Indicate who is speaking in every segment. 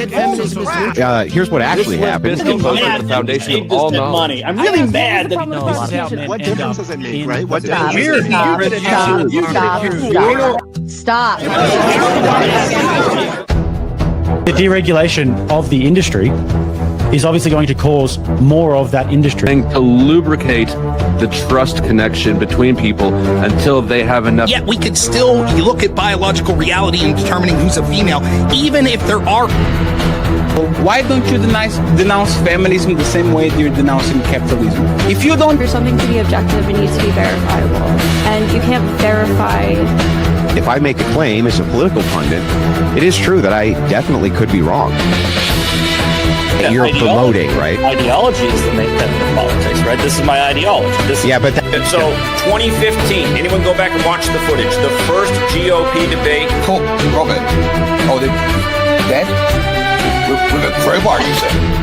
Speaker 1: Here's what actually happened.
Speaker 2: The foundation of all knowledge.
Speaker 3: I'm really mad that
Speaker 4: what difference does it make, right? What
Speaker 5: Stop.
Speaker 6: The deregulation of the industry is obviously going to cause more of that industry.
Speaker 2: And to lubricate the trust connection between people until they have enough.
Speaker 7: Yet we could still look at biological reality in determining who's a female, even if there are.
Speaker 8: Why don't you denounce feminism the same way you're denouncing capitalism? If you don't...
Speaker 9: For something to be objective, it needs to be verifiable. And you can't verify...
Speaker 1: If I make a claim as a political pundit, it is true that I definitely could be wrong.
Speaker 3: Yeah,
Speaker 1: you're promoting, right?
Speaker 3: Ideology is the main thing of politics, right? This is my ideology.
Speaker 10: So, 2015, anyone go back and watch the footage? The first GOP debate.
Speaker 11: Cool, Robert. Oh, Dad? With a crowbar, you said?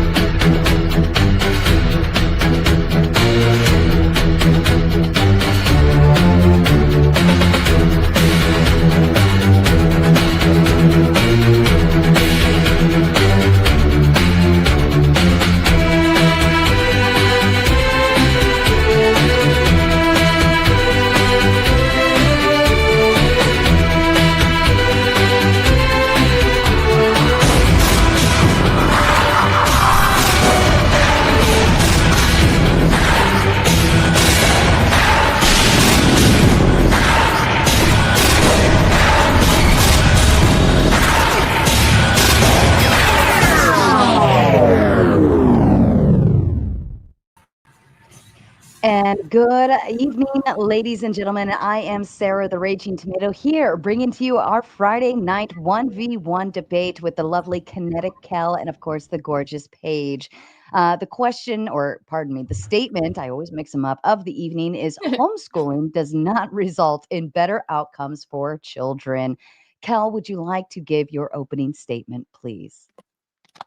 Speaker 5: And good evening, ladies and gentlemen. I am Sara, the Raging Tomato, here bringing to you our Friday night 1v1 debate with the lovely Kinetickell and, of course, the gorgeous Paige. The question, or pardon me, the statement, I always mix them up, of the evening is homeschooling does not result in better outcomes for children. Kel, would you like to give your opening statement, please?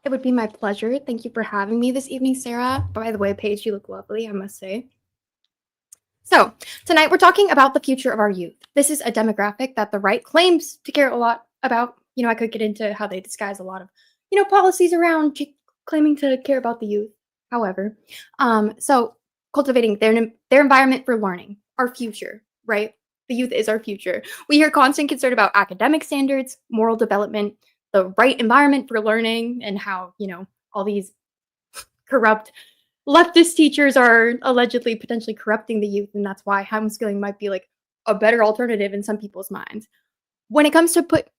Speaker 9: It would be my pleasure. Thank you for having me this evening, Sara. By the way, Paige, you look lovely, I must say. So, tonight we're talking about the future of our youth. This is a demographic that the right claims to care a lot about. You know, I could get into how they disguise a lot of, policies around claiming to care about the youth. However, so cultivating their environment for learning, our future, right? The youth is our future. We hear constant concern about academic standards, moral development, the right environment for learning, and how, all these corrupt leftist teachers are allegedly potentially corrupting the youth, and that's why homeschooling might be like a better alternative in some people's minds. When it comes to put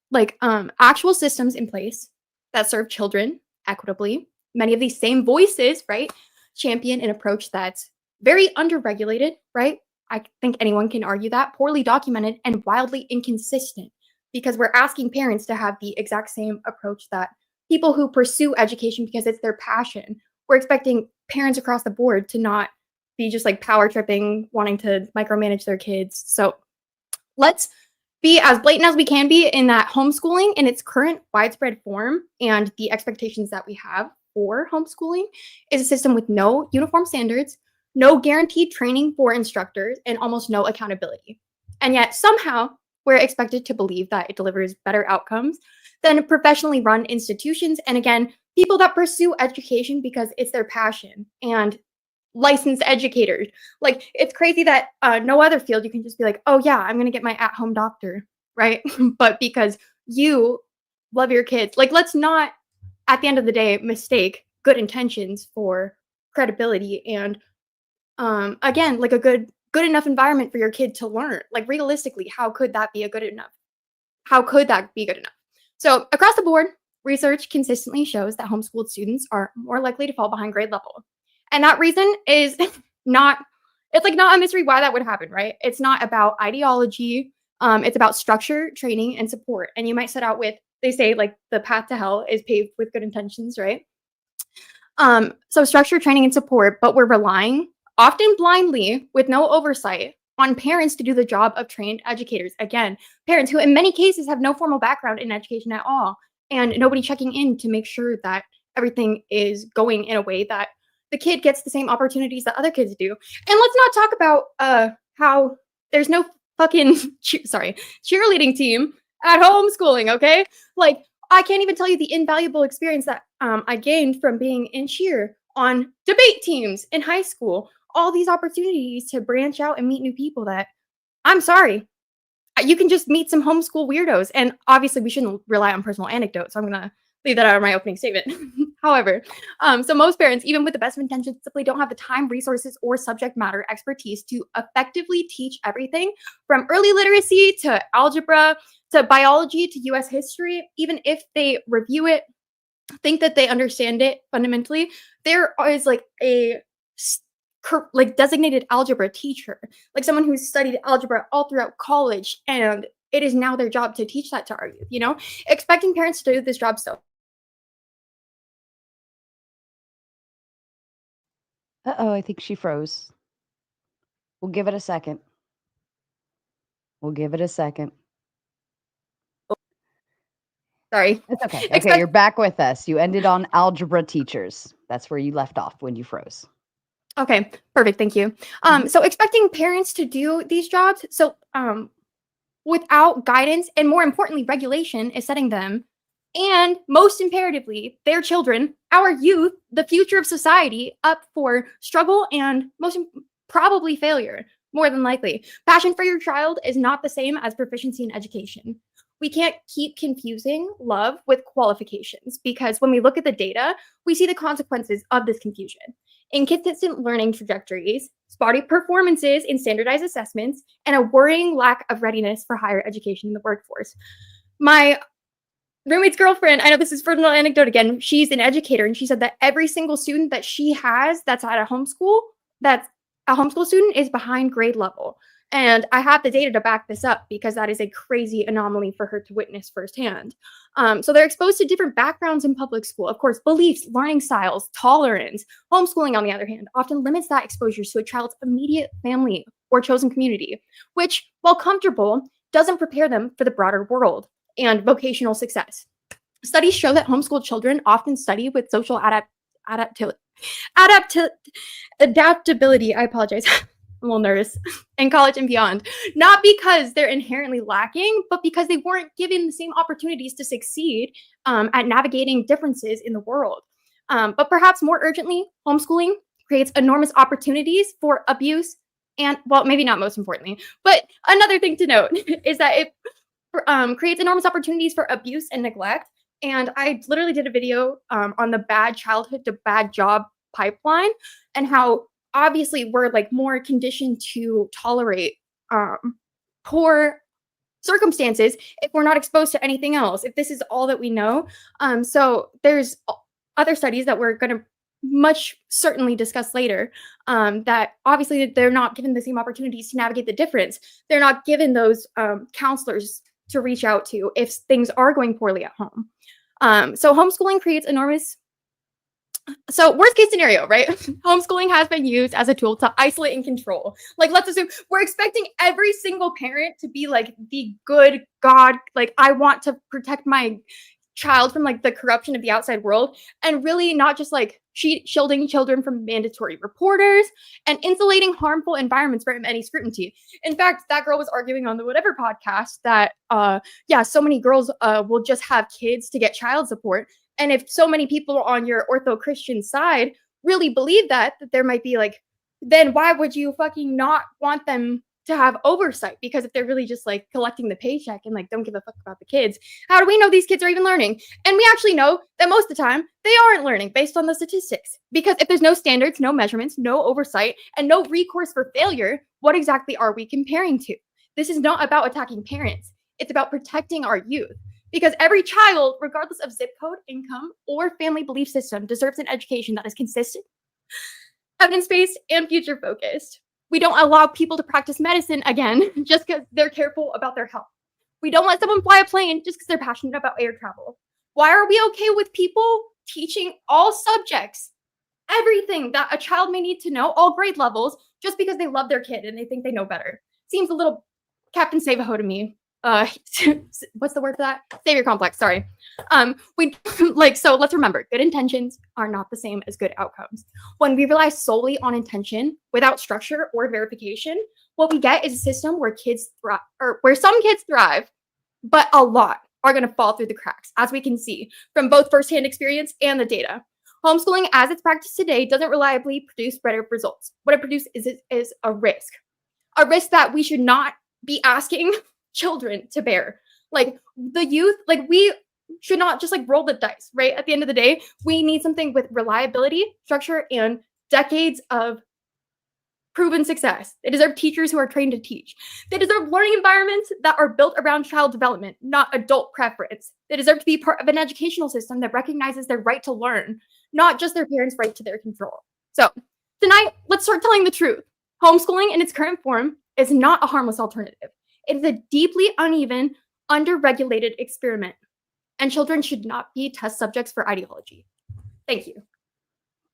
Speaker 9: actual systems in place that serve children equitably, many of these same voices, right, champion an approach that's very underregulated, right? I think anyone can argue that, poorly documented and wildly inconsistent, because we're asking parents to have the exact same approach that people who pursue education because it's their passion. We're expecting parents across the board to not be just like power tripping, wanting to micromanage their kids. So let's be as blatant as we can be in that homeschooling in its current widespread form and the expectations that we have for homeschooling is a system with no uniform standards, no guaranteed training for instructors, and almost no accountability. And yet somehow we're expected to believe that it delivers better outcomes than professionally run institutions. And again, people that pursue education because it's their passion and licensed educators. Like, it's crazy that no other field you can just be like, oh yeah, I'm going to get my at-home doctor, right? But because you love your kids, like, let's not, at the end of the day, mistake good intentions for credibility and, again, like a good enough environment for your kid to learn. Like, realistically, how could that be good enough? How could that be good enough? So across the board, research consistently shows that homeschooled students are more likely to fall behind grade level. And that reason is not a mystery why that would happen, right? It's not about ideology. It's about structure, training, and support. And you might set out with, they say, like, the path to hell is paved with good intentions, right? So structure, training, and support, but we're relying, often blindly, with no oversight, on parents to do the job of trained educators. Again, parents who in many cases have no formal background in education at all, and nobody checking in to make sure that everything is going in a way that the kid gets the same opportunities that other kids do. And let's not talk about how there's no fucking cheerleading team at homeschooling, okay? Like, I can't even tell you the invaluable experience that I gained from being in cheer, on debate teams in high school, all these opportunities to branch out and meet new people that, I'm sorry, you can just meet some homeschool weirdos. And obviously we shouldn't rely on personal anecdotes, so I'm going to leave that out of my opening statement. However, so most parents, even with the best of intentions, simply don't have the time, resources, or subject matter expertise to effectively teach everything from early literacy to algebra to biology to US history. Even if they review it, think that they understand it fundamentally, there is like a designated algebra teacher, like someone who's studied algebra all throughout college, and it is now their job to teach that to our youth, you know? Expecting parents to do this job still.
Speaker 5: Uh-oh, I think she froze. We'll give it a second. We'll give it a second.
Speaker 9: Sorry.
Speaker 5: It's okay. Okay, you're back with us. You ended on algebra teachers. That's where you left off when you froze.
Speaker 9: Okay, perfect. Thank you. So expecting parents to do these jobs, so without guidance and more importantly, regulation is setting them, and most imperatively, their children, our youth, the future of society, up for struggle and probably failure, more than likely. Passion for your child is not the same as proficiency in education. We can't keep confusing love with qualifications, because when we look at the data, we see the consequences of this confusion. Inconsistent learning trajectories, spotty performances in standardized assessments, and a worrying lack of readiness for higher education in the workforce. My roommate's girlfriend, I know this is personal anecdote again, she's an educator, and she said that every single student that she has that's at a homeschool, that's a homeschool student, is behind grade level. And I have the data to back this up, because that is a crazy anomaly for her to witness firsthand. So they're exposed to different backgrounds in public school. Of course, beliefs, learning styles, tolerance. Homeschooling, on the other hand, often limits that exposure to a child's immediate family or chosen community, which, while comfortable, doesn't prepare them for the broader world and vocational success. Studies show that homeschooled children often study with social adaptability. I apologize. I'm a little nervous, in college and beyond, not because they're inherently lacking, but because they weren't given the same opportunities to succeed at navigating differences in the world. But perhaps more urgently, homeschooling creates enormous opportunities for abuse and, well, maybe not most importantly, but another thing to note is that it creates enormous opportunities for abuse and neglect. And I literally did a video on the bad childhood to bad job pipeline, and how obviously we're like more conditioned to tolerate poor circumstances if we're not exposed to anything else, if this is all that we know. So there's other studies that we're going to much certainly discuss later, that obviously they're not given the same opportunities to navigate the difference. They're not given those counselors to reach out to if things are going poorly at home. So homeschooling creates enormous. So worst case scenario, right? Homeschooling has been used as a tool to isolate and control. Like, let's assume we're expecting every single parent to be like the good God, like, I want to protect my child from like the corruption of the outside world, and really not just like shielding children from mandatory reporters and insulating harmful environments from any scrutiny. In fact, that girl was arguing on the whatever podcast that so many girls will just have kids to get child support. And if so many people on your ortho-Christian side really believe that there might be like, then why would you fucking not want them to have oversight? Because if they're really just like collecting the paycheck and like don't give a fuck about the kids, how do we know these kids are even learning? And we actually know that most of the time they aren't learning based on the statistics. Because if there's no standards, no measurements, no oversight, and no recourse for failure, what exactly are we comparing to? This is not about attacking parents. It's about protecting our youth. Because every child, regardless of zip code, income, or family belief system, deserves an education that is consistent, evidence-based, and future-focused. We don't allow people to practice medicine again just because they're careful about their health. We don't let someone fly a plane just because they're passionate about air travel. Why are we okay with people teaching all subjects, everything that a child may need to know, all grade levels, just because they love their kid and they think they know better? Seems a little Captain Save-A-Ho to me. What's the word for that? Savior complex, sorry. So let's remember, good intentions are not the same as good outcomes. When we rely solely on intention without structure or verification, what we get is a system where kids thrive, or where some kids thrive, but a lot are going to fall through the cracks, as we can see from both firsthand experience and the data. Homeschooling, as it's practiced today, doesn't reliably produce better results. What it produces is a risk that we should not be asking children to bear. Like the youth, like we should not just like roll the dice, right? At the end of the day, we need something with reliability, structure, and decades of proven success. They deserve teachers who are trained to teach. They deserve learning environments that are built around child development, not adult preference. They deserve to be part of an educational system that recognizes their right to learn, not just their parents' right to their control. So tonight, let's start telling the truth. Homeschooling in its current form is not a harmless alternative. It is a deeply uneven, under-regulated experiment, and children should not be test subjects for ideology. Thank you.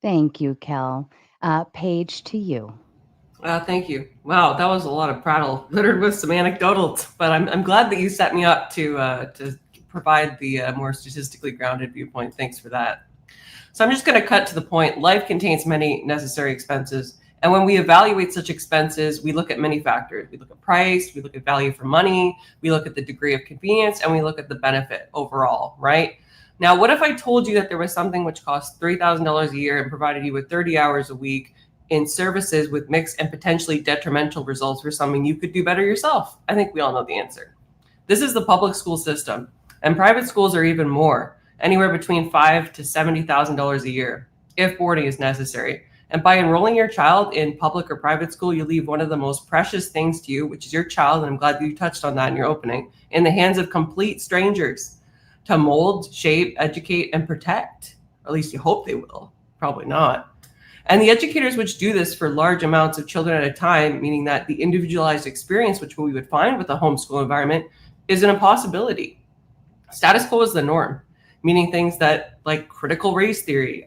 Speaker 5: Thank you, Kel. Paige, to you.
Speaker 12: Thank you. Wow, that was a lot of prattle, littered with some anecdotals. But I'm glad that you set me up to provide the more statistically grounded viewpoint. Thanks for that. So I'm just going to cut to the point. Life contains many necessary expenses. And when we evaluate such expenses, we look at many factors. We look at price, we look at value for money, we look at the degree of convenience, and we look at the benefit overall, right? Now, what if I told you that there was something which cost $3,000 a year and provided you with 30 hours a week in services with mixed and potentially detrimental results for something you could do better yourself? I think we all know the answer. This is the public school system, and private schools are even more, anywhere between $5,000 to $70,000 a year, if boarding is necessary. And by enrolling your child in public or private school, you leave one of the most precious things to you, which is your child, and I'm glad that you touched on that in your opening, in the hands of complete strangers to mold, shape, educate, and protect. Or at least you hope they will. Probably not. And the educators which do this for large amounts of children at a time, meaning that the individualized experience, which we would find with a homeschool environment, is an impossibility. Status quo is the norm, meaning things that like critical race theory,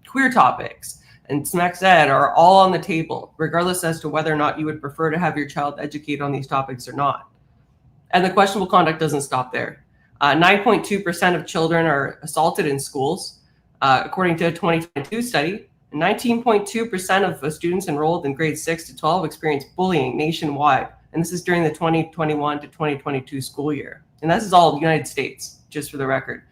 Speaker 12: queer topics, and sex ed are all on the table, regardless as to whether or not you would prefer to have your child educated on these topics or not. And the questionable conduct doesn't stop there. 9.2% of children are assaulted in schools, according to a 2022 study. 19.2% of students enrolled in grades 6 to 12 experienced bullying nationwide. And this is during the 2021 to 2022 school year. And this is all the United States, just for the record.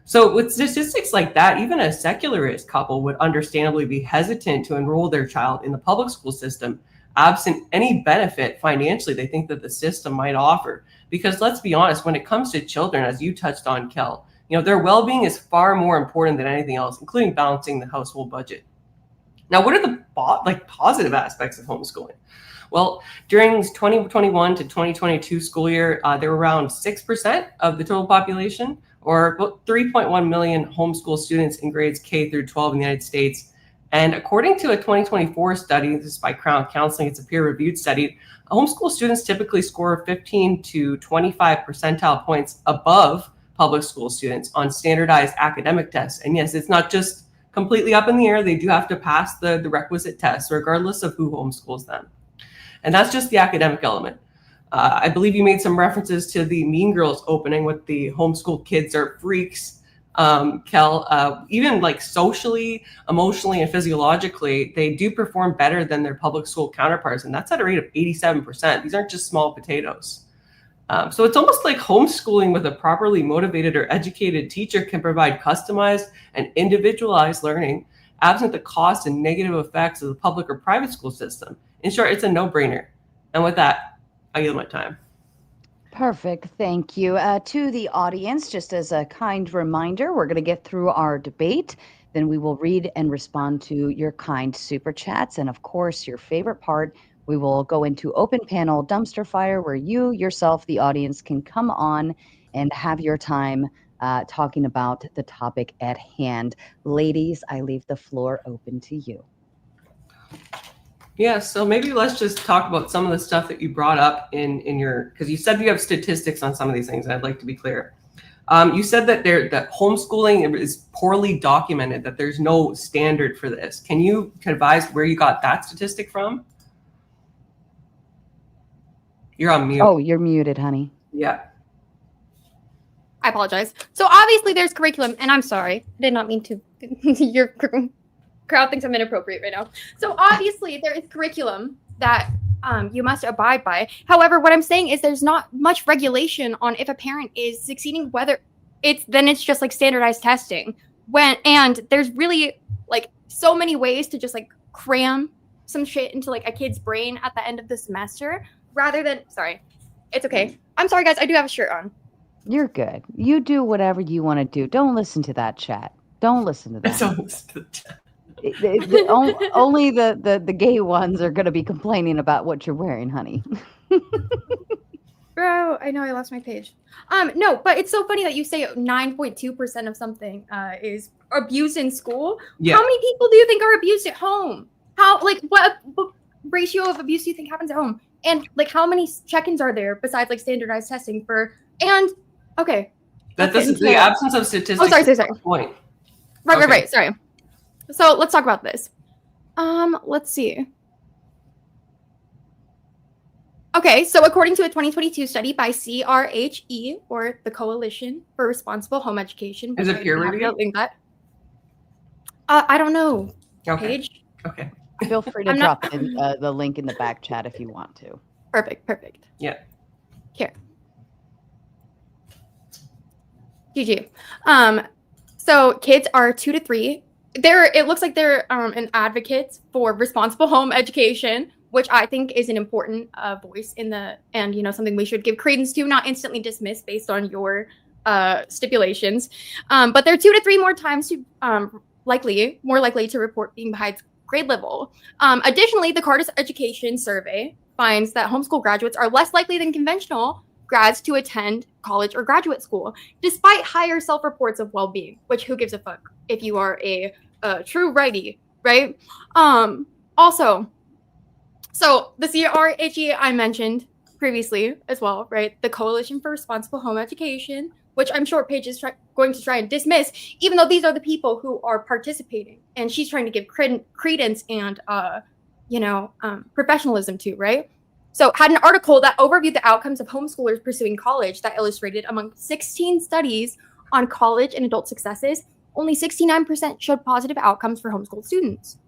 Speaker 12: So with statistics like that, even a secularist couple would understandably be hesitant to enroll their child in the public school system, absent any benefit financially they think that the system might offer. Because let's be honest, when it comes to children, as you touched on, Kel, their well-being is far more important than anything else, including balancing the household budget. Now, what are the positive aspects of homeschooling? Well, during 2021 to 2022 school year, there were around 6% of the total population, or about 3.1 million homeschool students in grades K through 12 in the United States. And according to a 2024 study, this is by Crown Counseling, it's a peer-reviewed study, homeschool students typically score 15 to 25 percentile points above public school students on standardized academic tests. And yes, it's not just completely up in the air. They do have to pass the requisite tests, regardless of who homeschools them. And that's just the academic element. I believe you made some references to the Mean Girls opening with the homeschool kids are freaks, Kel. Even like socially, emotionally, and physiologically, they do perform better than their public school counterparts. And that's at a rate of 87%. These aren't just small potatoes. So it's almost like homeschooling with a properly motivated or educated teacher can provide customized and individualized learning, absent the cost and negative effects of the public or private school system. In short, it's a no-brainer. And with that, I yield my time.
Speaker 5: Perfect. Thank you. To the audience, just as a kind reminder, we're going to get through our debate. Then we will read and respond to your kind super chats. And of course, your favorite part, we will go into open panel dumpster fire where you yourself, the audience, can come on and have your time talking about the topic at hand. Ladies, I leave the floor open to you.
Speaker 12: Yeah, so maybe let's just talk about some of the stuff that you brought up in your, because you said you have statistics on some of these things, and I'd like to be clear. You said that that homeschooling is poorly documented, that there's no standard for this. Can you advise where you got that statistic from? You're on mute.
Speaker 5: Oh, you're muted, honey.
Speaker 12: Yeah.
Speaker 9: I apologize. So obviously there's curriculum, and I'm sorry. I did not mean to. Your crowd thinks I'm inappropriate right now. So obviously there is curriculum that you must abide by. However, what I'm saying is there's not much regulation on if a parent is succeeding, whether it's just like standardized testing. And there's really like so many ways to just like cram some shit into like a kid's brain at the end of the semester rather than, sorry, it's okay. I'm sorry guys, I do have a shirt on.
Speaker 5: You're good. You do whatever you want to do. Don't listen to that chat. Don't listen to that.
Speaker 12: Don't listen to the chat.
Speaker 5: Only the gay ones are going to be complaining about what you're wearing, honey.
Speaker 9: Bro, I know I lost my page. No, but it's so funny that you say 9.2% of something is abused in school.
Speaker 2: Yeah.
Speaker 9: How many people do you think are abused at home? How, like, what ratio of abuse do you think happens at home? And like, how many check-ins are there besides like standardized testing for? And okay,
Speaker 12: that doesn't. The absence of statistics.
Speaker 9: Oh, sorry.
Speaker 12: Point.
Speaker 9: Right. Sorry. So let's talk about this. Let's see. Okay, so according to a 2022 study by CRHE, or the Coalition for Responsible Home Education.
Speaker 12: Is it peer reviewed?
Speaker 9: I don't know.
Speaker 12: Okay.
Speaker 9: Paige?
Speaker 12: Okay.
Speaker 5: Feel free to drop in, the link in the back chat if you want to.
Speaker 9: Perfect.
Speaker 12: Yeah.
Speaker 9: Here. GG. So kids are 2 to 3. It looks like they're an advocate for responsible home education, which I think is an important voice and something we should give credence to, not instantly dismiss based on your stipulations. But they're 2 to 3 more times more likely to report being behind grade level. Additionally, the Carter's Education Survey finds that homeschool graduates are less likely than conventional grads to attend college or graduate school, despite higher self-reports of well-being, which who gives a fuck if you are a true righty, right? Also, so the CRHE I mentioned previously as well, right? The Coalition for Responsible Home Education, which I'm sure Paige is going to try and dismiss, even though these are the people who are participating, and she's trying to give credence and professionalism to, right? So had an article that overviewed the outcomes of homeschoolers pursuing college that illustrated among 16 studies on college and adult successes, only 69% showed positive outcomes for homeschooled students.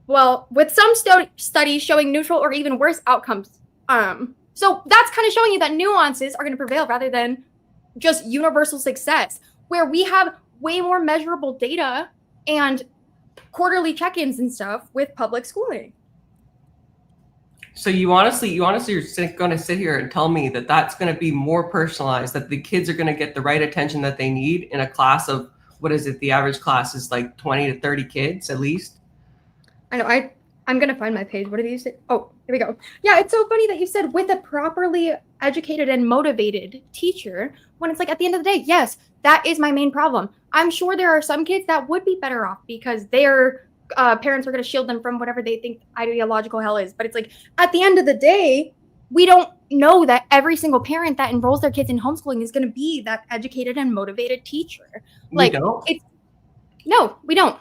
Speaker 9: Well, with some studies showing neutral or even worse outcomes. So that's kind of showing you that nuances are going to prevail rather than just universal success, where we have way more measurable data and quarterly check-ins and stuff with public schooling.
Speaker 12: So you honestly are going to sit here and tell me that that's going to be more personalized, that the kids are going to get the right attention that they need in a class of, what is it? The average class is like 20 to 30 kids at least.
Speaker 9: I know. I'm going to find my page. What did you say? Oh, here we go. Yeah, it's so funny that you said with a properly educated and motivated teacher, when it's like at the end of the day, yes, that is my main problem. I'm sure there are some kids that would be better off because their parents are going to shield them from whatever they think ideological hell is. But it's like at the end of the day, we don't know that every single parent that enrolls their kids in homeschooling is going to be that educated and motivated teacher. Like, no, we don't.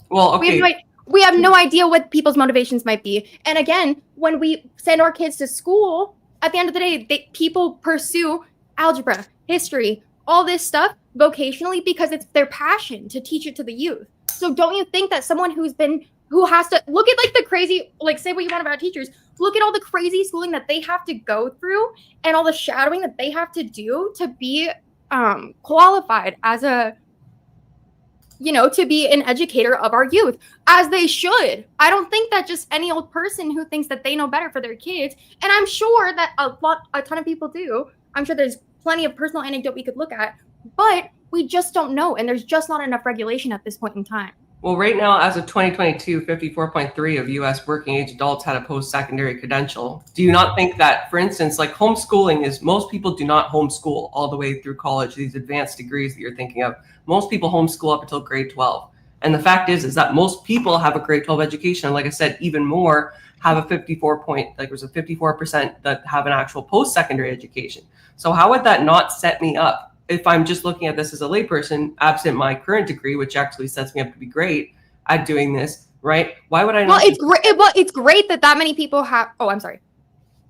Speaker 12: Well, okay.
Speaker 9: We have no idea what people's motivations might be. And again, when we send our kids to school, at the end of the day, people pursue algebra, history, all this stuff vocationally because it's their passion to teach it to the youth. So don't you think that someone who has to look at like the crazy, like say what you want about teachers, look at all the crazy schooling that they have to go through and all the shadowing that they have to do to be qualified as to be an educator of our youth, as they should. I don't think that just any old person who thinks that they know better for their kids, and I'm sure that a ton of people do. I'm sure there's plenty of personal anecdote we could look at, but we just don't know, and there's just not enough regulation at this point in time.
Speaker 12: Well, right now, as of 2022, 54.3% of U.S. working age adults had a post-secondary credential. Do you not think that, for instance, like homeschooling is, most people do not homeschool all the way through college, these advanced degrees that you're thinking of. Most people homeschool up until grade 12. And the fact is that most people have a grade 12 education. And like I said, even more have a 54% that have an actual post-secondary education. So how would that not set me up? If I'm just looking at this as a layperson, absent my current degree, which actually sets me up to be great at doing this, right? Why would I not?
Speaker 9: Well, it's great that many people have. Oh, I'm sorry.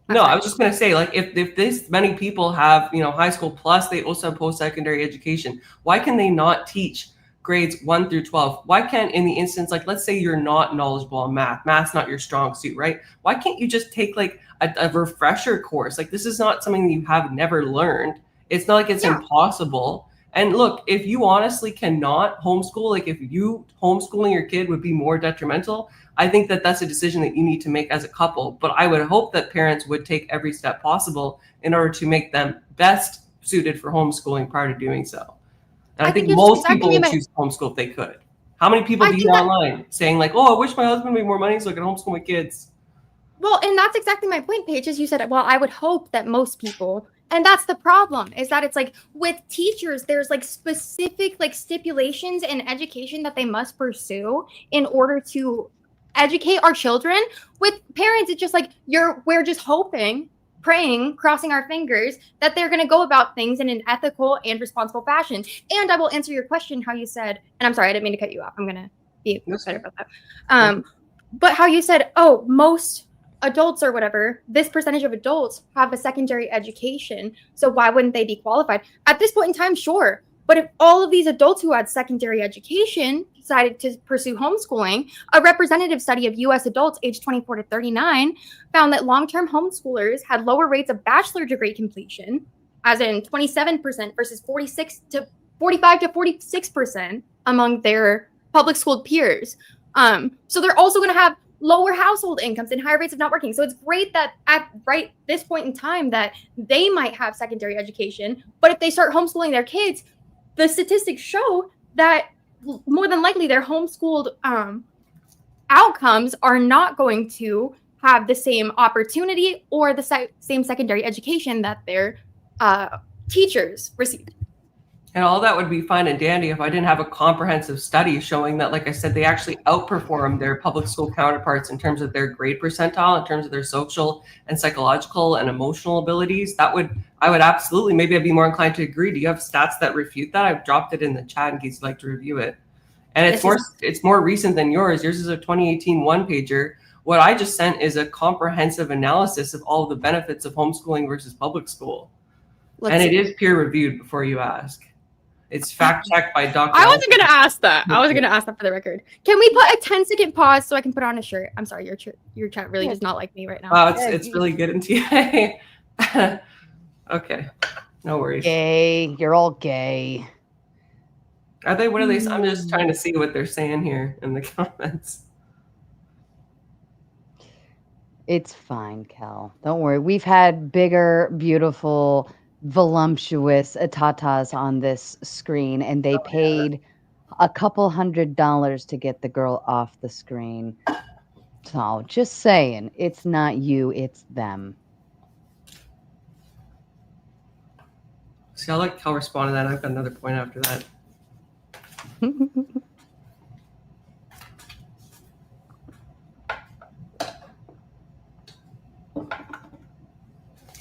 Speaker 12: I was just going to say, like, if this many people have, high school plus they also have post-secondary education, why can they not teach grades 1 through 12, why can't, in the instance, like, let's say you're not knowledgeable on math's not your strong suit, right? Why can't you just take like a refresher course? Like, this is not something that you have never learned. It's not like it's impossible. And look, if you honestly cannot homeschool, like if you homeschooling your kid would be more detrimental, I think that that's a decision that you need to make as a couple. But I would hope that parents would take every step possible in order to make them best suited for homeschooling prior to doing so. And I think most people would choose homeschool if they could. How many people do you know online saying like, oh, I wish my husband made more money so I could homeschool my kids?
Speaker 9: Well, and that's exactly my point, Paige, is you said, well, I would hope that most people, and that's the problem, is that it's like with teachers, there's like specific like stipulations in education that they must pursue in order to educate our children. With parents, it's just like we're just hoping, praying, crossing our fingers that they're going to go about things in an ethical and responsible fashion. And I will answer your question, how you said, and I'm sorry, I didn't mean to cut you off. I'm going to be better about that. But how you said, oh, most adults or whatever, this percentage of adults have a secondary education. So why wouldn't they be qualified? At this point in time, sure. But if all of these adults who had secondary education decided to pursue homeschooling, a representative study of U.S. adults aged 24 to 39 found that long-term homeschoolers had lower rates of bachelor degree completion, as in 27% versus 45 to 46% among their public school peers. So they're also going to have lower household incomes and higher rates of not working. So it's great that at this point in time that they might have secondary education, but if they start homeschooling their kids, the statistics show that more than likely their homeschooled outcomes are not going to have the same opportunity or the same secondary education that their teachers received.
Speaker 12: And all that would be fine and dandy if I didn't have a comprehensive study showing that, like I said, they actually outperform their public school counterparts in terms of their grade percentile, in terms of their social and psychological and emotional abilities. I would absolutely, maybe I'd be more inclined to agree. Do you have stats that refute that? I've dropped it in the chat in case you'd like to review it. And it's more recent than yours. Yours is a 2018 one-pager. What I just sent is a comprehensive analysis of all of the benefits of homeschooling versus public school. It is peer reviewed before you ask. It's fact checked by Dr.
Speaker 9: I wasn't going to ask that. I wasn't going to ask that for the record. Can we put a 10-second pause so I can put on a shirt? I'm sorry, your chat really does not like me right now.
Speaker 12: Wow, it's really good in TA. Okay, no worries.
Speaker 5: Gay, you're all gay.
Speaker 12: Are they? What are they? I'm just trying to see what they're saying here in the comments.
Speaker 5: It's fine, Kel. Don't worry. We've had bigger, beautiful, voluptuous tatas on this screen, and they paid a couple $100 to get the girl off the screen. So just saying, it's not you, it's them.
Speaker 12: See, I like how respond to that. I've got another point after that.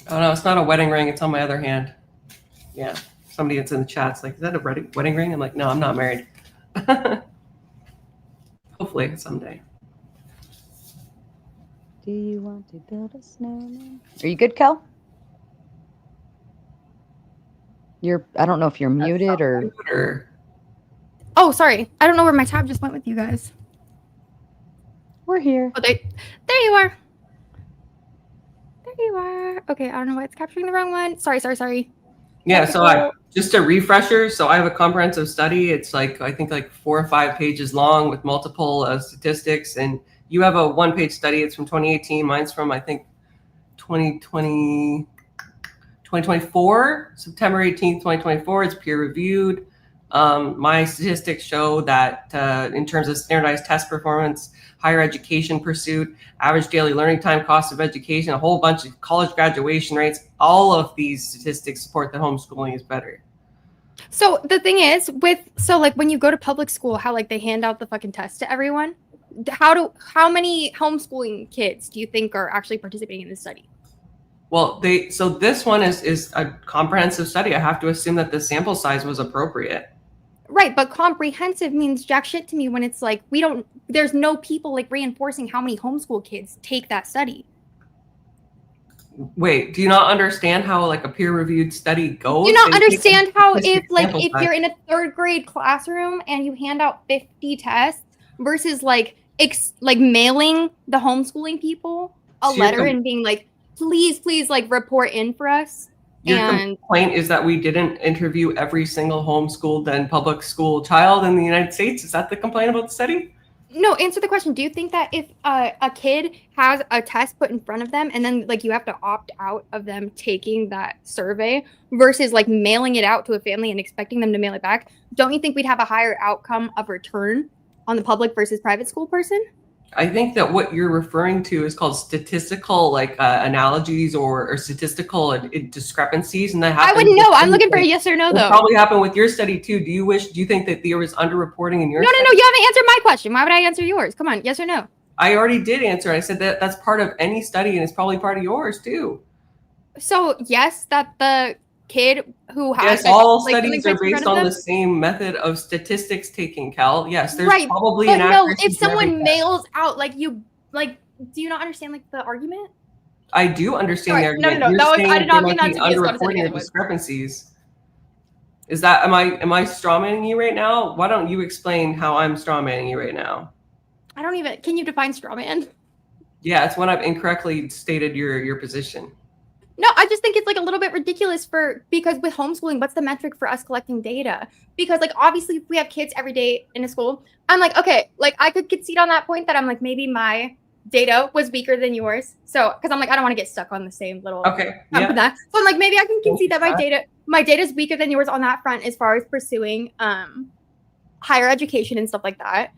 Speaker 12: Oh no, it's not a wedding ring. It's on my other hand. Yeah, somebody that's in the chat's like, is that a wedding ring? I'm like, no, I'm not married. Hopefully someday.
Speaker 5: Do you want to build a snowman? Are you good, Kel? I don't know if you're muted or...
Speaker 9: Oh, sorry. I don't know where my tab just went with you guys.
Speaker 5: We're here.
Speaker 9: Oh, there you are. There you are. Okay, I don't know why it's capturing the wrong one. Sorry.
Speaker 12: Yeah, so just a refresher. So I have a comprehensive study. It's like, I think like 4 or 5 pages long with multiple statistics. And you have a 1-page study. It's from 2018. Mine's from, I think, 2024, September 18th, 2024. It's peer reviewed. My statistics show that in terms of standardized test performance, higher education pursuit, average daily learning time, cost of education, a whole bunch of college graduation rates, all of these statistics support that homeschooling is better.
Speaker 9: So the thing is like when you go to public school, how like they hand out the fucking test to everyone, how many homeschooling kids do you think are actually participating in this study?
Speaker 12: Well, so this one is a comprehensive study. I have to assume that the sample size was appropriate.
Speaker 9: Right, but comprehensive means jack shit to me when it's like there's no people like reinforcing how many homeschool kids take that study.
Speaker 12: Wait, do you not understand how like a peer-reviewed study goes?
Speaker 9: Do you not
Speaker 12: They take
Speaker 9: understand how
Speaker 12: statistic sample
Speaker 9: if
Speaker 12: size.
Speaker 9: you're in a 3rd grade classroom and you hand out 50 tests versus like mailing the homeschooling people a
Speaker 12: So your
Speaker 9: letter and being like, please like report in for us.
Speaker 12: Your
Speaker 9: And
Speaker 12: complaint is that we didn't interview every single homeschooled and public school child in the United States. Is that the complaint about the study?
Speaker 9: no, answer the question. Do you think that if a kid has a test put in front of them and then like you have to opt out of them taking that survey versus like mailing it out to a family and expecting them to mail it back, don't you think we'd have a higher outcome of return on the public versus private school person?
Speaker 12: I think that what you're referring to is called statistical like analogies or statistical discrepancies, and that happens.
Speaker 9: I wouldn't know. I'm looking for a yes or no, though.
Speaker 12: Probably happened with your study too. Do you think that there was underreporting in your
Speaker 9: No,
Speaker 12: study?
Speaker 9: you haven't answered my question. Why would I answer yours? Come on, yes or no?
Speaker 12: I already did answer. I said that that's part of any study, and it's probably part of yours too.
Speaker 9: So yes, that the kid who has
Speaker 12: Yes, all
Speaker 9: like,
Speaker 12: studies are based on the same method of statistics taking, Cal. Yes, there's
Speaker 9: right,
Speaker 12: probably
Speaker 9: but
Speaker 12: an
Speaker 9: no,
Speaker 12: accuracy
Speaker 9: if
Speaker 12: to every
Speaker 9: someone
Speaker 12: test.
Speaker 9: mails out like you like, do you not understand like the argument?
Speaker 12: I do understand the
Speaker 9: Sorry, no,
Speaker 12: argument.
Speaker 9: no,
Speaker 12: You're
Speaker 9: that was- I
Speaker 12: saying
Speaker 9: did not
Speaker 12: there
Speaker 9: mean
Speaker 12: might
Speaker 9: that to be as condescending
Speaker 12: underreporting
Speaker 9: as
Speaker 12: or
Speaker 9: it was.
Speaker 12: discrepancies. Is that am I strawmanning you right now? Why don't you explain how I'm strawmanning you right now?
Speaker 9: I don't even. Can you define straw man?
Speaker 12: Yeah, it's when I've incorrectly stated your position.
Speaker 9: No, I just think it's like a little bit ridiculous because with homeschooling, what's the metric for us collecting data? Because like obviously if we have kids every day in a school, I'm like, okay, like I could concede on that point that I'm like maybe my data was weaker than yours. So because I'm like I don't want to get stuck on the same little
Speaker 12: Yeah.
Speaker 9: that. So I'm like maybe I can concede that my data is weaker than yours on that front as far as pursuing higher education and stuff like that.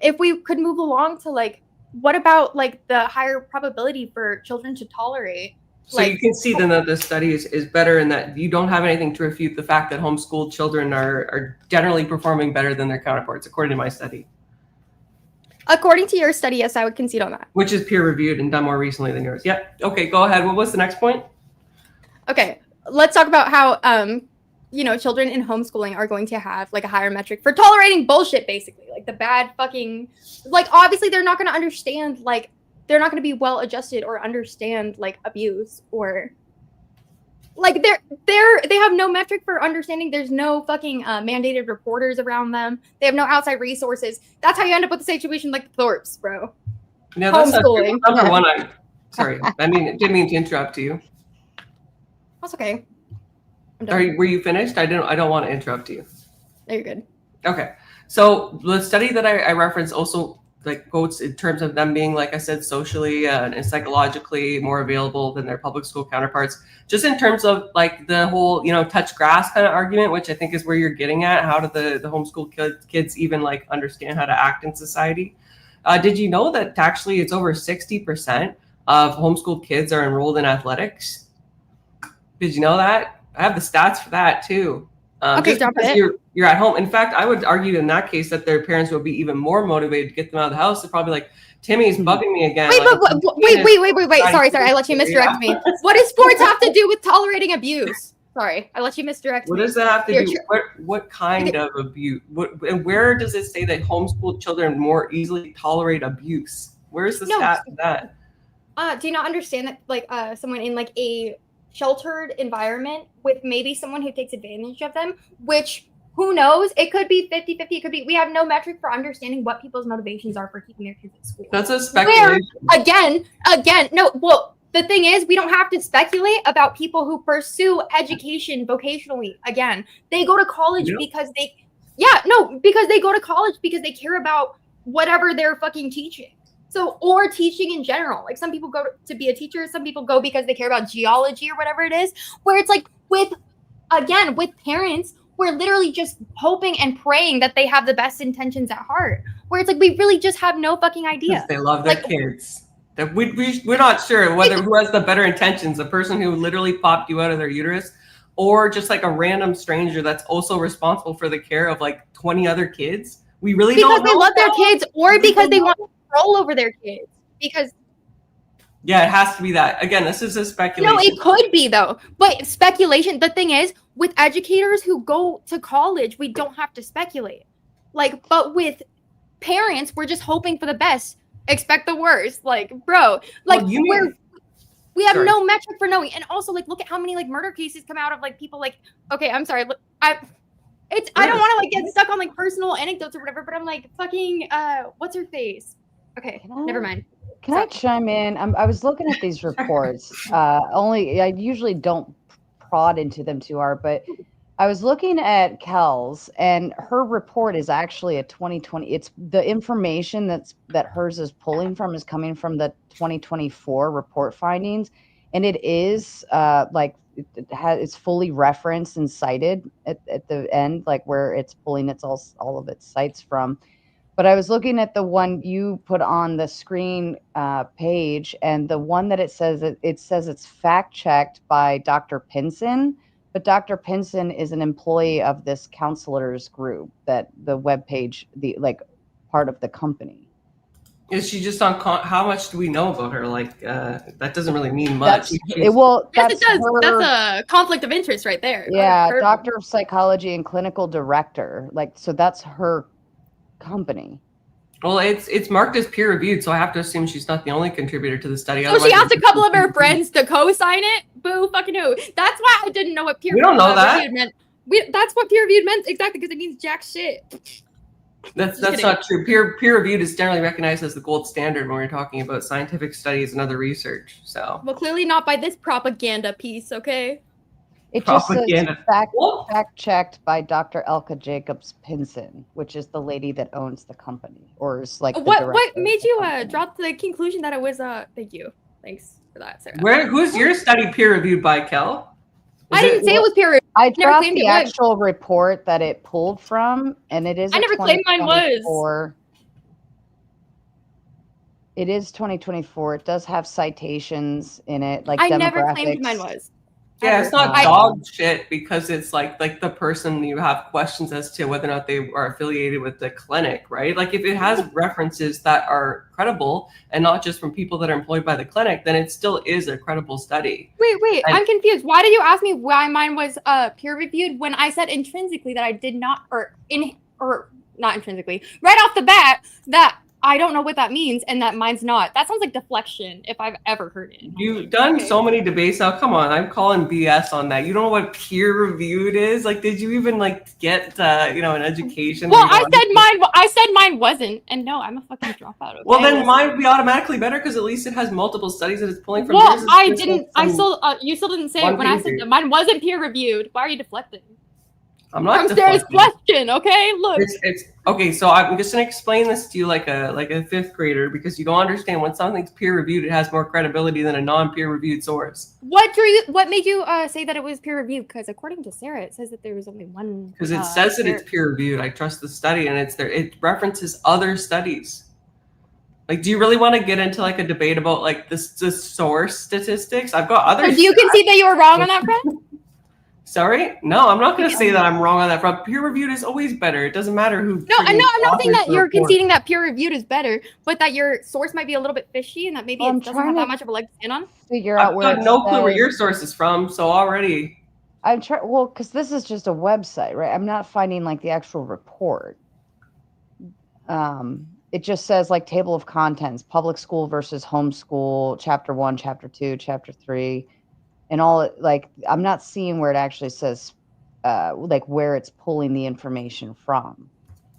Speaker 9: If we could move along to like what about like the higher probability for children to tolerate.
Speaker 12: So you can see then that this study is better in that you don't have anything to refute the fact that homeschooled children are generally performing better than their counterparts, according to my study.
Speaker 9: According to your study, yes, I would concede on that.
Speaker 12: Which is peer reviewed and done more recently than yours. Yep. Okay, go ahead. What was the next point?
Speaker 9: Okay, let's talk about how children in homeschooling are going to have like a higher metric for tolerating bullshit, basically. Like the bad fucking like obviously they're not gonna understand like they're not going to be well adjusted or understand like abuse or like they have no metric for understanding. There's no fucking mandated reporters around them. They have no outside resources. That's how you end up with a situation like the Thorpes, bro.
Speaker 12: No, that's
Speaker 9: homeschooling.
Speaker 12: Number one, sorry. Didn't mean to interrupt you.
Speaker 9: That's okay. I'm done.
Speaker 12: Were you finished? I don't want to interrupt you.
Speaker 9: No, you're good.
Speaker 12: Okay. So the study that I referenced also like quotes in terms of them being, like I said, socially and psychologically more available than their public school counterparts. Just in terms of like the whole, touch grass kind of argument, which I think is where you're getting at. How do the homeschool kids even like understand how to act in society? Did you know that actually it's over 60% of homeschooled kids are enrolled in athletics? Did you know that? I have the stats for that too.
Speaker 9: Okay,
Speaker 12: just because you're at home. In fact, I would argue in that case that their parents would be even more motivated to get them out of the house. They're probably like, Timmy's bugging me again.
Speaker 9: Wait, Sorry, I let you misdirect me. What does sports have to do with tolerating abuse? Sorry, I let you misdirect me.
Speaker 12: What does that have to do? What kind of abuse? And where does it say that homeschooled children more easily tolerate abuse? Where's the stat for that?
Speaker 9: Do you not understand that like someone in like a sheltered environment with maybe someone who takes advantage of them, which who knows, it could be 50-50, it could be, we have no metric for understanding what people's motivations are for keeping their kids at school.
Speaker 12: That's a speculation.
Speaker 9: The thing is, we don't have to speculate about people who pursue education vocationally. Again, they go to college because they go to college because they care about whatever they're fucking teaching. So, or teaching in general. Like some people go to be a teacher, some people go because they care about geology or whatever it is, where it's like with parents, we're literally just hoping and praying that they have the best intentions at heart. Where it's like, we really just have no fucking idea.
Speaker 12: They love their kids. We're not sure whether who has the better intentions, the person who literally popped you out of their uterus or just like a random stranger that's also responsible for the care of like 20 other kids. We really don't know.
Speaker 9: Because they love their kids or because they want control over their kids. Because
Speaker 12: yeah, it has to be that. Again, this is a speculation.
Speaker 9: No, it could be though. But speculation, the thing is, with educators who go to college, we don't have to speculate. Like, but with parents, we're just hoping for the best, expect the worst. Like, bro, like we We have
Speaker 12: Sorry.
Speaker 9: no metric for knowing. And also, like, look at how many like murder cases come out of like people like. Okay, I'm sorry. Look, I don't want to like get stuck on like personal anecdotes or whatever, but I'm like fucking what's her face? Okay, never mind.
Speaker 5: Can I chime in? I was looking at these reports. I usually don't prod into them too hard, but I was looking at Kell's, and her report is actually a 2020. It's the information that hers is pulling from is coming from the 2024 report findings, and it is it's fully referenced and cited at the end, like where it's pulling all of its sites from. But I was looking at the one you put on the screen, Paige, and the one that it says it's fact checked by Dr. Pinson. But Dr. Pinson is an employee of this counselors group, that the webpage, part of the company.
Speaker 12: Is she just on? How much do we know about her? Like, that doesn't really mean much.
Speaker 9: Yes, it does. That's a conflict of interest right there.
Speaker 5: Yeah, Doctor of Psychology and Clinical Director. So that's her company.
Speaker 12: Well, it's marked as peer reviewed, so I have to assume she's not the only contributor to the study.
Speaker 9: So she asked a couple of her friends to co-sign it. Boo, fucking who? That's why I didn't know what peer.
Speaker 12: We don't know that.
Speaker 9: Meant. That's what peer reviewed meant exactly, because it means jack shit.
Speaker 12: That's not true. Peer reviewed is generally recognized as the gold standard when we're talking about scientific studies and other research. So,
Speaker 9: well, clearly not by this propaganda piece, okay?
Speaker 5: It just says fact checked by Dr. Elka Jacobs Pinson, which is the lady that owns the company, or is like
Speaker 9: what made you draw to the conclusion that it was thank you. Thanks for that, Sarah.
Speaker 12: Who's your study peer reviewed by, Kel?
Speaker 9: I didn't say it was peer reviewed.
Speaker 5: I dropped the actual report that it pulled from, and it is.
Speaker 9: I never claimed mine was.
Speaker 5: It is 2024. It does have citations in it, like
Speaker 9: I
Speaker 5: demographics.
Speaker 9: never claimed mine was.
Speaker 12: Yeah, it's not dog shit because it's like the person you have questions as to whether or not they are affiliated with the clinic, right? Like if it has references that are credible and not just from people that are employed by the clinic, then it still is a credible study.
Speaker 9: Wait, I'm confused. Why did you ask me why mine was peer reviewed when I said intrinsically that I did not, or not intrinsically, right off the bat that I don't know what that means and that mine's not. That sounds like deflection if I've ever heard it.
Speaker 12: You've done so many debates now. Come on, I'm calling BS on that. You don't know what peer reviewed is? Like, did you even get an education?
Speaker 9: Well, I said mine wasn't, and no, I'm a fucking dropout. Okay?
Speaker 12: Well, then mine would be automatically better because at least it has multiple studies that it's pulling from.
Speaker 9: Well, I didn't. You still didn't say it when I said that mine wasn't peer reviewed. Why are you deflecting?
Speaker 12: I'm not
Speaker 9: from Sarah's question, okay? Look.
Speaker 12: It's okay, so I'm just gonna explain this to you like a fifth grader, because you don't understand when something's peer reviewed, it has more credibility than a non-peer reviewed source.
Speaker 9: What made you say that it was peer reviewed? Because according to Sarah, it says that there was only one.
Speaker 12: Because it says that it's peer reviewed. I trust the study, and it references other studies. Like, do you really want to get into like a debate about like the source statistics? I've got other.
Speaker 9: Or do you concede that you were wrong on that front?
Speaker 12: Sorry? No, I'm not going to say that I'm wrong on that front. Peer reviewed is always better. It doesn't matter who.
Speaker 9: No, I'm not saying that you're conceding that peer reviewed is better, but that your source might be a little bit fishy and that maybe it doesn't have that much of a leg to stand on.
Speaker 5: Figure out where.
Speaker 12: I've got no clue where your source is from, so already.
Speaker 5: I'm trying. Well, because this is just a website, right? I'm not finding like the actual report. It just says like table of contents: public school versus homeschool, chapter 1, chapter 2, chapter 3. And all, like, I'm not seeing where it actually says, like, where it's pulling the information from.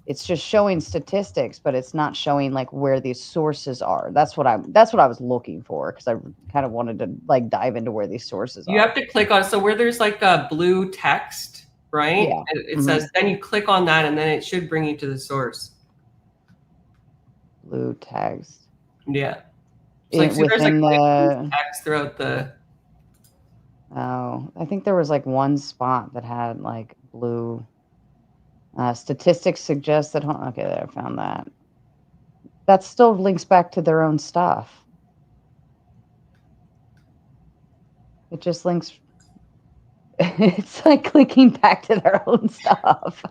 Speaker 5: It's just showing statistics, but it's not showing like where these sources are. That's what I was looking for, because I kind of wanted to like dive into where these sources are.
Speaker 12: You have to click on, so where there's like a blue text, right?
Speaker 5: Yeah.
Speaker 12: It says, then you click on that, and then it should bring you to the source.
Speaker 5: Blue text.
Speaker 12: Yeah. So like, so there's like blue text throughout the.
Speaker 5: Oh, I think there was like one spot that had like blue. Statistics suggest that. Okay, there, I found that. That still links back to their own stuff. It just links. It's like clicking back to their own stuff.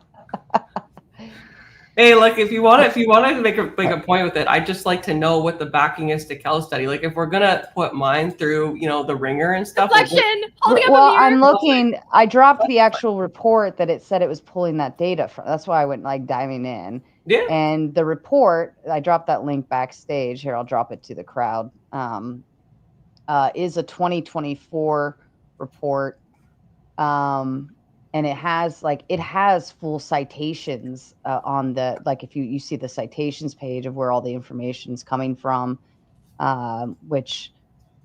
Speaker 12: Hey, like if you want to make a point with it, I'd just like to know what the backing is to Kell's study. Like if we're gonna put mine through, the ringer and stuff.
Speaker 9: Reflection.
Speaker 5: Well, I'm looking. I dropped the actual report that it said it was pulling that data from. That's why I went like diving in.
Speaker 12: Yeah.
Speaker 5: And the report, I dropped that link backstage. Here, I'll drop it to the crowd. is a 2024 report. And it has full citations on the, like, if you see the citations page of where all the information is coming from, which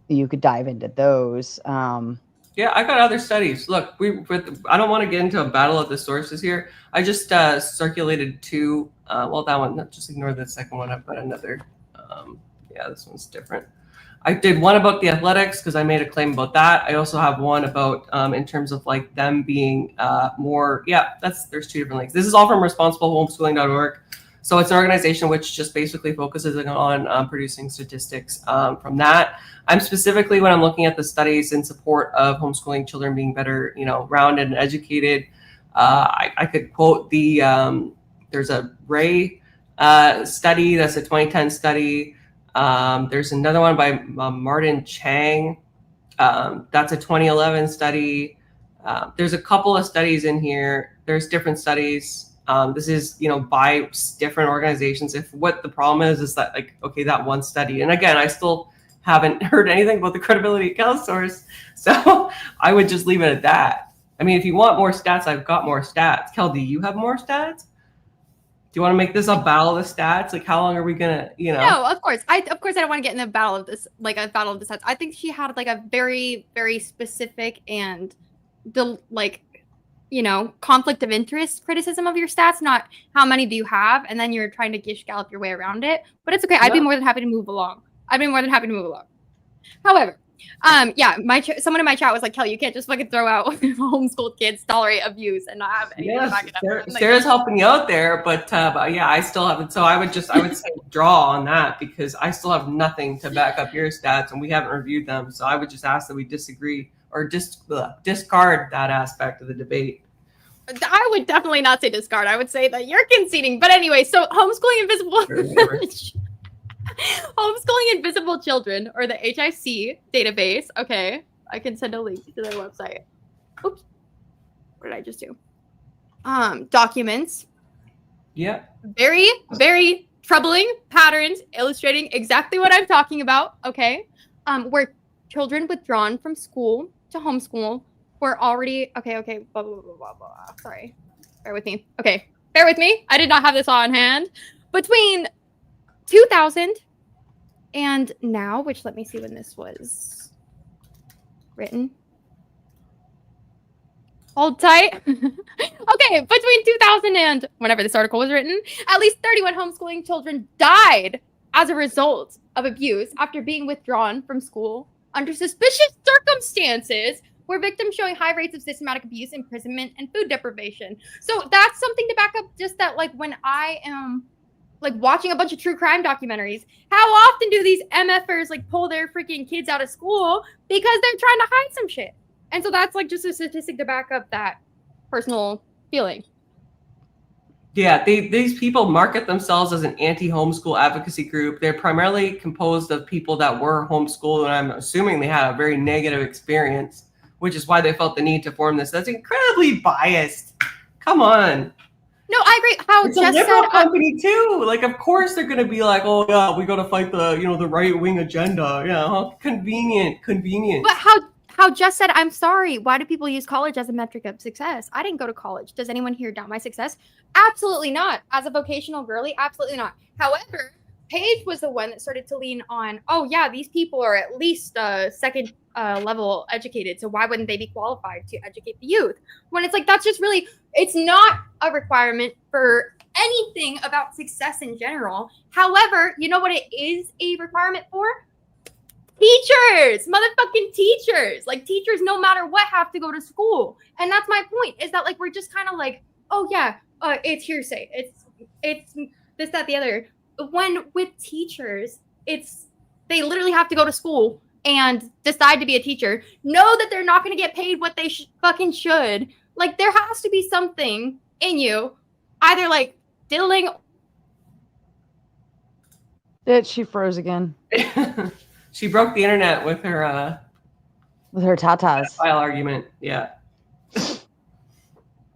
Speaker 5: you could dive into those.
Speaker 12: Yeah, I got other studies. Look, I don't want to get into a battle of the sources here. I just circulated two. Well, that one, just ignore the second one. I've got another. Yeah, this one's different. I did one about the athletics because I made a claim about that. I also have one about in terms of like them being more. Yeah, there's two different links. This is all from responsiblehomeschooling.org. So it's an organization which just basically focuses on producing statistics from that. I'm specifically, when I'm looking at the studies in support of homeschooling children being better, rounded and educated, I could quote there's a Ray study, that's a 2010 study. There's another one by Martin Chang. That's a 2011 study. There's a couple of studies in here. There's different studies. This is, by different organizations. If what the problem is that, like, okay, that one study. And again, I still haven't heard anything about the credibility of Cal source. So I would just leave it at that. I mean, if you want more stats, I've got more stats. Cal, do you have more stats? Do you want to make this a battle of the stats? Like, how long are we gonna,
Speaker 9: No, of course. I don't want to get in the battle of this, like a battle of the stats. I think she had like a very, very specific and conflict of interest criticism of your stats, not how many do you have, and then you're trying to gish gallop your way around it. But it's okay. I'd be more than happy to move along. However, someone in my chat was like, "Kelly, you can't just fucking throw out homeschooled kids tolerate abuse and not have anything to back it up."
Speaker 12: Sarah's helping you out there, but yeah, I still haven't. So I would say draw on that because I still have nothing to back up your stats, and we haven't reviewed them. So I would just ask that we disagree or discard that aspect of the debate.
Speaker 9: I would definitely not say discard. I would say that you're conceding. But anyway, so homeschooling invisible children, or the HIC database. Okay, I can send a link to their website. Oops, what did I just do? Documents.
Speaker 12: Yeah.
Speaker 9: Very, very troubling patterns illustrating exactly what I'm talking about. Okay, where children withdrawn from school to homeschool were already blah blah blah blah blah. Sorry, bear with me. Okay, bear with me. I did not have this on hand. Between 2000 and now, which let me see when this was written. Hold tight. Okay, between 2000 and whenever this article was written, at least 31 homeschooling children died as a result of abuse after being withdrawn from school under suspicious circumstances, where victims showing high rates of systematic abuse, imprisonment, and food deprivation. So that's something to back up just that, like, when I am like watching a bunch of true crime documentaries, how often do these MFers like pull their freaking kids out of school because they're trying to hide some shit? And so that's like just a statistic to back up that personal feeling.
Speaker 12: Yeah, these people market themselves as an anti-homeschool advocacy group. They're primarily composed of people that were homeschooled, and I'm assuming they had a very negative experience, which is why they felt the need to form this. That's incredibly biased. Come on.
Speaker 9: No, I agree. How
Speaker 12: it's a liberal company too. Like, of course they're gonna be like, "Oh yeah, we gotta fight the the right wing agenda." Yeah, huh? Convenient.
Speaker 9: But how Jess said, I'm sorry. Why do people use college as a metric of success? I didn't go to college. Does anyone here doubt my success? Absolutely not. As a vocational girly, absolutely not. However, Paige was the one that started to lean on, oh yeah, these people are at least second level educated, so why wouldn't they be qualified to educate the youth? When it's like, that's just really, it's not a requirement for anything about success in general. However, you know what it is a requirement for? Teachers, motherfucking teachers. Like, teachers, no matter what, have to go to school. And that's my point, is that like, we're just kind of like, oh yeah, it's hearsay. It's this, that, the other. When with teachers, they literally have to go to school and decide to be a teacher, know that they're not going to get paid what they fucking should. Like, there has to be something in you, either like diddling.
Speaker 5: She froze again.
Speaker 12: She broke the internet with her
Speaker 5: tatas.
Speaker 12: File argument. Yeah.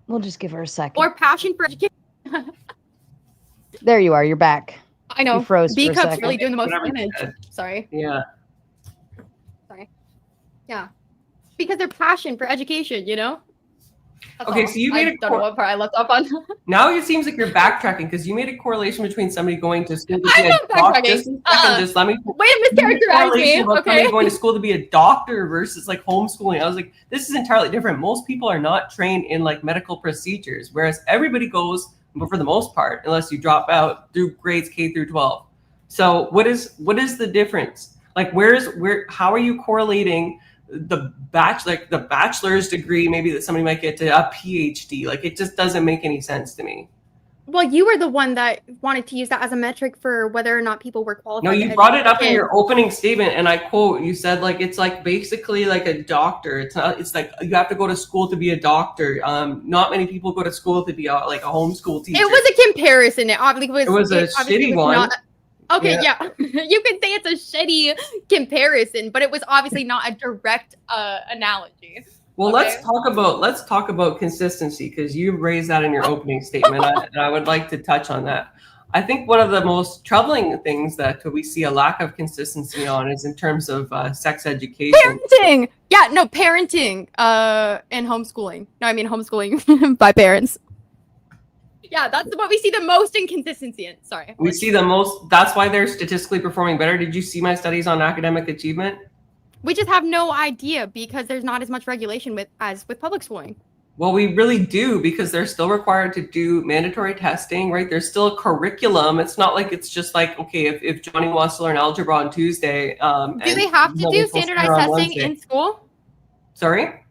Speaker 5: We'll just give her a second.
Speaker 9: Or passion for education.
Speaker 5: There you are. You're back.
Speaker 9: I know.
Speaker 5: You froze
Speaker 9: B
Speaker 5: for a
Speaker 9: Cup's
Speaker 5: second.
Speaker 9: really doing the most damage. Sorry.
Speaker 12: Yeah.
Speaker 9: Sorry. Yeah. Because their passion for education, you know? That's
Speaker 12: Okay,
Speaker 9: all.
Speaker 12: so you
Speaker 9: I
Speaker 12: made
Speaker 9: don't know what part I left off on.
Speaker 12: now it seems like you're backtracking because you made a correlation between somebody going to school to be
Speaker 9: I'm
Speaker 12: a
Speaker 9: not
Speaker 12: doctor.
Speaker 9: backtracking.
Speaker 12: Just a second, just let me.
Speaker 9: Way to mischaracterize me.
Speaker 12: About
Speaker 9: Okay.
Speaker 12: somebody going to school to be a doctor versus like homeschooling. I was like, this is entirely different. Most people are not trained in like medical procedures, whereas everybody goes, but for the most part, unless you drop out, through grades K through 12. So what is the difference? Like, how are you correlating the bachelor's degree maybe that somebody might get to a PhD? Like, it just doesn't make any sense to me.
Speaker 9: Well, you were the one that wanted to use that as a metric for whether or not people were qualified.
Speaker 12: No, you brought it up in your opening statement, and I quote, you said like it's like basically like a doctor. It's not. It's like you have to go to school to be a doctor. Not many people go to school to be like a homeschool teacher.
Speaker 9: It was a comparison. It obviously
Speaker 12: was a shitty one.
Speaker 9: Okay, yeah. You can say it's a shitty comparison, but it was obviously not a direct analogy.
Speaker 12: Well,
Speaker 9: okay?
Speaker 12: let's talk about consistency, because you raised that in your opening statement, and I would like to touch on that. I think one of the most troubling things that we see a lack of consistency on is in terms of sex education.
Speaker 9: Parenting! Yeah, no, parenting and homeschooling. No, I mean homeschooling by parents. Yeah, that's what we see the most inconsistency in. Sorry.
Speaker 12: We see the most. That's why they're statistically performing better. Did you see my studies on academic achievement?
Speaker 9: We just have no idea because there's not as much regulation as with public schooling.
Speaker 12: Well, we really do, because they're still required to do mandatory testing, right? There's still a curriculum. It's not like it's just like, okay, if Johnny wants to learn algebra on Tuesday.
Speaker 9: Do they have to do standardized testing in school?
Speaker 12: Sorry?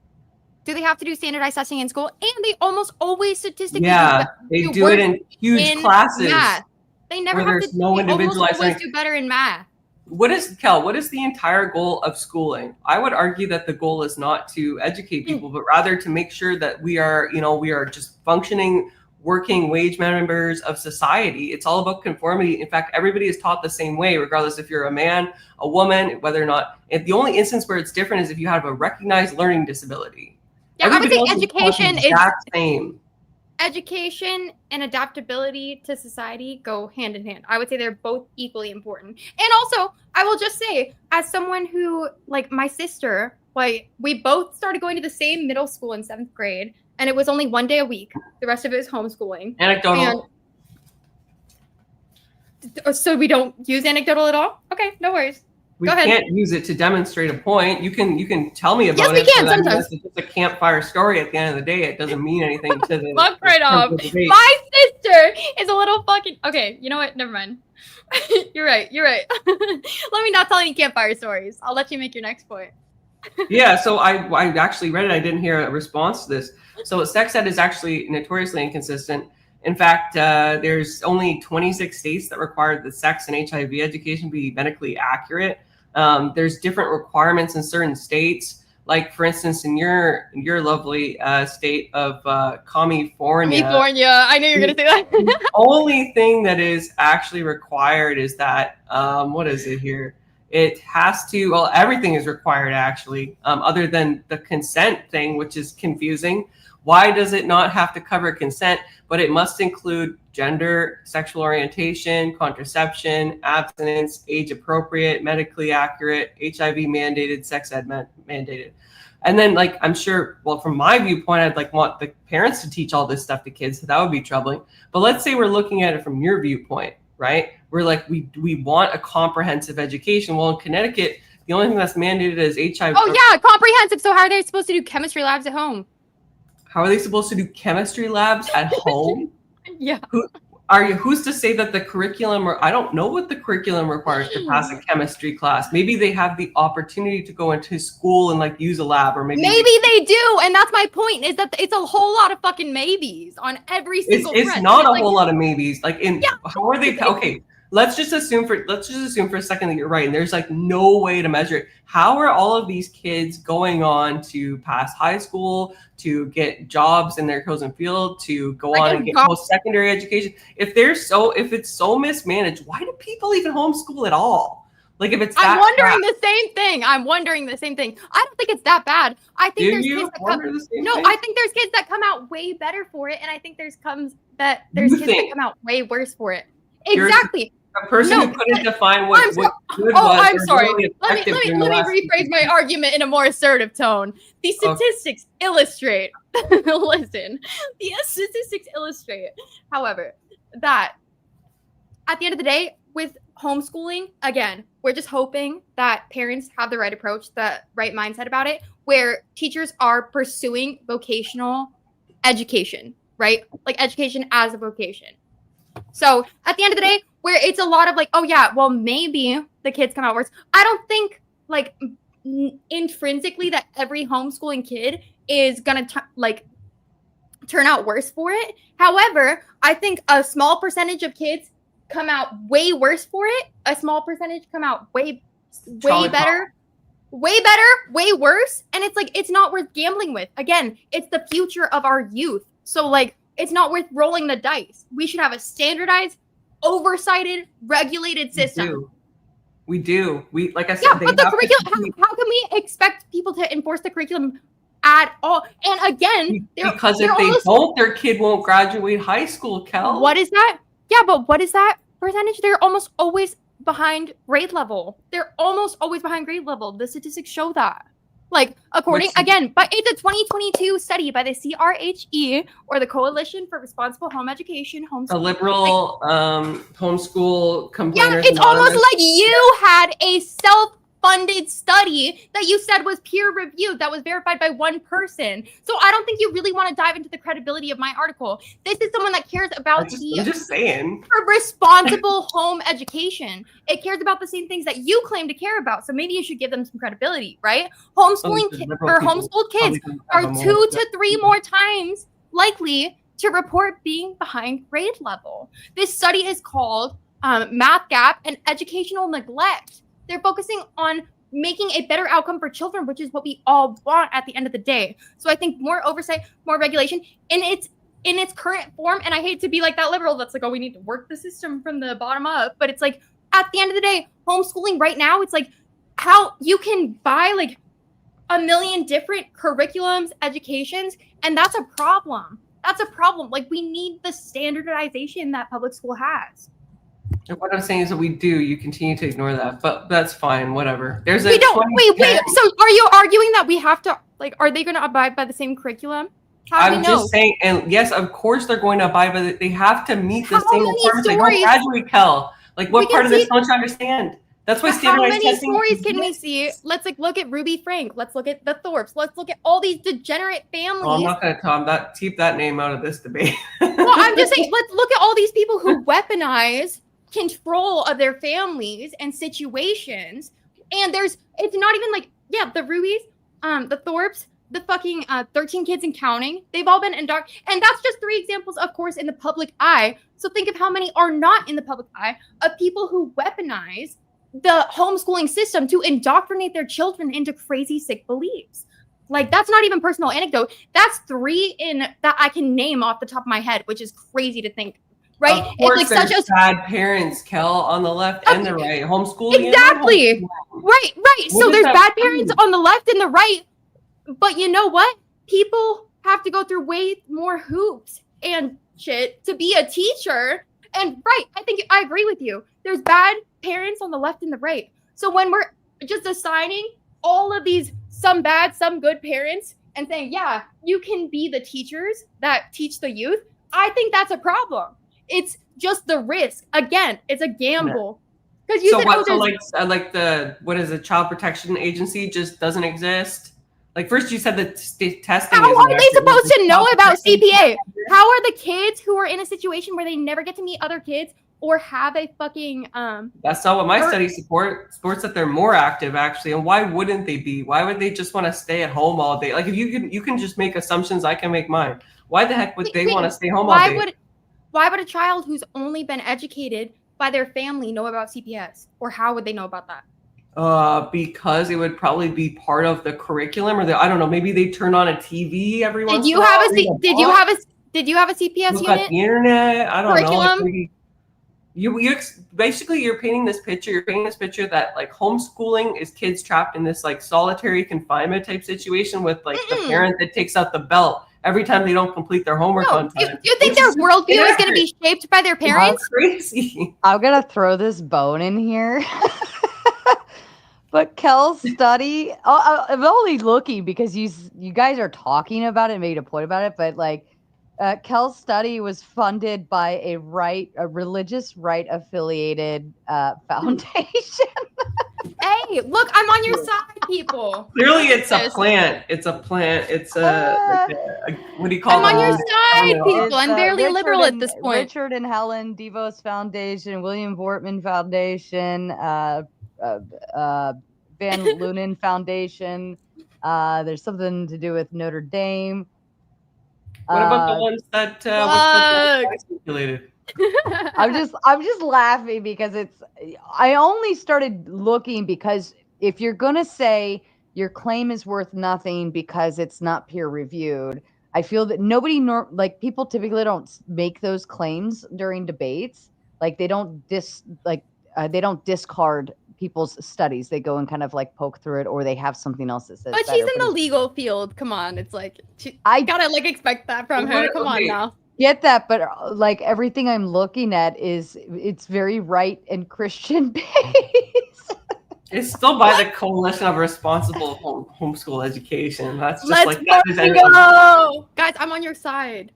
Speaker 9: Do they have to do standardized testing in school? And they almost always statistically
Speaker 12: they do it in huge classes.
Speaker 9: Math. They never have to.
Speaker 12: No
Speaker 9: they
Speaker 12: individualized
Speaker 9: almost always do better in math.
Speaker 12: What is the entire goal of schooling? I would argue that the goal is not to educate people, but rather to make sure that we are just functioning, working wage members of society. It's all about conformity. In fact, everybody is taught the same way, regardless if you're a man, a woman, whether or not. And the only instance where it's different is if you have a recognized learning disability.
Speaker 9: Yeah,
Speaker 12: Everybody
Speaker 9: I would say education is
Speaker 12: same.
Speaker 9: Education and adaptability to society go hand in hand. I would say they're both equally important. And also, I will just say, as someone who, like my sister, like we both started going to the same middle school in 7th grade, and it was only 1 day a week. The rest of it was homeschooling.
Speaker 12: Anecdotal.
Speaker 9: So we don't use anecdotal at all? Okay, no worries.
Speaker 12: We
Speaker 9: Go ahead.
Speaker 12: can't use it to demonstrate a point. You can tell me about
Speaker 9: yes,
Speaker 12: it.
Speaker 9: we can sometimes.
Speaker 12: It's just a campfire story at the end of the day. It doesn't mean anything to the.
Speaker 9: Fuck right off. My sister is a little fucking. Okay, you know what? Never mind. You're right. Let me not tell any campfire stories. I'll let you make your next point.
Speaker 12: Yeah, so I actually read it. I didn't hear a response to this. So sex ed is actually notoriously inconsistent. In fact, there's only 26 states that require the sex and HIV education be medically accurate. There's different requirements in certain states. Like, for instance, in your lovely state of California.
Speaker 9: I knew you were going to say that.
Speaker 12: The only thing that is actually required is that, what is it here? It has to, well, everything is required actually, other than the consent thing, which is confusing. Why does it not have to cover consent, but it must include gender, sexual orientation, contraception, abstinence, age appropriate, medically accurate, HIV mandated, sex ed mandated. And then, like, I'm sure, well, from my viewpoint, I'd like want the parents to teach all this stuff to kids, so that would be troubling. But let's say we're looking at it from your viewpoint, right? We're like, we want a comprehensive education. Well, in Connecticut, the only thing that's mandated is HIV.
Speaker 9: Oh yeah, comprehensive. So how are they supposed to do chemistry labs at home?
Speaker 12: How are they supposed to do chemistry labs at home?
Speaker 9: Yeah.
Speaker 12: Who's to say that the curriculum, or I don't know what the curriculum requires to pass a chemistry class. Maybe they have the opportunity to go into school and like use a lab, or maybe
Speaker 9: they do. And that's my point, is that it's a whole lot of fucking maybes on every single
Speaker 12: it's not a whole lot of maybes. Like, how are they? Okay. Let's just assume for a second that you're right, and there's like no way to measure it. How are all of these kids going on to pass high school, to get jobs in their chosen field, to go on and get post-secondary education? If it's so mismanaged, why do people even homeschool at all? Like, if it's that
Speaker 9: I'm wondering the same thing. I don't think it's that bad. I think there's kids that come out way better for it, and I think there's kids that come out way worse for it. Exactly.
Speaker 12: a person who couldn't define what good was.
Speaker 9: I'm
Speaker 12: or
Speaker 9: sorry.
Speaker 12: really
Speaker 9: Let me
Speaker 12: effective during the last
Speaker 9: rephrase my argument in a more assertive tone. The statistics illustrate. Listen, the statistics illustrate. However, that at the end of the day, with homeschooling, again, we're just hoping that parents have the right approach, the right mindset about it, where teachers are pursuing vocational education, right? Like education as a vocation. So at the end of the day, where it's a lot of like, oh yeah, well, maybe the kids come out worse. I don't think like intrinsically that every homeschooling kid is going to like turn out worse for it. However, I think a small percentage of kids come out way worse for it. A small percentage come out way better, way worse. And it's like, it's not worth gambling with. Again, it's the future of our youth. So like, it's not worth rolling the dice. We should have a standardized, oversighted, regulated system.
Speaker 12: We do. We, like I said,
Speaker 9: yeah, but the curriculum, how can we expect people to enforce the curriculum at all? And again,
Speaker 12: because if they don't, their kid won't graduate high school, Kel.
Speaker 9: What is that? Yeah, but what is that percentage? They're almost always behind grade level. They're almost always behind grade level. The statistics show that. Like, according, again, but it's a 2022 study by the CRHE, or the Coalition for Responsible Home Education,
Speaker 12: The liberal homeschool complainers.
Speaker 9: Yeah, it's almost like you had a self-funded study that you said was peer-reviewed, that was verified by one person. So I don't think you really want to dive into the credibility of my article. This is someone that cares about
Speaker 12: I'm just saying.
Speaker 9: responsible home education. It cares about the same things that you claim to care about. So maybe you should give them some credibility, right? Homeschooled kids are 2 to 3 more times likely to report being behind grade level. This study is called Math Gap and Educational Neglect. They're focusing on making a better outcome for children, which is what we all want at the end of the day. So I think more oversight, more regulation in its current form. And I hate to be like that liberal that's like, oh, we need to work the system from the bottom up. But it's like, at the end of the day, homeschooling right now, it's like how you can buy like a million different curriculums, educations, and that's a problem. That's a problem. Like, we need the standardization that public school has.
Speaker 12: And what I'm saying is that we do. You continue to ignore that, but that's fine. Whatever. There's a
Speaker 9: wait. So are you arguing that we have to, like, are they going to abide by the same curriculum? How do we know?
Speaker 12: I'm just saying, and yes, of course they're going to abide by it. They have to meet the same requirements. They don't graduate, Kel. Like, what part of this don't you understand? That's why standardized testing.
Speaker 9: How many stories can we see? Let's like look at Ruby Frank. Let's look at the Thorpes. Let's look at all these degenerate families.
Speaker 12: Oh, I'm not going to keep that name out of this debate.
Speaker 9: Well, I'm just saying, let's look at all these people who weaponize control of their families and situations. And it's not even like, yeah, the Rubies, the Thorpes, the fucking 13 Kids and Counting. They've all been indoctrinated. And that's just 3 examples, of course, in the public eye. So think of how many are not in the public eye of people who weaponize the homeschooling system to indoctrinate their children into crazy, sick beliefs. Like, that's not even personal anecdote. That's 3 that I can name off the top of my head, which is crazy to think. Right?
Speaker 12: Of course,
Speaker 9: it's like
Speaker 12: there's bad parents, Kel, on the left and the right. Homeschooling.
Speaker 9: Exactly. Right. So there's bad parents on the left and the right. But you know what? People have to go through way more hoops and shit to be a teacher. And I agree with you. There's bad parents on the left and the right. So when we're just assigning all of these, some bad, some good parents, and saying, yeah, you can be the teachers that teach the youth, I think that's a problem. It's just the risk. Again, it's a gamble. Because you
Speaker 12: like the Child Protection Agency just doesn't exist. Like, first you said that testing.
Speaker 9: How are they supposed to know about CPA? How are the kids who are in a situation where they never get to meet other kids or have a fucking
Speaker 12: That's not what my studies support. Sports that they're more active, actually. And why wouldn't they be? Why would they just want to stay at home all day? Like, if you can just make assumptions, I can make mine. Why the heck would they want to stay home all day?
Speaker 9: Why would a child who's only been educated by their family know about CPS? Or how would they know about that?
Speaker 12: Because it would probably be part of the curriculum, or I don't know, maybe they turn on a TV every once in a while.
Speaker 9: Did you have a CPS
Speaker 12: Look
Speaker 9: unit?
Speaker 12: at the internet. I don't
Speaker 9: curriculum?
Speaker 12: know. You're painting this picture. You're painting this picture that like homeschooling is kids trapped in this like solitary confinement type situation with like the parent that takes out the belt every time they don't complete their homework on
Speaker 9: Do
Speaker 12: time.
Speaker 9: you think their worldview is going to be shaped by their parents?
Speaker 12: Crazy.
Speaker 5: I'm gonna throw this bone in here. But Kel's study, I'm only looking because you guys are talking about it, made a point about it, but like Kel's study was funded by a religious right affiliated foundation.
Speaker 9: Hey, look, I'm on your side, people.
Speaker 12: Clearly, it's a plant. It's a plant. It's what do you call it?
Speaker 9: I'm on your side, people. I'm barely
Speaker 5: Richard
Speaker 9: liberal at this point.
Speaker 5: Richard and Helen DeVos Foundation, William Vortman Foundation, Van Lunen Foundation. There's something to do with Notre Dame.
Speaker 12: What about the ones that were calculated?
Speaker 5: I'm just laughing because I only started looking because if you're gonna say your claim is worth nothing because it's not peer reviewed, I feel that people typically don't make those claims during debates. Like they don't discard people's studies. They go and kind of like poke through it, or they have something else that says.
Speaker 9: But she's in the legal field. Come on, it's like I gotta like expect that from her. Come on now.
Speaker 5: Get that, but like everything I'm looking at it's very right and Christian based.
Speaker 12: It's still by the Coalition of Responsible Homeschool Education. That's just
Speaker 9: Let's go, guys. I'm on your side.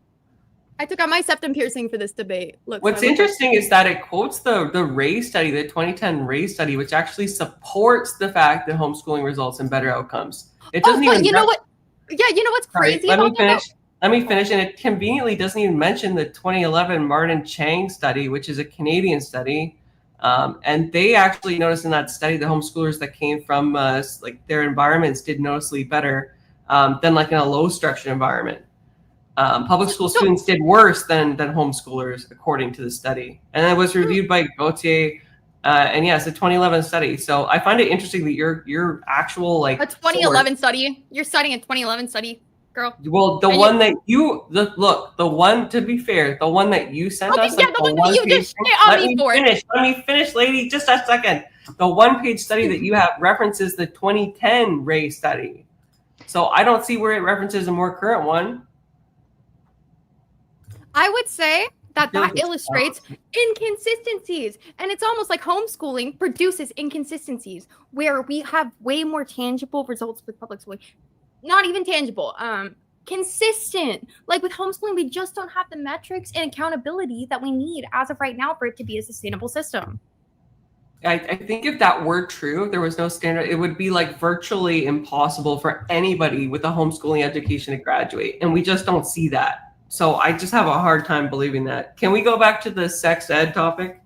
Speaker 9: I took out my septum piercing for this debate. Look,
Speaker 12: what's interesting is that it quotes the Ray study, the 2010 Ray study, which actually supports the fact that homeschooling results in better outcomes. It doesn't even.
Speaker 9: You know what? Yeah, you know what's crazy?
Speaker 12: Let me finish, and it conveniently doesn't even mention the 2011 Martin Chang study, which is a Canadian study, and they actually noticed in that study the homeschoolers that came from like their environments did noticeably better than like in a low structured environment. Public school students did worse than homeschoolers, according to the study, and it was reviewed by Gautier. And yes, a 2011 study. So I find it interesting that your actual like
Speaker 9: a 2011 study. You're citing a 2011 study. Girl.
Speaker 12: Well, the one that you the one, to be fair, the one that you sent us,
Speaker 9: yeah, the one that you just
Speaker 12: let me finish, lady, just a second. The 1-page study that you have references the 2010 Ray study. So I don't see where it references a more current one.
Speaker 9: I would say that illustrates inconsistencies. And it's almost like homeschooling produces inconsistencies where we have way more tangible results with public schooling. Not even tangible, consistent. Like with homeschooling, we just don't have the metrics and accountability that we need as of right now for it to be a sustainable system.
Speaker 12: I think if that were true, if there was no standard, it would be like virtually impossible for anybody with a homeschooling education to graduate. And we just don't see that. So I just have a hard time believing that. Can we go back to the sex ed topic?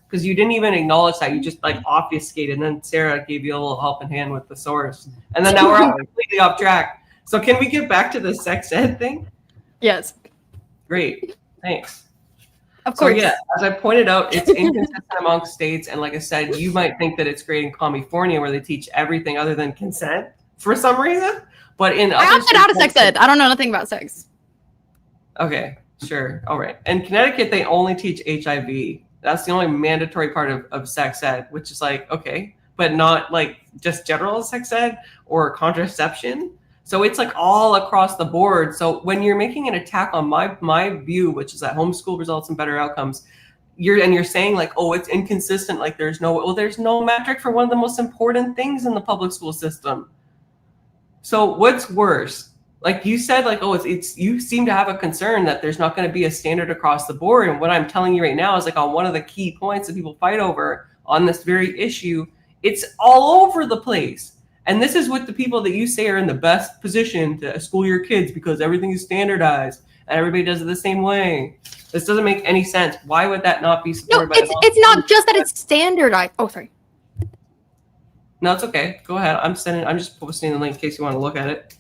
Speaker 12: Because you didn't even acknowledge that. You just like obfuscated, and then Sarah gave you a little helping hand with the source. And then now we're all completely off track. So can we get back to the sex ed thing?
Speaker 9: Yes.
Speaker 12: Great. Thanks.
Speaker 9: Of course.
Speaker 12: So yeah, as I pointed out, it's inconsistent amongst states. And like I said, you might think that it's great in California where they teach everything other than consent for some reason. But in
Speaker 9: I opted out of sex ed. I don't know nothing about sex.
Speaker 12: Okay, sure. All right. In Connecticut, they only teach HIV. That's the only mandatory part of sex ed, which is like, okay, but not like just general sex ed or contraception. So it's like all across the board. So when you're making an attack on my view, which is that homeschool results in better outcomes, you're saying like, oh, it's inconsistent. Like there's no metric for one of the most important things in the public school system. So what's worse? Like you said, like, oh, it's you seem to have a concern that there's not going to be a standard across the board. And what I'm telling you right now is like on one of the key points that people fight over on this very issue, it's all over the place. And this is what the people that you say are in the best position to school your kids because everything is standardized and everybody does it the same way. This doesn't make any sense. Why would that not be supported by
Speaker 9: it's not just that it's standardized. Oh, sorry.
Speaker 12: No, it's okay. Go ahead. I'm just posting the link in case you want to look at it.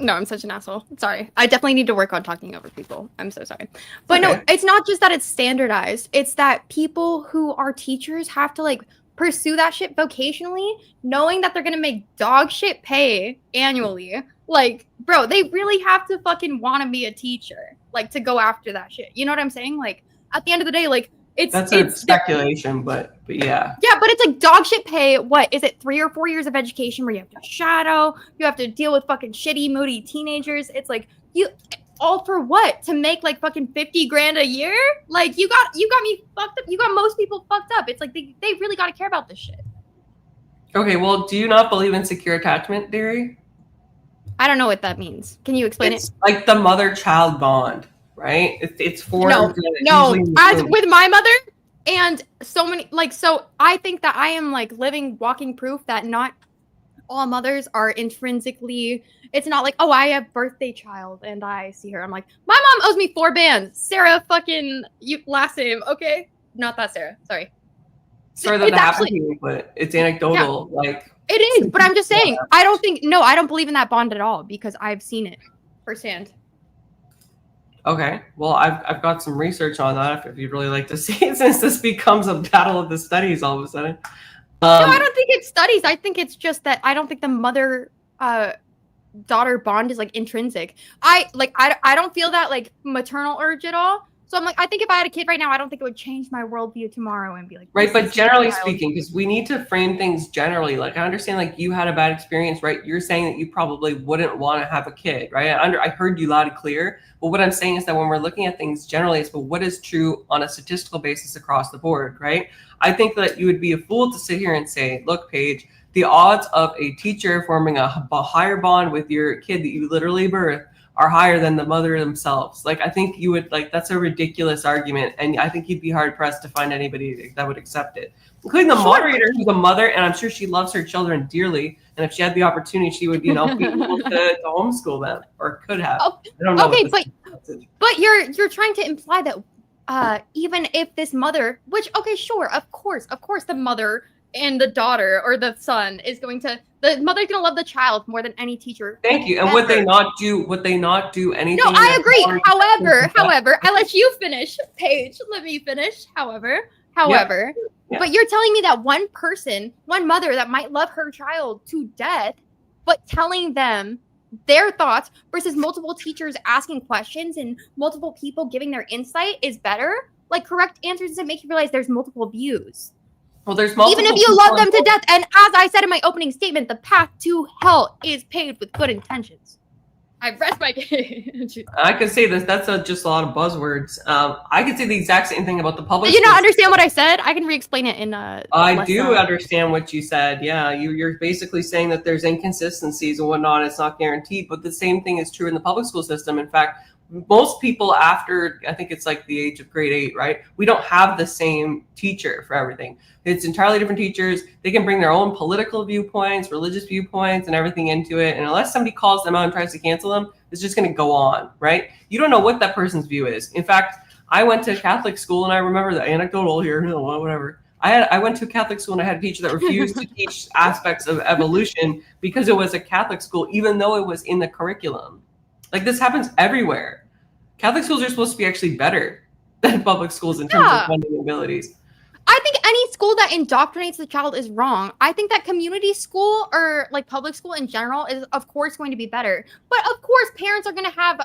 Speaker 9: No, I'm such an asshole. Sorry. I definitely need to work on talking over people. I'm so sorry. But okay. No, it's not just that it's standardized. It's that people who are teachers have to like pursue that shit vocationally, knowing that they're going to make dog shit pay annually. Like, bro, they really have to fucking want to be a teacher, like to go after that shit. You know what I'm saying? Like at the end of the day, like
Speaker 12: it's speculation, but yeah.
Speaker 9: Yeah, but it's like dog shit pay. What is it? 3 or 4 years of education where you have to shadow, you have to deal with fucking shitty, moody teenagers. It's like all for what? To make like fucking 50 grand a year? Like you got me fucked up. You got most people fucked up. It's like they really got to care about this shit.
Speaker 12: Okay, well, do you not believe in secure attachment theory?
Speaker 9: I don't know what that means. Can you explain
Speaker 12: It's
Speaker 9: it?
Speaker 12: like the mother-child bond, right? It's for
Speaker 9: No. As with my mother and so many, like, so I think that I am like living, walking proof that not all mothers are intrinsically. It's not like, oh, I have birthday child and I see her. I'm like, my mom owes me 4 bands. Sarah, fucking you last name, okay? Not that Sarah. Sorry.
Speaker 12: Sorry that happened to you, but it's anecdotal. Yeah. Like
Speaker 9: it is, but I'm just saying, I don't believe in that bond at all because I've seen it firsthand.
Speaker 12: Okay, well, I've got some research on that if you'd really like to see it, since this becomes a battle of the studies all of a sudden.
Speaker 9: No, I don't think it's studies. I think it's just that I don't think the mother daughter bond is like intrinsic. I don't feel that like maternal urge at all. So I'm like, I think if I had a kid right now, I don't think it would change my worldview tomorrow and be like,
Speaker 12: right. But generally speaking, because we need to frame things generally. Like I understand, like you had a bad experience, right? You're saying that you probably wouldn't want to have a kid, right? I heard you loud and clear. But what I'm saying is that when we're looking at things generally, it's but what is true on a statistical basis across the board, right? I think that you would be a fool to sit here and say, look, Paige, the odds of a teacher forming a higher bond with your kid that you literally birthed are higher than the mother themselves. Like, I think you would, like, that's a ridiculous argument. And I think you'd be hard pressed to find anybody that would accept it, including the moderator who's a mother. And I'm sure she loves her children dearly. And if she had the opportunity, she would, be able to homeschool them, or could have.
Speaker 9: Oh,
Speaker 12: I don't know.
Speaker 9: Okay, but you're trying to imply that even if this mother, which, okay, sure, of course, the mother and the daughter or the son is going to, the mother's going to love the child more than any teacher.
Speaker 12: Thank you. And would they not do anything?
Speaker 9: No, I agree. However, I let you finish, Paige. Let me finish. However,
Speaker 12: Yeah.
Speaker 9: but you're telling me that one mother that might love her child to death, but telling them their thoughts versus multiple teachers asking questions and multiple people giving their insight is better? Like, correct answers doesn't make you realize there's multiple views.
Speaker 12: Well, there's multiple.
Speaker 9: Even if you love them to death, and as I said in my opening statement, the path to hell is paved with good intentions. I rest my case.
Speaker 12: I could say this. That's just a lot of buzzwords. I could say the exact same thing about the public.
Speaker 9: Do you not understand what I said? I can re-explain it in
Speaker 12: I do understand what you said. Yeah, you're basically saying that there's inconsistencies and whatnot. It's not guaranteed, but the same thing is true in the public school system. In fact, most people after, I think it's like the age of grade 8, right? We don't have the same teacher for everything. It's entirely different teachers. They can bring their own political viewpoints, religious viewpoints, and everything into it. And unless somebody calls them out and tries to cancel them, it's just going to go on, right? You don't know what that person's view is. In fact, I went to Catholic school, and I remember the anecdotal here, whatever. I went to a Catholic school, and I had a teacher that refused to teach aspects of evolution because it was a Catholic school, even though it was in the curriculum. Like, this happens everywhere. Catholic schools are supposed to be actually better than public schools in terms of funding abilities.
Speaker 9: I think any school that indoctrinates the child is wrong. I think that community school or like public school in general is of course going to be better. But of course, parents are going to have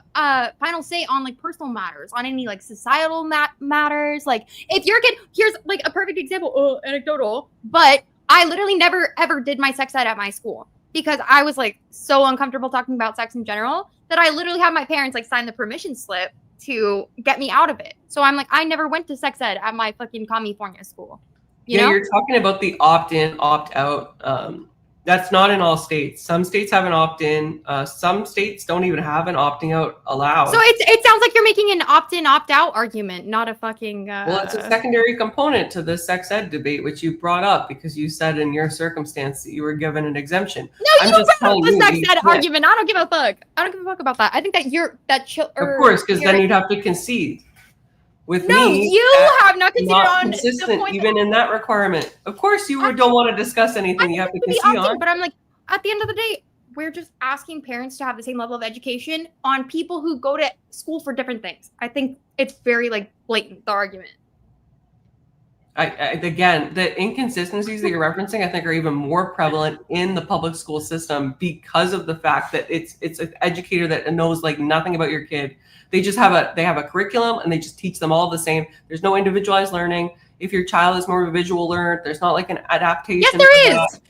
Speaker 9: final say on like personal matters, on any like societal matters. Like if your kid, here's like a perfect example, anecdotal, but I literally never ever did my sex ed at my school because I was like so uncomfortable talking about sex in general that I literally had my parents like sign the permission slip to get me out of it. So I'm like, I never went to sex ed at my fucking California school. You know?
Speaker 12: You're talking about the opt-in, opt-out. That's not in all states. Some states have an opt-in. Some states don't even have an opting out allowed.
Speaker 9: So it sounds like you're making an opt-in, opt-out argument, not a fucking...
Speaker 12: Well, it's a secondary component to the sex ed debate, which you brought up because you said in your circumstance that you were given an exemption.
Speaker 9: No, you brought up the sex ed argument. I don't give a fuck. I don't give a fuck about that. I think that
Speaker 12: Of course, because then you'd have to concede. With
Speaker 9: no,
Speaker 12: me,
Speaker 9: you have not considered
Speaker 12: not
Speaker 9: on
Speaker 12: consistent
Speaker 9: the point
Speaker 12: even in that requirement. Of course, you don't want to discuss anything you have to concede on.
Speaker 9: But I'm like, at the end of the day, we're just asking parents to have the same level of education on people who go to school for different things. I think it's very like blatant, the argument.
Speaker 12: Again, the inconsistencies that you're referencing, I think, are even more prevalent in the public school system because of the fact that it's an educator that knows like nothing about your kid. They just have a curriculum and they just teach them all the same. There's no individualized learning. If your child is more of a visual learner, there's not like an adaptation.
Speaker 9: Yes, there is.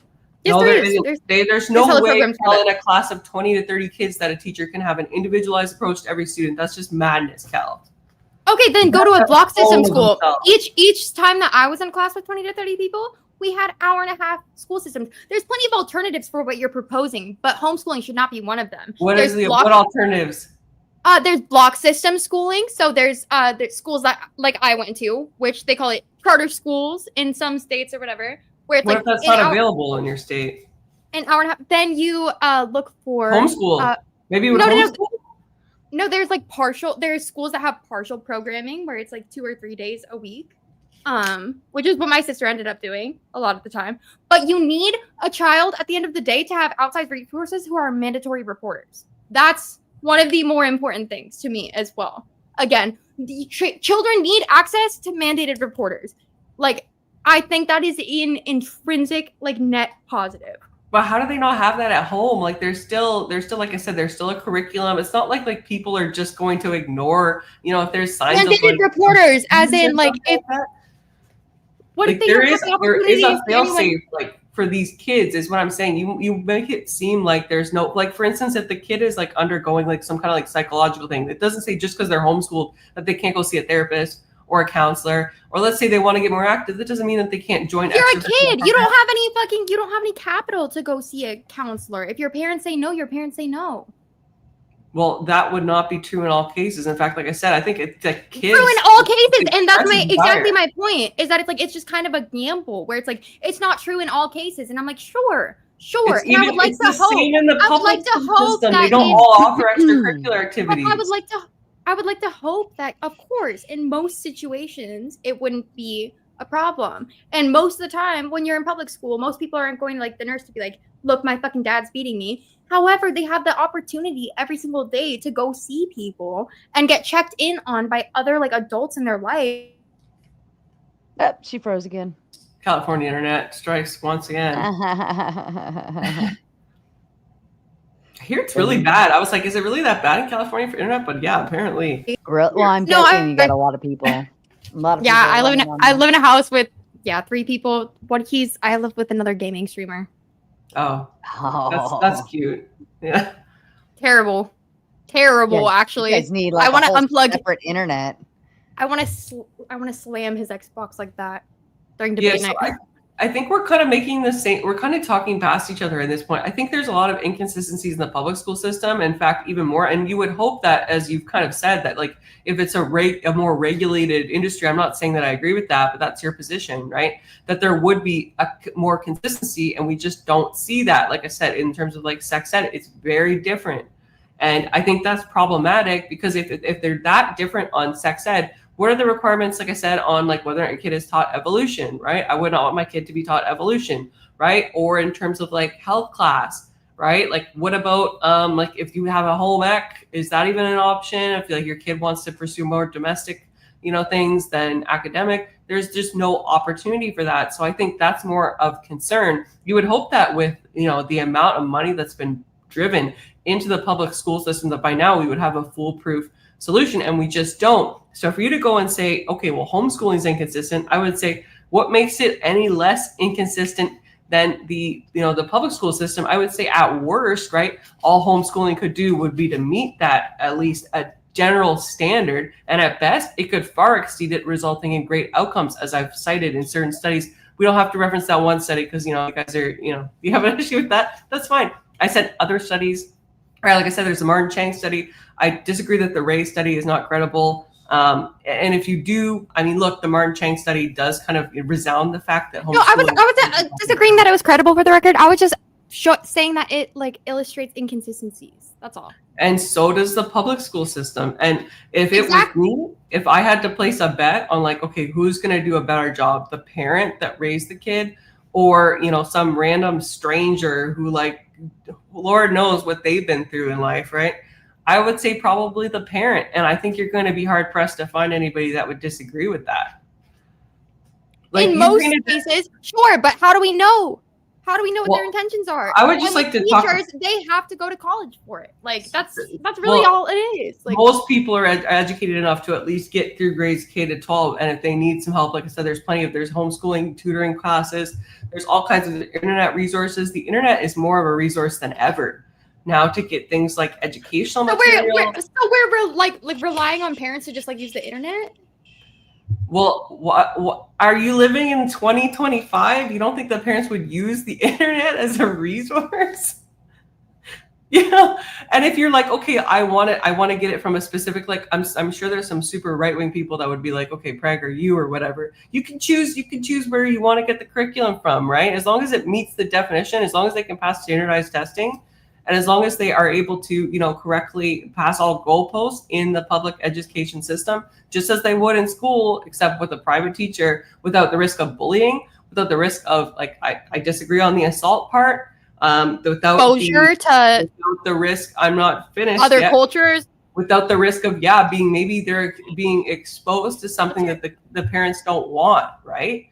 Speaker 12: No,
Speaker 9: there's
Speaker 12: no
Speaker 9: other
Speaker 12: way
Speaker 9: programs for
Speaker 12: in a class of 20 to 30 kids that a teacher can have an individualized approach to every student. That's just madness, Cal.
Speaker 9: Okay, then go to a block system
Speaker 12: all of
Speaker 9: school.
Speaker 12: themselves.
Speaker 9: Each time that I was in a class with 20 to 30 people, we had hour-and-a-half school systems. There's plenty of alternatives for what you're proposing, but homeschooling should not be one of them.
Speaker 12: What alternatives?
Speaker 9: There's block system schooling. So there's schools that like I went to, which they call it charter schools in some states or whatever. Where it's
Speaker 12: What
Speaker 9: like
Speaker 12: if that's not available in your state?
Speaker 9: An hour and a half. Then you look for
Speaker 12: Homeschool. Maybe with homeschool?
Speaker 9: No, there's schools that have partial programming where it's like 2 or 3 days a week, which is what my sister ended up doing a lot of the time. But you need a child at the end of the day to have outside resources who are mandatory reporters. That's one of the more important things to me as well. Again, the children need access to mandated reporters. Like, I think that is an intrinsic, like, net positive.
Speaker 12: But how do they not have that at home? Like, there's still, like I said, there's still a curriculum. It's not like people are just going to ignore, if there's signs
Speaker 9: mandated
Speaker 12: of
Speaker 9: reporters, as in like if what
Speaker 12: like
Speaker 9: if they
Speaker 12: there
Speaker 9: don't
Speaker 12: is
Speaker 9: have the opportunity
Speaker 12: a fail
Speaker 9: to
Speaker 12: safe like for these kids is what I'm saying. You make it seem like there's no, like, for instance, if the kid is like undergoing like some kind of like psychological thing, it doesn't say just because they're homeschooled that they can't go see a therapist or a counselor, or let's say they want to get more active. That doesn't mean that they can't join.
Speaker 9: You're a kid. You don't have any capital to go see a counselor. If your parents say no, your parents say no.
Speaker 12: Well, that would not be true in all cases. In fact, like I said, I think it's like kids.
Speaker 9: True in all cases, and that's exactly my point. Is that it's just kind of a gamble where it's like it's not true in all cases, and I'm like sure. And I would like to hope. I would like to hope that
Speaker 12: they don't all offer extracurricular activities.
Speaker 9: I would like to hope that, of course, in most situations, it wouldn't be a problem. And most of the time, when you're in public school, most people aren't going to like the nurse to be like, look, my fucking dad's beating me. However, they have the opportunity every single day to go see people and get checked in on by other like adults in their life.
Speaker 5: She froze again.
Speaker 12: California internet strikes once again. I hear it's really bad. I was like, is it really that bad in California for internet? But yeah, apparently.
Speaker 5: Well, I'm guessing you got a lot of people.
Speaker 9: I live in a house with 3 people. I live with another gaming streamer.
Speaker 12: Oh. That's cute. Yeah.
Speaker 9: Terrible, actually.
Speaker 5: You guys need like
Speaker 9: I want to unplug
Speaker 5: separate internet.
Speaker 9: I want to slam his Xbox like that during debate night.
Speaker 12: I think we're kind of making the same. We're kind of talking past each other at this point. I think there's a lot of inconsistencies in the public school system. In fact, even more. And you would hope that, as you've kind of said, that like if it's a more regulated industry, I'm not saying that I agree with that, but that's your position, right? That there would be a more consistency, and we just don't see that. Like I said, in terms of like sex ed, it's very different, and I think that's problematic because if they're that different on sex ed. What are the requirements, like I said, on like whether a kid is taught evolution, right? I would not want my kid to be taught evolution, right? Or in terms of like health class, right? Like what about like if you have a home ec, is that even an option? If like your kid wants to pursue more domestic, things than academic, there's just no opportunity for that. So I think that's more of concern. You would hope that with, the amount of money that's been driven into the public school system, that by now we would have a foolproof solution, and we just don't. So for you to go and say, okay, well, homeschooling is inconsistent, I would say, what makes it any less inconsistent than the public school system? I would say at worst, right, all homeschooling could do would be to meet that at least a general standard, and at best, it could far exceed it, resulting in great outcomes, as I've cited in certain studies. We don't have to reference that one study because, you guys are, you have an issue with that. That's fine. I said other studies. Right, like I said, there's a Martin Chang study. I disagree that the Ray study is not credible. And if you do, look, the Martin Chang study does kind of resound the fact that homeschooling.
Speaker 9: No, I was disagreeing that it was credible for the record. I was just saying that it like illustrates inconsistencies. That's all.
Speaker 12: And so does the public school system. And if it was me, if I had to place a bet on like, okay, who's going to do a better job, the parent that raised the kid, or some random stranger who like, Lord knows what they've been through in life, right? I would say probably the parent. And I think you're going to be hard pressed to find anybody that would disagree with that.
Speaker 9: Like in most cases, sure. But how do we know? How do we know what their intentions are?
Speaker 2: I would just like to talk.
Speaker 9: Teachers, they have to go to college for it. Like that's really all it is. Like
Speaker 2: most people are educated enough to at least get through grades K to 12, and if they need some help, like I said, there's homeschooling, tutoring classes. There's all kinds of internet resources. The internet is more of a resource than ever now to get things like educational material.
Speaker 9: We're like relying on parents to just like use the internet.
Speaker 2: Well, what are you living in 2025? You don't think the parents would use the internet as a resource? And if you're like, okay, I want to get it from a specific, like, I'm sure there's some super right-wing people that would be like, okay, Prague or you or whatever. You can choose where you want to get the curriculum from, right? As long as it meets the definition, as long as they can pass standardized testing, and as long as they are able to, correctly pass all goalposts in the public education system, just as they would in school, except with a private teacher, without the risk of bullying, without the risk of, like, I disagree on the assault part, without
Speaker 9: exposure to
Speaker 2: the risk, I'm not finished
Speaker 9: other
Speaker 2: yet,
Speaker 9: cultures,
Speaker 2: without the risk of, they're being exposed to something that the parents don't want, right?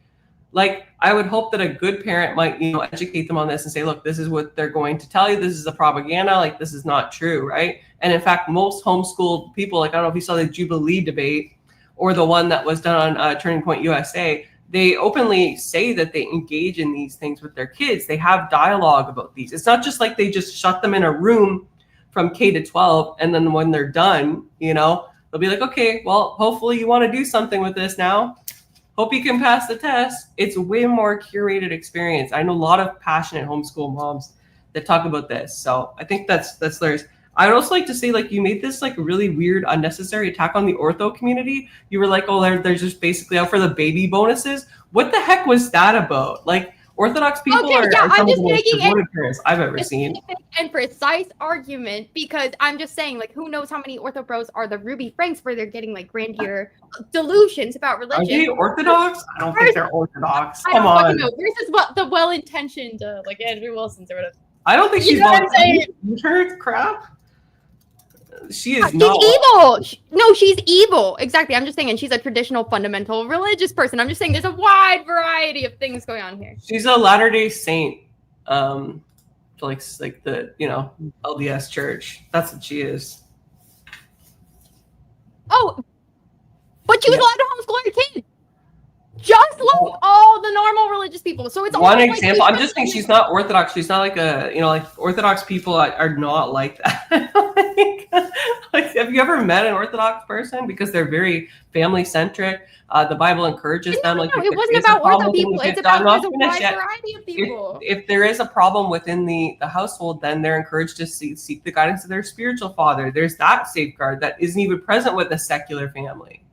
Speaker 2: Like, I would hope that a good parent might, educate them on this and say, look, this is what they're going to tell you. This is the propaganda. Like, this is not true, right? And in fact, most homeschooled people, like, I don't know if you saw the Jubilee debate or the one that was done on Turning Point USA, they openly say that they engage in these things with their kids. They have dialogue about these. It's not just like they just shut them in a room from K to 12. And then when they're done, they'll be like, okay, well, hopefully you want to do something with this now. Hope you can pass the test. It's a way more curated experience. I know a lot of passionate homeschool moms that talk about this. So I think that's theirs. I'd also like to say, like, you made this like really weird, unnecessary attack on the ortho community. You were like, oh, they're just basically out for the baby bonuses. What the heck was that about? Like, Orthodox people are some of the most devoted parents I've ever seen.
Speaker 9: And precise argument, because I'm just saying, like, who knows how many ortho bros are the Ruby Franks where they're getting like grandeur delusions about religion.
Speaker 2: Are they Orthodox? I don't think they're Orthodox. Come
Speaker 9: on.
Speaker 2: on.
Speaker 9: Know. Versus what the well-intentioned like Andrew Wilson's or whatever.
Speaker 2: I don't think she's well-intentioned. Crap. She is not.
Speaker 9: She's evil. No, she's evil. Exactly. I'm just saying, and she's a traditional, fundamental religious person. I'm just saying there's a wide variety of things going on here.
Speaker 2: She's a Latter-day Saint, like the LDS Church. That's what she is.
Speaker 9: Oh, but she was allowed to homeschool her kid, just like all the normal religious people. So it's
Speaker 2: one example. Like I'm just saying she's not Orthodox. She's not like like Orthodox people are not like that. like, have you ever met an Orthodox person? Because they're very family centric. The Bible encourages them. Like,
Speaker 9: it wasn't about Ortho people. It's about there's a wide variety of people.
Speaker 2: If there is a problem within the household, then they're encouraged to seek the guidance of their spiritual father. There's that safeguard that isn't even present with a secular family.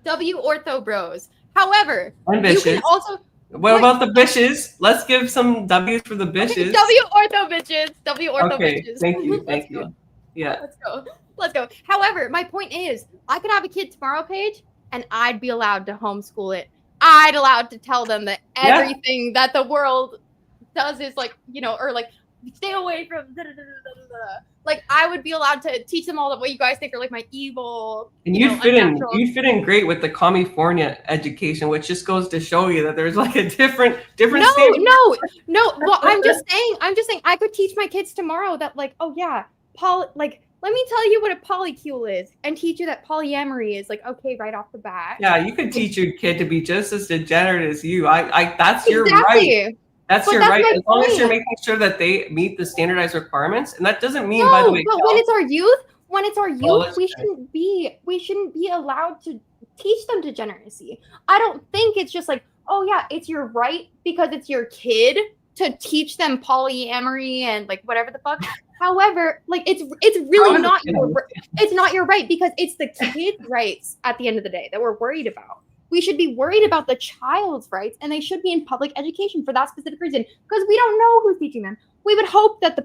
Speaker 9: Ortho bros. However,
Speaker 2: and
Speaker 9: you can also.
Speaker 2: What about the bitches? Let's give some W's for the bitches.
Speaker 9: Okay, ortho bitches. Ortho bitches.
Speaker 2: Thank you. Yeah.
Speaker 9: Let's go. However, my point is, I could have a kid tomorrow, Paige, and I'd be allowed to homeschool it. I'd allowed to tell them that everything that the world does is like, or like stay away from like I would be allowed to teach them all the what you guys think are like my evil.
Speaker 2: And you'd fit in great with the California education, which just goes to show you that there's like a different.
Speaker 9: No. Well, I'm just saying I could teach my kids tomorrow that like, oh yeah, let me tell you what a polycule is and teach you that polyamory is like okay right off the bat.
Speaker 2: Yeah, you could teach your kid to be just as degenerate as you. That's your right. That's your right. As long as you're making sure that they meet the standardized requirements, and that doesn't mean, by the way,
Speaker 9: but when it's our youth, we shouldn't be allowed to teach them degeneracy. I don't think it's just like, oh yeah, it's your right because it's your kid to teach them polyamory and like whatever the fuck. However, like it's really not your right because it's the kid's rights at the end of the day that we're worried about. We should be worried about the child's rights, and they should be in public education for that specific reason, because we don't know who's teaching them. We would hope that the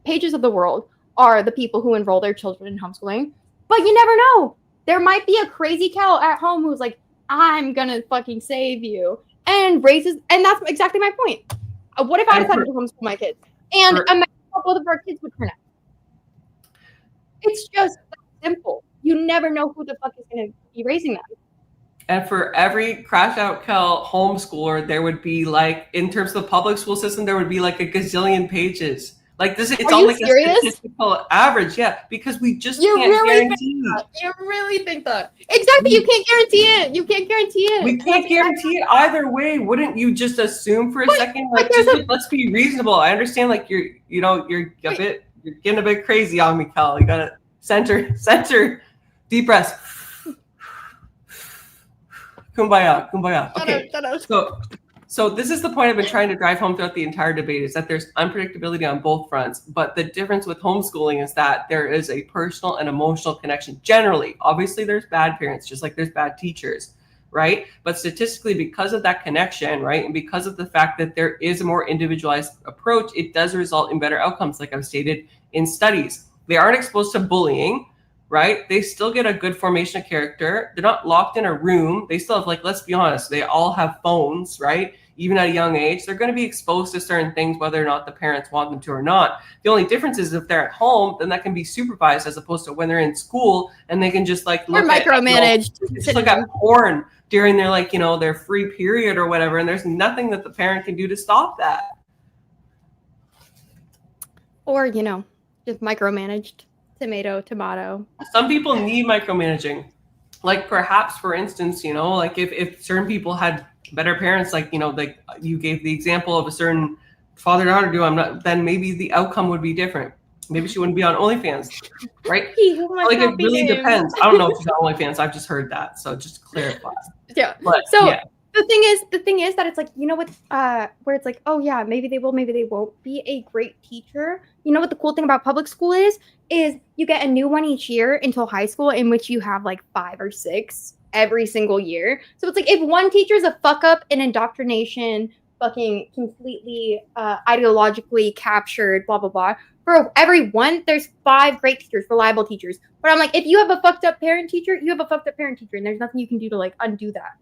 Speaker 9: pages of the world are the people who enroll their children in homeschooling, but you never know. There might be a crazy cow at home who's like, I'm gonna fucking save you, and raises, and that's exactly my point. What if I decided to homeschool my kids? And imagine how both of our kids would turn out. It's just that simple. You never know who the fuck is gonna be raising them.
Speaker 2: And for every crash out Cal homeschooler, there would be like, in terms of the public school system, there would be like a gazillion pages. Like this, it's all like
Speaker 9: serious?
Speaker 2: a statistical average, yeah, because we just
Speaker 9: You
Speaker 2: can't
Speaker 9: really
Speaker 2: guarantee.
Speaker 9: You really think that? Exactly, you can't guarantee it. You can't guarantee it.
Speaker 2: We can't guarantee it either way. Wouldn't you just assume for a second? Like, let's be reasonable. I understand, like you're getting a bit crazy on me, Cal. You gotta center, deep breaths. Kumbaya. Okay. So this is the point I've been trying to drive home throughout the entire debate, is that there's unpredictability on both fronts. But the difference with homeschooling is that there is a personal and emotional connection. Generally, obviously there's bad parents, just like there's bad teachers, right? But statistically, because of that connection, right, and because of the fact that there is a more individualized approach, it does result in better outcomes, like I've stated in studies. They aren't exposed to bullying, right? They still get a good formation of character. They're not locked in a room. They still have, like, let's be honest, they all have phones, right? Even at a young age, they're going to be exposed to certain things, whether or not the parents want them to or not. The only difference is if they're at home, then that can be supervised, as opposed to when they're in school and they can just like look at,
Speaker 9: micromanaged.
Speaker 2: Just look at porn during their, like, their free period or whatever. And there's nothing that the parent can do to stop that.
Speaker 9: Or, just micromanaged. Tomato.
Speaker 2: Some people need micromanaging. Like perhaps, for instance, like if certain people had better parents, like, like you gave the example of a certain father-daughter duo, then maybe the outcome would be different. Maybe she wouldn't be on OnlyFans, right? Like it really depends. I don't know if she's on OnlyFans. I've just heard that. So just clarify.
Speaker 9: Yeah.
Speaker 2: But,
Speaker 9: so
Speaker 2: yeah.
Speaker 9: The thing is that it's like, what, where it's like, oh yeah, maybe they will, maybe they won't be a great teacher. What the cool thing about public school is you get a new one each year until high school, in which you have like 5 or 6 every single year. So it's like, if one teacher is a fuck up in indoctrination, fucking completely ideologically captured, blah, blah, blah, for every one, there's 5 great teachers, reliable teachers. But I'm like, if you have a fucked up parent teacher, you have a fucked up parent teacher, and there's nothing you can do to like undo that.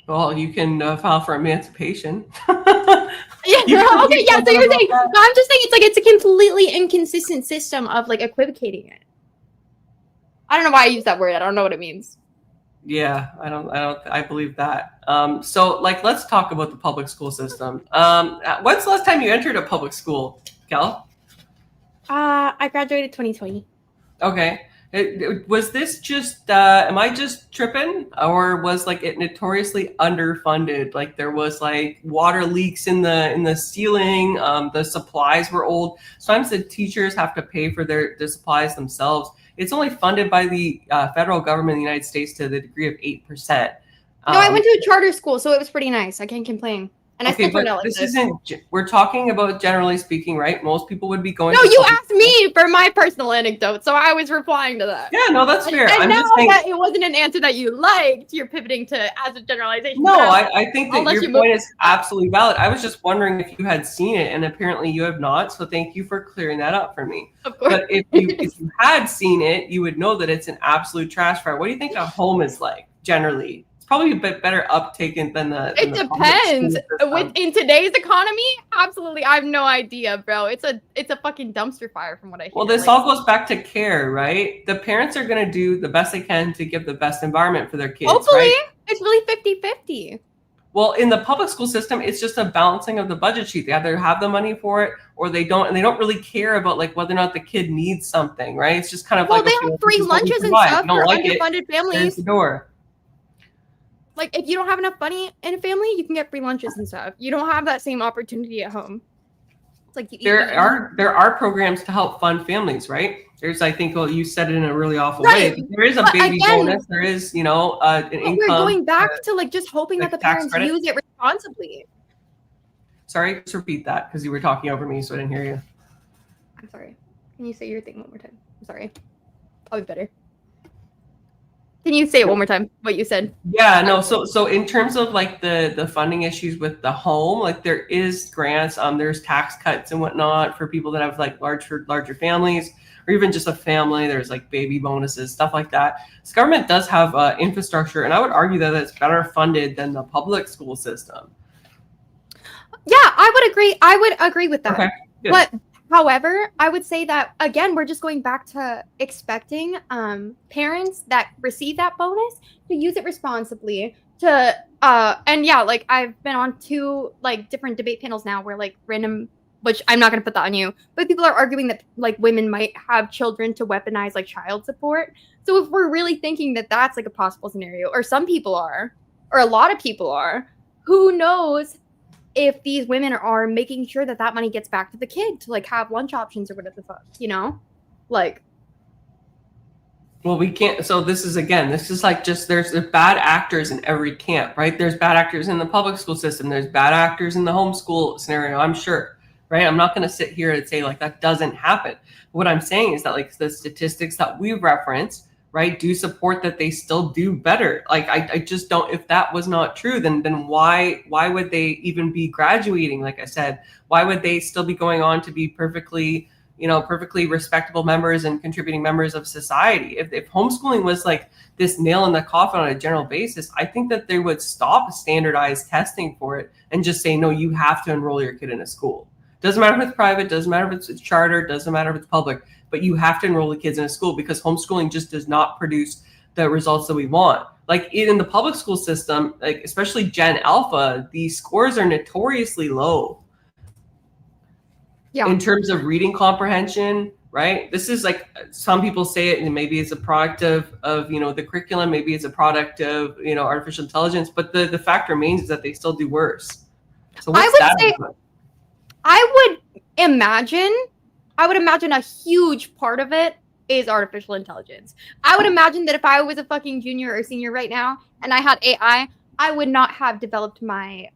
Speaker 2: Well, you can file for emancipation.
Speaker 9: Yeah. Okay. Yeah. So you're saying? No, I'm just saying it's a completely inconsistent system of like equivocating it. I don't know why I use that word. I don't know what it means.
Speaker 2: Yeah, I believe that. So like, let's talk about the public school system. When's the last time you entered a public school, Kel?
Speaker 9: I graduated 2020.
Speaker 2: Okay. Was this just, am I just tripping, or was like it notoriously underfunded? Like there was like water leaks in the ceiling. The supplies were old. Sometimes the teachers have to pay for their supplies themselves. It's only funded by the federal government in the United States to the degree of 8%.
Speaker 9: No, I went to a charter school, so it was pretty nice. I can't complain. And
Speaker 2: okay,
Speaker 9: I still
Speaker 2: but this isn't. We're talking about generally speaking, right? Most people would be going.
Speaker 9: No, you asked me for my personal anecdote, so I was replying to that.
Speaker 2: Yeah, no, that's fair.
Speaker 9: And
Speaker 2: I'm
Speaker 9: now
Speaker 2: just saying,
Speaker 9: that it wasn't an answer that you liked, you're pivoting to as a generalization.
Speaker 2: No, I think that your point is absolutely valid. I was just wondering if you had seen it, and apparently you have not. So thank you for clearing that up for me.
Speaker 9: Of course.
Speaker 2: But if you had seen it, you would know that it's an absolute trash fire. What do you think a home is like generally? Probably a bit better uptaken than the.
Speaker 9: It depends. In today's economy, absolutely, I have no idea, bro. It's a fucking dumpster fire from what I hear.
Speaker 2: Well, this all goes back to care, right? The parents are going to do the best they can to give the best environment for their kids.
Speaker 9: Hopefully,
Speaker 2: right?
Speaker 9: It's really 50-50.
Speaker 2: Well, in the public school system, it's just a balancing of the budget sheet. They either have the money for it or they don't, and they don't really care about like whether or not the kid needs something, right? It's just kind of like,
Speaker 9: they have free lunches and stuff for underfunded families.
Speaker 2: The door.
Speaker 9: Like, if you don't have enough money in a family, you can get free lunches and stuff. You don't have that same opportunity at home. It's like
Speaker 2: there are programs to help fund families, right? There's, I think, well, you said it in a really awful way. There is a baby bonus. There is, an income.
Speaker 9: We're going back to like just hoping that the parents use it responsibly.
Speaker 2: Sorry, just repeat that because you were talking over me, so I didn't hear you.
Speaker 9: I'm sorry. Can you say your thing one more time? I'm sorry. I'll be better. Can you say it one more time, what you said?
Speaker 2: Yeah, no. So in terms of like the funding issues with the home, like there is grants, there's tax cuts and whatnot for people that have like larger families, or even just a family. There's like baby bonuses, stuff like that. This government does have infrastructure, and I would argue that it's better funded than the public school system.
Speaker 9: Yeah, I would agree. I would agree with that.
Speaker 2: Okay, good.
Speaker 9: But However, I would say that, again, we're just going back to expecting parents that receive that bonus to use it responsibly. And yeah, like I've been on 2 like different debate panels now where like random, which I'm not going to put that on you, but people are arguing that like women might have children to weaponize like child support. So if we're really thinking that that's like a possible scenario, or some people are, or a lot of people are, who knows if these women are making sure that that money gets back to the kid to like have lunch options or whatever the fuck, you know? Like,
Speaker 2: well, we can't. So this is like just there's bad actors in every camp, right? There's bad actors in the public school system. There's bad actors in the homeschool scenario, I'm sure, right? I'm not going to sit here and say like that doesn't happen. What I'm saying is that like the statistics that we reference, right, do support that they still do better. Like I just don't, if that was not true, then why would they even be graduating? Like I said, why would they still be going on to be perfectly respectable members and contributing members of society? If homeschooling was like this nail in the coffin on a general basis, I think that they would stop standardized testing for it and just say, no, you have to enroll your kid in a school. Doesn't matter if it's private, doesn't matter if it's charter, doesn't matter if it's public, but you have to enroll the kids in a school because homeschooling just does not produce the results that we want. Like in the public school system, like especially Gen Alpha, the scores are notoriously low. Yeah. In terms of reading comprehension, right? This is like, some people say it, and maybe it's a product of the curriculum, maybe it's a product of artificial intelligence, but the fact remains is that they still do worse. So what's
Speaker 9: I would imagine a huge part of it is artificial intelligence. I would imagine that if I was a fucking junior or senior right now and I had AI, I would not have developed my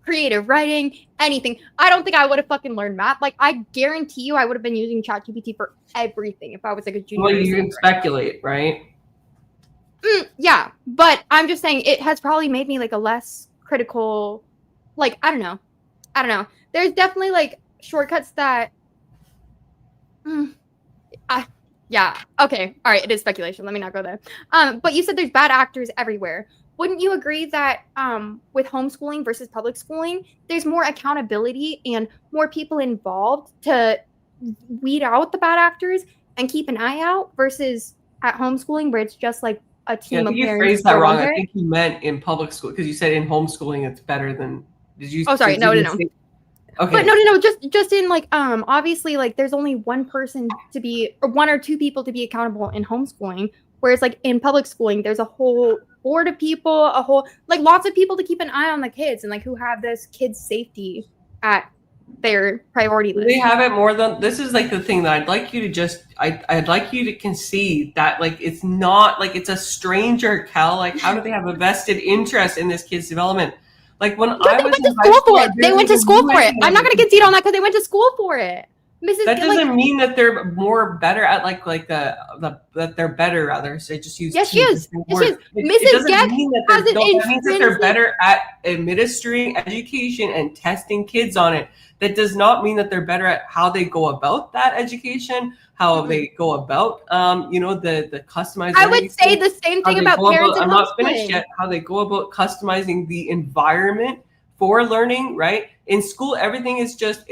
Speaker 9: creative writing, anything. I don't think I would have fucking learned math. Like I guarantee you I would have been using ChatGPT for everything if I was like a junior.
Speaker 2: Well, you can speculate, right?
Speaker 9: Yeah, but I'm just saying it has probably made me like a less critical, like, I don't know. There's definitely like shortcuts that, yeah. Okay. All right. It is speculation. Let me not go there. But you said there's bad actors everywhere. Wouldn't you agree that with homeschooling versus public schooling, there's more accountability and more people involved to weed out the bad actors and keep an eye out versus at homeschooling where it's just like a team of parents?
Speaker 2: You phrased that wrong. I think you meant in public school because you said in homeschooling it's better than. Did you?
Speaker 9: Oh, sorry. No.
Speaker 2: Okay.
Speaker 9: But no. Just in like obviously like there's only one person to be, or 1 or 2 people to be accountable in homeschooling, whereas like in public schooling there's a whole board of people, a whole like lots of people to keep an eye on the kids and like who have this kids' safety at their priority list.
Speaker 2: They have it more than this is like the thing that I'd like you to I'd like you to concede that like it's not like it's a stranger, Cal. Like how do they have a vested interest in this kid's development? Like when I was in high school,
Speaker 9: they went to school for it. I'm not going to concede on that because they went to school for it.
Speaker 2: That doesn't mean that they're better at that they're better rather. So just use
Speaker 9: yes, she is.
Speaker 2: It doesn't mean that means that they're better at administering education and testing kids on it. That does not mean that they're better at how they go about that education, how they go about the customized.
Speaker 9: I would say the same thing about parents.
Speaker 2: I'm not finished yet. How they go about customizing the environment for learning, right? In school, everything is just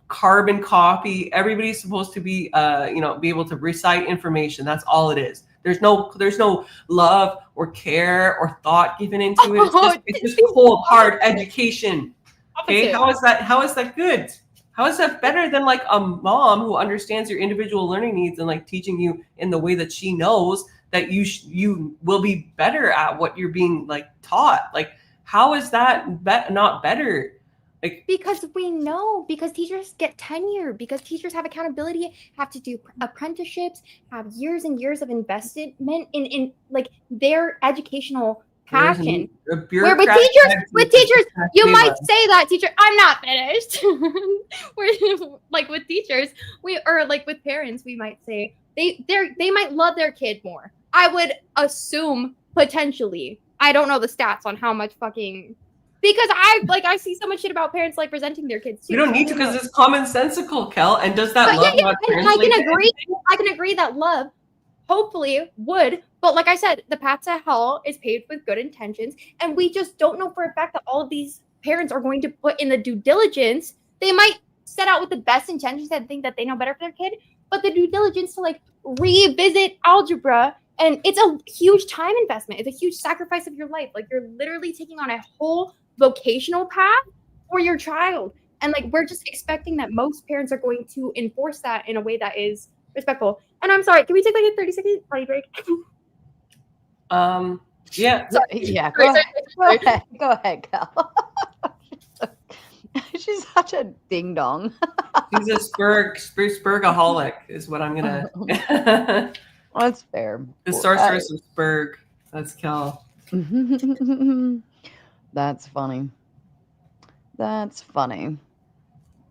Speaker 2: carbon copy. Everybody's supposed to be be able to recite information. That's all it is. There's no love or care or thought given into it. It's just cold hard education. Okay, how is that good? How is that better than like a mom who understands your individual learning needs and like teaching you in the way that she knows that you will be better at what you're being like taught? Like how is that not better? Like,
Speaker 9: because we know, because teachers get tenure, because teachers have accountability, have to do apprenticeships, have years and years of investment in like their educational passion. Where with teachers, you might say that teacher, I'm not finished. Like with teachers, with parents, we might say they might love their kid more. I would assume potentially. I don't know the stats on how much fucking. Because I see so much shit about parents like presenting their kids too.
Speaker 2: You don't need to because it's commonsensical, Kel. And does that love about parents?
Speaker 9: I can agree that love hopefully would, but like I said, the path to hell is paved with good intentions, and we just don't know for a fact that all of these parents are going to put in the due diligence. They might set out with the best intentions and think that they know better for their kid, but the due diligence to like revisit algebra, and it's a huge time investment. It's a huge sacrifice of your life. Like you're literally taking on a whole vocational path for your child. And like, we're just expecting that most parents are going to enforce that in a way that is respectful. And I'm sorry, can we take like a 30-second potty break?
Speaker 2: Yeah.
Speaker 5: Yeah, go ahead, Cal. She's such a ding dong.
Speaker 2: She's a Spurgaholic is what I'm gonna.
Speaker 5: That's fair.
Speaker 2: The sorceress of Spurg. That's Cal.
Speaker 5: That's funny. That's funny.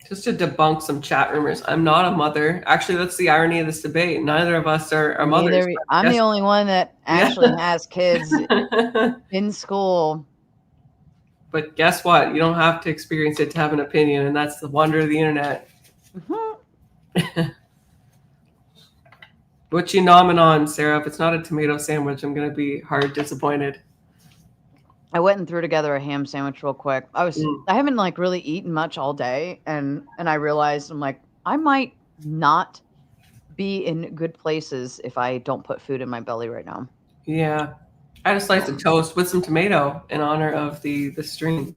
Speaker 2: Just to debunk some chat rumors, I'm not a mother. Actually, that's the irony of this debate. Neither of us are mothers.
Speaker 5: I'm the only one that actually has kids in school.
Speaker 2: But guess what? You don't have to experience it to have an opinion, and that's the wonder of the internet. What you nomming on, Sarah? If it's not a tomato sandwich, I'm going to be hard disappointed.
Speaker 5: I went and threw together a ham sandwich real quick. I haven't like really eaten much all day, and I realized I'm like, I might not be in good places if I don't put food in my belly right now.
Speaker 2: Yeah. I had a slice of toast with some tomato in honor of the stream.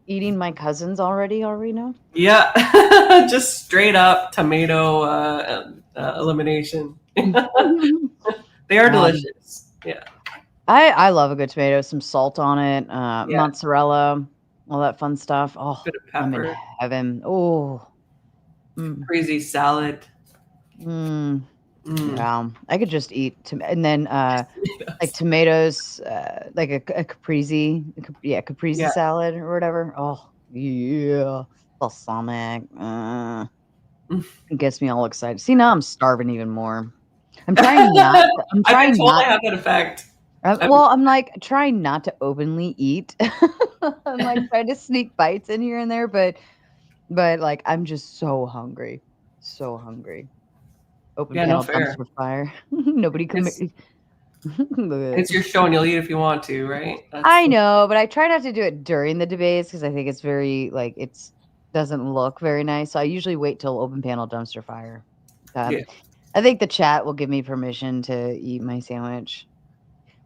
Speaker 5: Eating my cousins already, are we now?
Speaker 2: Yeah. Just straight up tomato elimination. They are delicious. Yeah.
Speaker 5: I love a good tomato, some salt on it, mozzarella, all that fun stuff. Oh,
Speaker 2: bit of pepper.
Speaker 5: I'm in heaven. Oh,
Speaker 2: crazy salad.
Speaker 5: Yeah, I could just eat and then like tomatoes, like a caprese, caprese salad or whatever. Oh yeah, balsamic. It gets me all excited. See, now I'm starving even more. I'm trying not. I'm trying not.
Speaker 2: I have that effect.
Speaker 5: Well, I'm like trying not to openly eat. I'm like trying to sneak bites in here and there, but like I'm just so hungry, Open panel dumpster fire. Nobody can.
Speaker 2: It's your show, and you'll eat if you want to, right?
Speaker 5: I know, but I try not to do it during the debates because I think it's very like doesn't look very nice. So I usually wait till open panel dumpster fire. I think the chat will give me permission to eat my sandwich.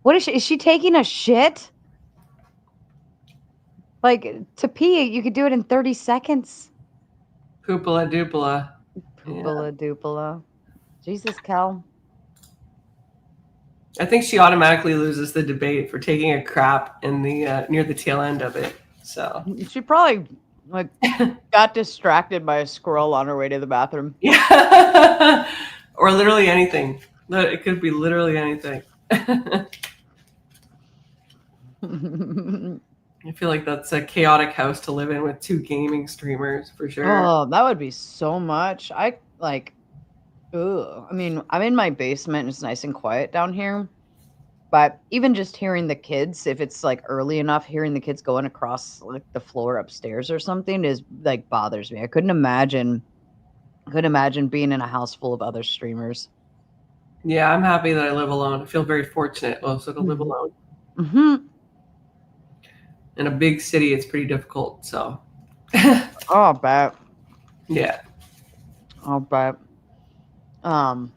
Speaker 5: What is she? Is she taking a shit? Like to pee, you could do it in 30 seconds.
Speaker 2: Poopala doopala.
Speaker 5: Poopala doopala. Jesus, Cal.
Speaker 2: I think she automatically loses the debate for taking a crap in the near the tail end of it. So
Speaker 5: she probably like got distracted by a squirrel on her way to the bathroom.
Speaker 2: Yeah, or literally anything. It could be literally anything. I feel like that's a chaotic house to live in with 2 gaming streamers for sure.
Speaker 5: Oh, that would be so much. I mean, I'm in my basement and it's nice and quiet down here. But even just hearing the kids, if it's like early enough, hearing the kids going across like the floor upstairs or something is like bothers me. I couldn't imagine being in a house full of other streamers.
Speaker 2: Yeah, I'm happy that I live alone. I feel very fortunate also to live alone. In a big city, it's pretty difficult. So,
Speaker 5: I'll bet.
Speaker 2: Yeah,
Speaker 5: I'll bet. Yeah,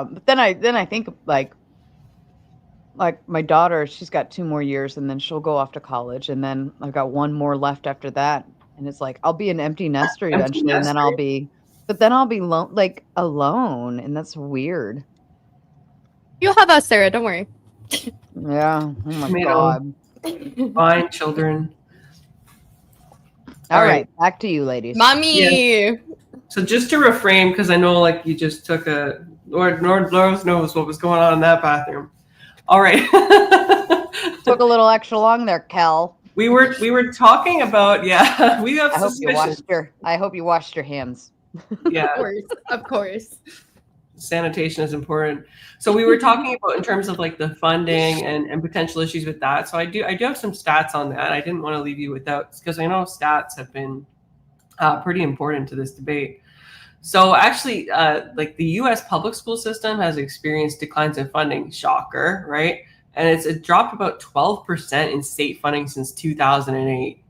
Speaker 5: but then I think like my daughter, she's got 2 more years and then she'll go off to college, and then I've got 1 more left after that, and it's like I'll be an empty nester eventually, and then I'll be alone, and that's weird.
Speaker 9: You'll have us, Sarah. Don't worry.
Speaker 5: Yeah. Oh my God.
Speaker 2: Fine, children.
Speaker 5: All right, back to you, ladies.
Speaker 9: Mommy.
Speaker 2: Yeah. So just to reframe, because I know like you just took a Lord knows what was going on in that bathroom. All right.
Speaker 5: Took a little extra long there, Cal.
Speaker 2: We were talking about we have suspicions.
Speaker 5: I hope you washed your hands.
Speaker 2: Yeah.
Speaker 9: Of course.
Speaker 2: Sanitation is important. So we were talking about in terms of like the funding and potential issues with that. So I do have some stats on that. I didn't want to leave you without, because I know stats have been pretty important to this debate. So actually, like the U.S. public school system has experienced declines in funding. Shocker, right? and it's dropped about 12% in state funding since 2008.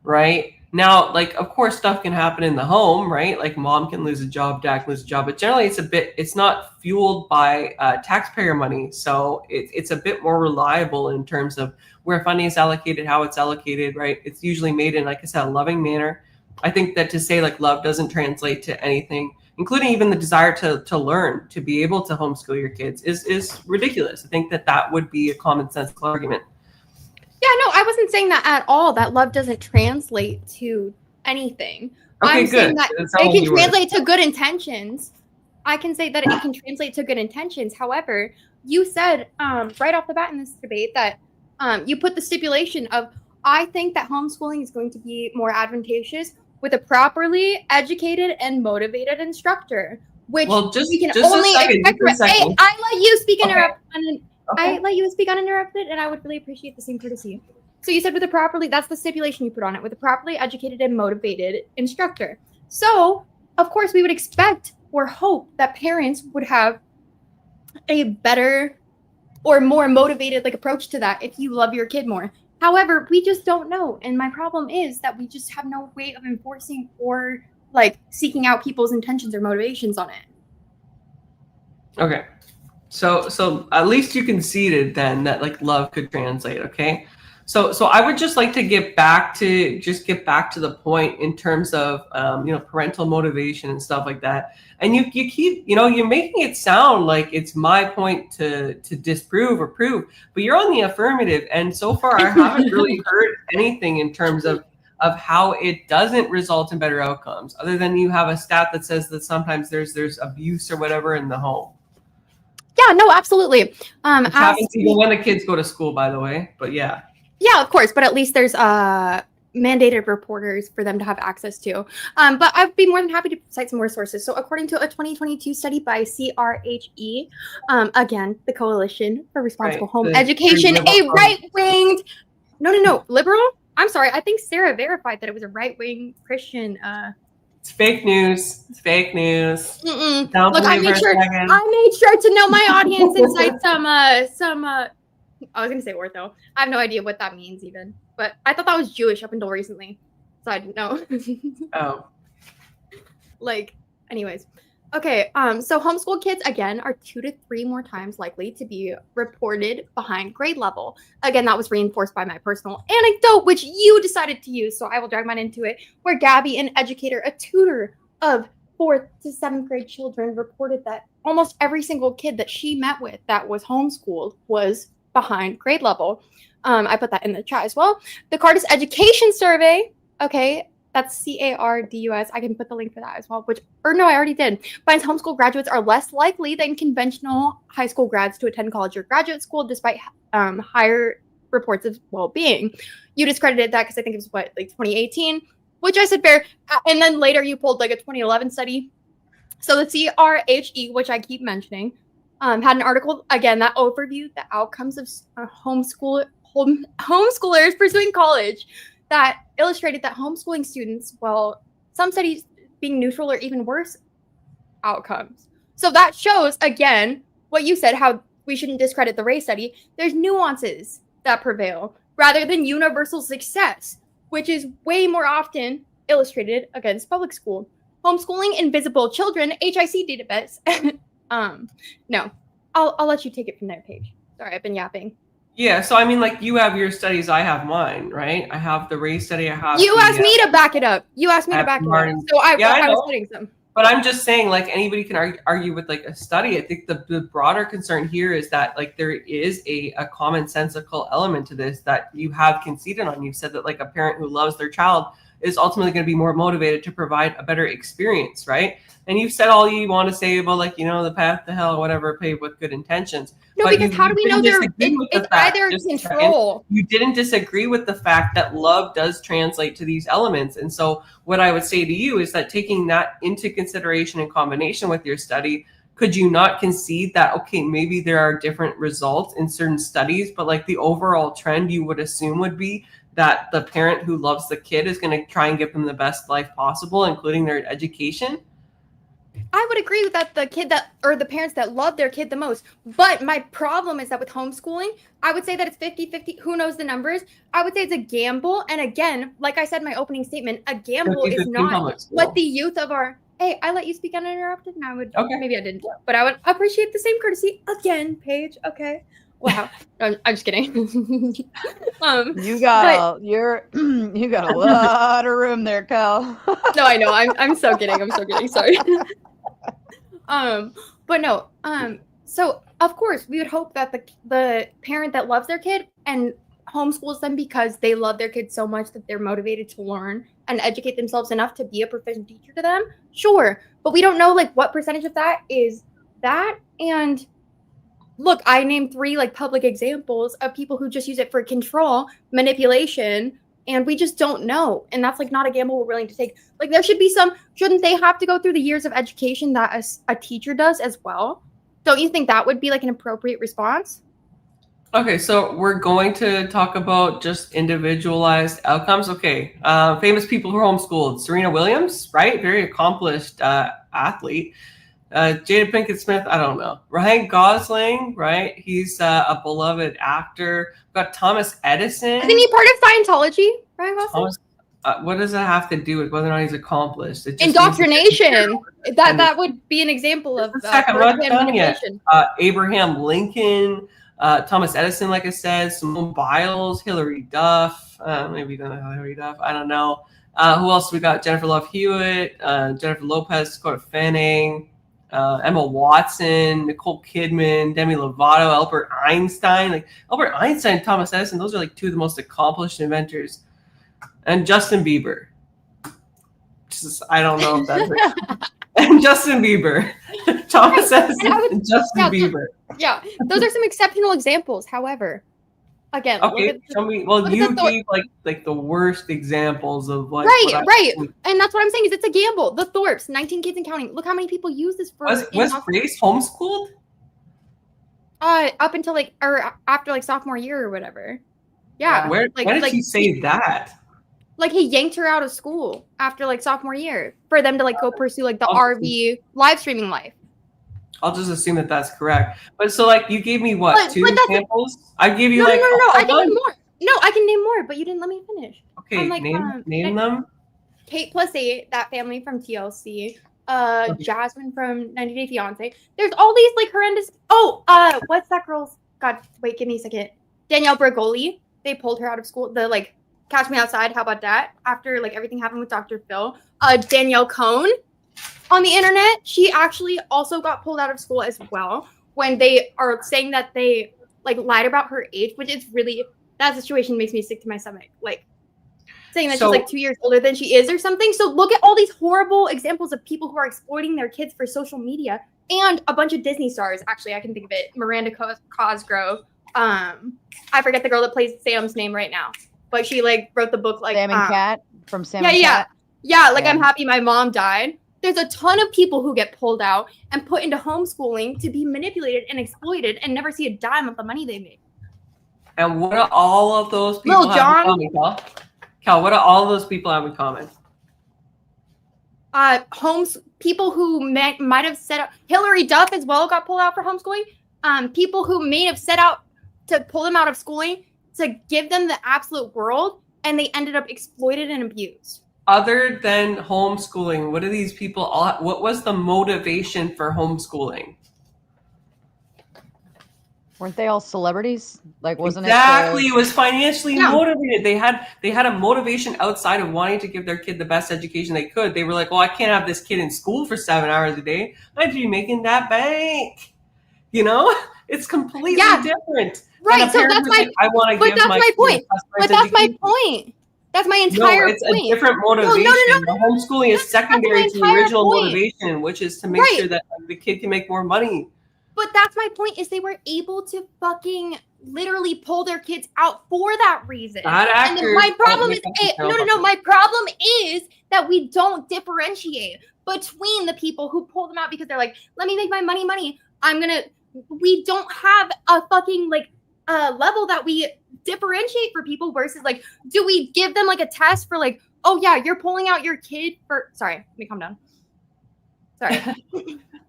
Speaker 2: Right? Now, like, of course, stuff can happen in the home, right? Like mom can lose a job, dad can lose a job, but generally it's not fueled by taxpayer money. So it's a bit more reliable in terms of where funding is allocated, how it's allocated, right? It's usually made in, like I said, a loving manner. I think that to say like love doesn't translate to anything, including even the desire to learn, to be able to homeschool your kids is ridiculous. I think that would be a common sense argument.
Speaker 9: Yeah, no, I wasn't saying that at all, that love doesn't translate to anything.
Speaker 2: Okay,
Speaker 9: I'm
Speaker 2: good.
Speaker 9: saying that it can translate to good intentions. I can say that it can translate to good intentions. However, you said right off the bat in this debate that you put the stipulation of, I think that homeschooling is going to be more advantageous with a properly educated and motivated instructor, which we can only expect. Hey, I let you speak I let you speak uninterrupted, and I would really appreciate the same courtesy. So you said with a properly, that's the stipulation you put on it, with a properly educated and motivated instructor. So, of course, we would expect or hope that parents would have a better or more motivated approach to that if you love your kid more. However, we just don't know. And my problem is that we just have no way of enforcing or seeking out people's intentions or motivations on it.
Speaker 2: Okay. So at least you conceded then that love could translate, okay? So I would just like to get back to the point in terms of parental motivation and stuff like that. And you keep you're making it sound like it's my point to disprove or prove, but you're on the affirmative. And so far I haven't really heard anything in terms of how it doesn't result in better outcomes, other than you have a stat that says that sometimes there's abuse or whatever in the home.
Speaker 9: Yeah, no, absolutely.
Speaker 2: Which happens even when the kids go to school, by the way. But yeah.
Speaker 9: Yeah, of course. But at least there's mandated reporters for them to have access to. But I'd be more than happy to cite some more sources. So according to a 2022 study by CRHE, again, the Coalition for Responsible Home Education, a right-winged, no, liberal? I'm sorry. I think Sara verified that it was a right-wing Christian
Speaker 2: It's fake news. It's fake news.
Speaker 9: Look, I made sure to know my audience and cite some I was gonna say ortho. I have no idea what that means even, but I thought that was Jewish up until recently, so I didn't know.
Speaker 2: Oh.
Speaker 9: Anyways. Okay, so homeschool kids, again, are 2 to 3 more times likely to be reported behind grade level. Again, that was reinforced by my personal anecdote, which you decided to use, so I will drag mine into it, where Gabby, an educator, a tutor of 4th to 7th grade children, reported that almost every single kid that she met with that was homeschooled was behind grade level. I put that in the chat as well. The Cardus Education Survey, okay, that's CARDUS. I can put the link for that as well, I already did. Finds homeschool graduates are less likely than conventional high school grads to attend college or graduate school, despite higher reports of well-being. You discredited that because I think it was 2018, which I said fair. And then later you pulled a 2011 study. So the CRHE, which I keep mentioning, had an article, again, that overviewed the outcomes of homeschoolers pursuing college, that illustrated that homeschooling students, some studies being neutral or even worse outcomes. So that shows, again, what you said, how we shouldn't discredit the race study. There's nuances that prevail rather than universal success, which is way more often illustrated against public school. Homeschooling Invisible Children, HIC database. No, I'll let you take it from there, Paige. Sorry, I've been yapping.
Speaker 2: Yeah, so I mean, you have your studies, I have mine, right? I have the race study, I have.
Speaker 9: You asked me to back it up. So I was putting some.
Speaker 2: But I'm just saying, anybody can argue with a study. I think the broader concern here is that there is a commonsensical element to this that you have conceded on. You've said that a parent who loves their child is ultimately going to be more motivated to provide a better experience, right? And you've said all you want to say about the path to hell, whatever, paved with good intentions.
Speaker 9: No,
Speaker 2: but
Speaker 9: because how do we know it's either control?
Speaker 2: You didn't disagree with the fact that love does translate to these elements. And so what I would say to you is that taking that into consideration in combination with your study, could you not concede that, okay, maybe there are different results in certain studies, but the overall trend you would assume would be that the parent who loves the kid is going to try and give them the best life possible, including their education?
Speaker 9: I would agree with that. The kid that, or the parents that love their kid the most. But my problem is that with homeschooling, I would say that it's 50-50. Who knows the numbers? I would say it's a gamble. And again, like I said in my opening statement, a gamble is not what the youth of our. Hey, I let you speak uninterrupted, and I would. Okay. Maybe I didn't, but I would appreciate the same courtesy again, Paige. Okay. Wow. I'm just kidding.
Speaker 5: You got a lot of room there, Cal.
Speaker 9: No, I know. I'm so kidding. I'm so kidding. Sorry. But no. So of course we would hope that the parent that loves their kid and homeschools them because they love their kids so much that they're motivated to learn and educate themselves enough to be a proficient teacher to them. Sure, but we don't know like what percentage of that is that. And look, I named 3 like public examples of people who just use it for control, manipulation, and we just don't know. And that's like not a gamble we're willing to take. Like there should be some, shouldn't they have to go through the years of education that a teacher does as well? Don't you think that would be like an appropriate response?
Speaker 2: Okay, so we're going to talk about just individualized outcomes. Okay, famous people who are homeschooled. Serena Williams, right? Very accomplished athlete. Jada Pinkett Smith, I don't know. Ryan Gosling, right? He's a beloved actor. We've got Thomas Edison.
Speaker 9: Isn't he part of Scientology, Ryan Gosling?
Speaker 2: What does that have to do with whether or not he's accomplished?
Speaker 9: Indoctrination. That would be an example of manipulation.
Speaker 2: Abraham Lincoln, Thomas Edison, like I said, Simone Biles, Hillary Duff. Maybe not Hillary Duff. I don't know. Who else we got? Jennifer Love Hewitt, Jennifer Lopez, Dakota Fanning, Emma Watson, Nicole Kidman, Demi Lovato, Albert Einstein. Like Albert Einstein, Thomas Edison, those are like 2 of the most accomplished inventors. And Justin Bieber. I don't know if that's it. And Justin Bieber. Thomas Edison and Justin Bieber.
Speaker 9: Yeah, those are some exceptional examples. However, again,
Speaker 2: okay, show me. Well, you gave like the worst examples of like
Speaker 9: right, and that's what I'm saying is it's a gamble. The Thorpes, 19 kids and counting. Look how many people use this for.
Speaker 2: Was Grace homeschooled?
Speaker 9: Up until like or after like sophomore year or whatever. Yeah.
Speaker 2: When did he say that?
Speaker 9: Like he yanked her out of school after like sophomore year for them to like go pursue like the RV live streaming life.
Speaker 2: I'll just assume that that's correct. But so like you gave me what, 2 examples? I gave you
Speaker 9: no, I can name more. No, I can name more, but you didn't let me finish.
Speaker 2: Okay, like, name them.
Speaker 9: Kate plus 8, that family from TLC. Jasmine from 90 Day Fiance. There's all these like horrendous. What's that girl's? God, wait, give me a second. Danielle Bregoli. They pulled her out of school. The like Catch Me Outside. How about that? After like everything happened with Dr. Phil. Danielle Cohn. On the internet, she actually also got pulled out of school as well when they are saying that they like lied about her age, which is really, that situation makes me sick to my stomach. Like saying that she's like 2 years older than she is or something. So look at all these horrible examples of people who are exploiting their kids for social media and a bunch of Disney stars. Actually, I can think of it. Miranda Cosgrove. I forget the girl that plays Sam's name right now, but she like wrote the book like
Speaker 5: Sam and Cat from Sam and Cat.
Speaker 9: Yeah. Like I'm happy my mom died. There's a ton of people who get pulled out and put into homeschooling to be manipulated and exploited and never see a dime of the money they make.
Speaker 2: And what do all of those people have in common, Cal? What do all of those people have in common?
Speaker 9: People who might have set out, Hillary Duff as well got pulled out for homeschooling. People who may have set out to pull them out of schooling to give them the absolute world, and they ended up exploited and abused.
Speaker 2: Other than homeschooling, what do these people what was the motivation for homeschooling?
Speaker 5: Weren't they all celebrities? Like, wasn't
Speaker 2: exactly, it was financially motivated. They had a motivation outside of wanting to give their kid the best education they could. They were like, well, I can't have this kid in school for 7 hours a day. I'd be making that bank. You know, it's completely different.
Speaker 9: Right. So that's my.
Speaker 2: I want to give my
Speaker 9: point. But that's my point. That's my entire point.
Speaker 2: It's a different motivation. No. Homeschooling is secondary to the original motivation, which is to make sure that the kid can make more money.
Speaker 9: But that's my point, is they were able to fucking literally pull their kids out for that reason. And then my problem is my problem is that we don't differentiate between the people who pull them out because they're like, let me make my money. We don't have a fucking like level that we differentiate for people versus like, do we give them like a test for like, oh yeah, you're pulling out your kid for, sorry, let me calm down. Sorry.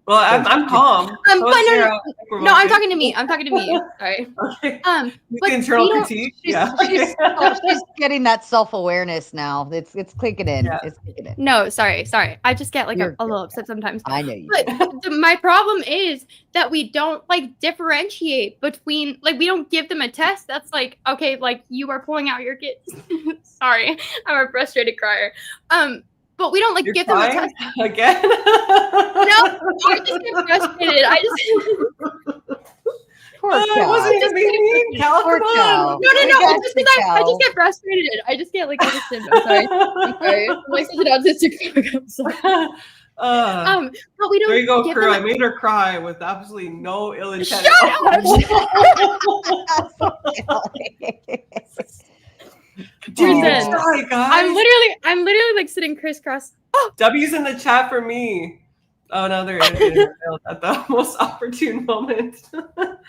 Speaker 2: Well, I'm calm.
Speaker 9: But
Speaker 2: So
Speaker 9: no,
Speaker 2: Sarah,
Speaker 9: I'm talking to me. I'm talking to me. Sorry.
Speaker 2: Okay.
Speaker 9: But
Speaker 2: Internal
Speaker 9: we don't-
Speaker 2: critique.
Speaker 5: She's,
Speaker 2: Yeah.
Speaker 5: she's getting that self-awareness now. It's clicking in.
Speaker 2: Yeah.
Speaker 5: It's clicking in.
Speaker 9: No, sorry. I just get like
Speaker 5: You're
Speaker 9: a little upset sometimes.
Speaker 5: I know you.
Speaker 9: But my problem is that we don't like differentiate between like we don't give them a test that's like, okay, like you are pulling out your kids. Sorry, I'm a frustrated crier. But we don't like
Speaker 2: You're
Speaker 9: give them a
Speaker 2: crying
Speaker 9: test.
Speaker 2: again.
Speaker 9: No, I just get frustrated.
Speaker 5: Poor
Speaker 2: It
Speaker 5: cow.
Speaker 2: wasn't even me. Cal,
Speaker 5: Poor
Speaker 2: come
Speaker 5: cow.
Speaker 2: on.
Speaker 9: No,
Speaker 5: got
Speaker 9: it's just
Speaker 5: you,
Speaker 9: because I
Speaker 5: Cal.
Speaker 9: just get frustrated. I just get like frustrated. I'm sorry. I'm like such an autistic. I'm sorry. But we don't.
Speaker 2: There you go,
Speaker 9: give
Speaker 2: crew.
Speaker 9: them
Speaker 2: I made her cry with absolutely no ill intent. Dude,
Speaker 9: Listen,
Speaker 2: sorry, guys.
Speaker 9: I'm literally like sitting crisscross.
Speaker 2: W's in the chat for me. Oh no, they're at the most opportune moment.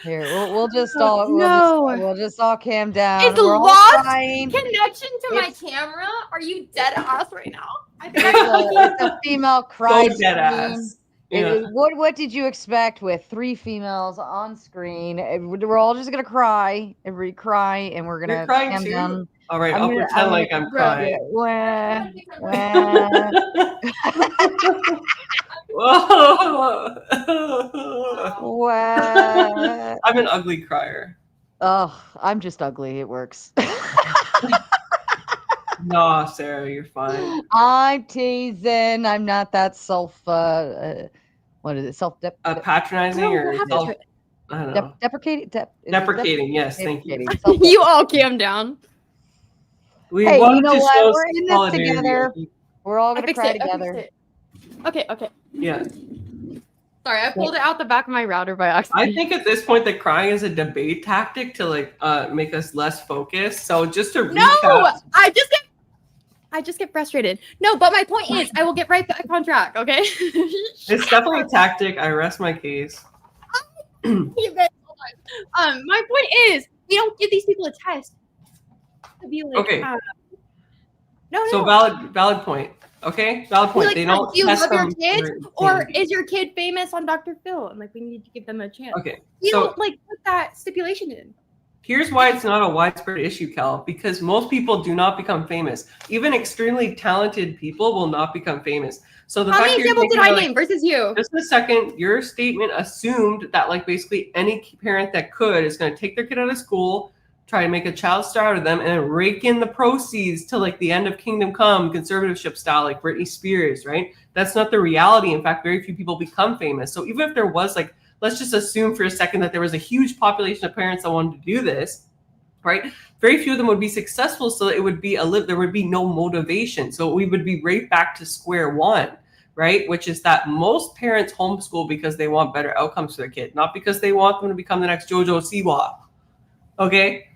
Speaker 5: Here, we'll just all we'll just all calm down.
Speaker 9: Is
Speaker 5: We're all
Speaker 9: lost
Speaker 5: crying.
Speaker 9: connection to my camera? Are you dead ass right now? I think
Speaker 5: It's a female cry
Speaker 2: So dead
Speaker 5: scream.
Speaker 2: ass. Yeah.
Speaker 5: What did you expect with 3 females on screen? We're all just gonna cry. Everybody cry, and we're gonna
Speaker 2: You're crying
Speaker 5: calm
Speaker 2: too?
Speaker 5: down.
Speaker 2: All right, I'll pretend like I'm crying.
Speaker 5: Wah, wah.
Speaker 2: I'm an ugly crier.
Speaker 5: Oh, I'm just ugly. It works.
Speaker 2: No, Sarah, you're fine.
Speaker 5: I'm teasing. I'm not that what is it?
Speaker 2: Patronizing or self, I don't know.
Speaker 5: Deprecating?
Speaker 2: Deprecating, yes, thank you.
Speaker 9: you all calm down.
Speaker 2: We
Speaker 5: Hey,
Speaker 2: wanted
Speaker 5: you know
Speaker 2: to
Speaker 5: what?
Speaker 2: show
Speaker 5: We're in this
Speaker 2: solidarity.
Speaker 5: together. We're all
Speaker 9: I
Speaker 5: gonna
Speaker 9: fixed
Speaker 5: cry
Speaker 9: it. I fixed
Speaker 5: together.
Speaker 9: it. Okay.
Speaker 2: Yeah.
Speaker 9: Sorry, I pulled it out the back of my router by accident.
Speaker 2: I think at this point that crying is a debate tactic to like make us less focused. So just to
Speaker 9: No,
Speaker 2: recap,
Speaker 9: I just get frustrated. No, but my point is I will get right back on track, okay?
Speaker 2: it's definitely a tactic. I rest my case.
Speaker 9: My point is we don't give these people a test to be like
Speaker 2: Okay.
Speaker 9: No.
Speaker 2: So valid point. Okay, valid point.
Speaker 9: Like,
Speaker 2: They don't
Speaker 9: do you
Speaker 2: test
Speaker 9: love your
Speaker 2: them
Speaker 9: kids,
Speaker 2: for
Speaker 9: or
Speaker 2: candy.
Speaker 9: is your kid famous on Dr. Phil? And like we need to give them a chance.
Speaker 2: Okay,
Speaker 9: You
Speaker 2: so
Speaker 9: don't like put that stipulation in.
Speaker 2: here's why it's not a widespread issue, Cal, because most people do not become famous. Even extremely talented people will not become famous. So the
Speaker 9: How
Speaker 2: fact
Speaker 9: many
Speaker 2: that you're
Speaker 9: examples did
Speaker 2: thinking
Speaker 9: I
Speaker 2: that,
Speaker 9: name versus you?
Speaker 2: just a second, your statement assumed that like basically any parent that could is going to take their kid out of school, try to make a child star out of them, and then rake in the proceeds to like the end of Kingdom Come conservatorship style, like Britney Spears, right? That's not the reality. In fact, very few people become famous. So even if there was like, let's just assume for a second that there was a huge population of parents that wanted to do this, right? Very few of them would be successful. So it would be there would be no motivation. So we would be right back to square one, right? Which is that most parents homeschool because they want better outcomes for their kid, not because they want them to become the next Jojo Siwa. Okay?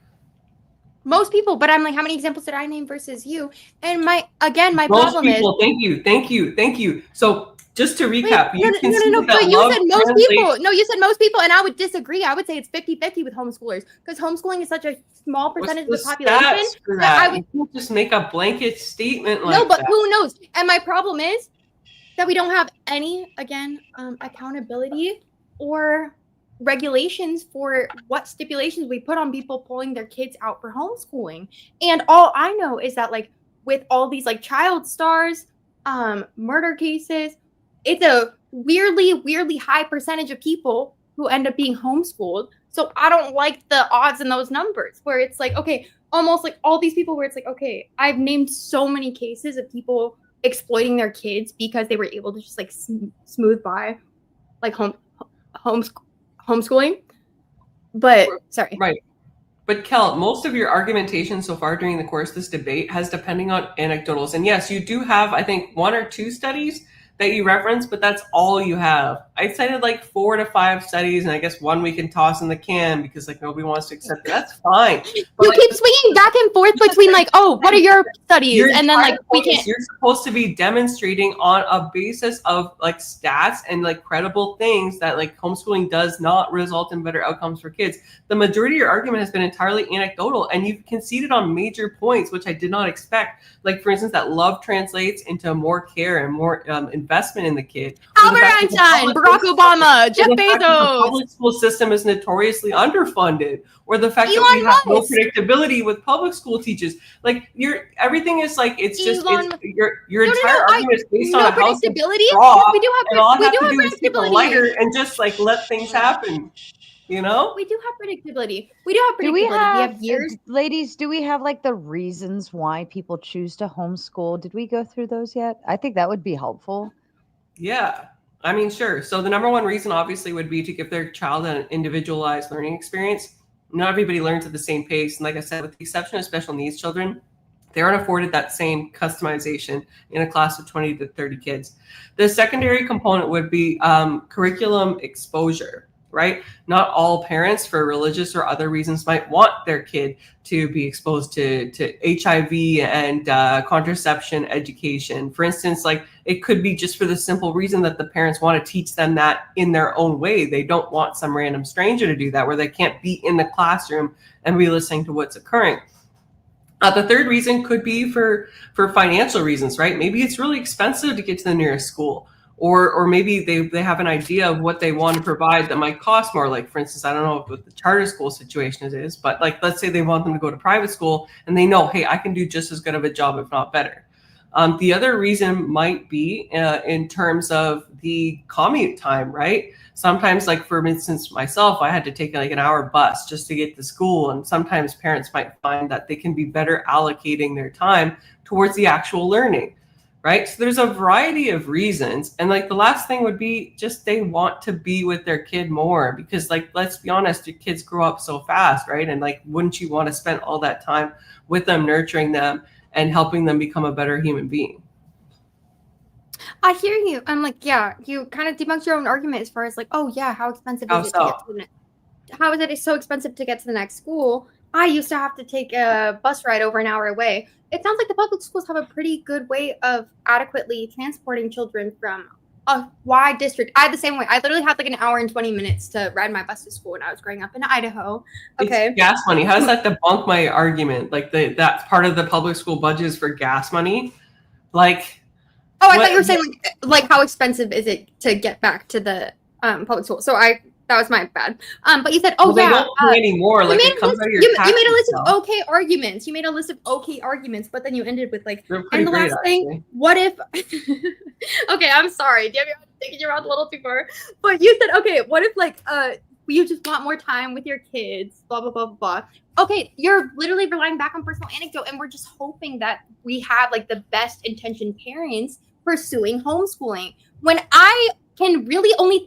Speaker 9: Most people, but I'm like, how many examples did I name versus you? And my
Speaker 2: Most
Speaker 9: problem
Speaker 2: people,
Speaker 9: is
Speaker 2: thank you. So just to recap,
Speaker 9: no, but you said most people. No, you said most people, and I would disagree. I would say it's 50-50 with homeschoolers because homeschooling is such a small percentage of the population.
Speaker 2: That I would just make a blanket statement like
Speaker 9: no, but
Speaker 2: that.
Speaker 9: who knows? And my problem is that we don't have any, again, accountability or regulations for what stipulations we put on people pulling their kids out for homeschooling. And all I know is that like with all these like child stars, murder cases, it's a weirdly high percentage of people who end up being homeschooled. So I don't like the odds in those numbers where it's like, okay, almost like all these people where it's like, okay, I've named so many cases of people exploiting their kids because they were able to just like smooth by like homeschooling. But sorry.
Speaker 2: Right. But Kel, most of your argumentation so far during the course of this debate has depending on anecdotals. And yes, you do have, I think, 1 or 2 studies that you reference, but that's all you have. I cited like 4 to 5 studies, and I guess 1 we can toss in the can because like nobody wants to accept it. That's fine. But,
Speaker 9: you keep swinging back and forth between like, oh, what are your studies? And then like we can't.
Speaker 2: You're supposed to be demonstrating on a basis of like stats and like credible things that like homeschooling does not result in better outcomes for kids. The majority of your argument has been entirely anecdotal, and you've conceded on major points, which I did not expect. Like for instance, that love translates into more care and more investment in the kid.
Speaker 9: Albert Einstein, Barack Obama, Jeff
Speaker 2: The
Speaker 9: Bezos.
Speaker 2: public school system is notoriously underfunded, or the fact that
Speaker 9: Elon
Speaker 2: we have no
Speaker 9: Musk.
Speaker 2: predictability with public school teachers. Like everything is like your entire argument is based on a house of
Speaker 9: predictability.
Speaker 2: straw,
Speaker 9: We do
Speaker 2: and all I
Speaker 9: have
Speaker 2: have to do is take a
Speaker 9: predictability.
Speaker 2: lighter and just like let things happen. You know?
Speaker 9: We do have predictability. We do have predictability.
Speaker 5: Do we have,
Speaker 9: years.
Speaker 5: ladies, do we have like the reasons why people choose to homeschool? Did we go through those yet? I think that would be helpful.
Speaker 2: Yeah. I mean, sure. So the number one reason obviously would be to give their child an individualized learning experience. Not everybody learns at the same pace. And like I said, with the exception of special needs children, they aren't afforded that same customization in a class of 20 to 30 kids. The secondary component would be curriculum exposure. Right? Not all parents, for religious or other reasons, might want their kid to be exposed to HIV and contraception education. For instance, like it could be just for the simple reason that the parents want to teach them that in their own way. They don't want some random stranger to do that, where they can't be in the classroom and be listening to what's occurring. The third reason could be for financial reasons, right? Maybe it's really expensive to get to the nearest school. Or maybe they have an idea of what they want to provide that might cost more. Like, for instance, I don't know what the charter school situation is, but like, let's say they want them to go to private school and they know, hey, I can do just as good of a job, if not better. The other reason might be in terms of the commute time, right? Sometimes, like for instance, myself, I had to take like an hour bus just to get to school. And sometimes parents might find that they can be better allocating their time towards the actual learning. Right. So there's a variety of reasons. And like the last thing would be just they want to be with their kid more, because like, let's be honest, your kids grow up so fast. Right. And like, wouldn't you want to spend all that time with them, nurturing them and helping them become a better human being?
Speaker 9: I hear you. I'm like, yeah, you kind of debunked your own argument as far as like, oh yeah, how expensive is it to get to the next? How is it so expensive to get to the next school? I used to have to take a bus ride over an hour away. It sounds like the public schools have a pretty good way of adequately transporting children from a wide district. I had the same way. I literally had like an hour and 20 minutes to ride my bus to school when I was growing up in Idaho. Okay.
Speaker 2: It's gas money. How does that debunk my argument? Like that's part of the public school budget is for gas money? Like,
Speaker 9: oh, I thought you were saying like how expensive is it to get back to the public school? So that was my bad. But you said, oh, well,
Speaker 2: yeah. They don't pay anymore. Like it comes out of your
Speaker 9: you made a list of okay arguments. You made a list of okay arguments, but then you ended with like, and the last thing, what if, okay, I'm sorry. Damn, you're taking your mouth a little too far. But you said, okay, what if like, you just want more time with your kids, blah, blah, blah, blah, blah. Okay, you're literally relying back on personal anecdote, and we're just hoping that we have like the best intentioned parents pursuing homeschooling. When I can really only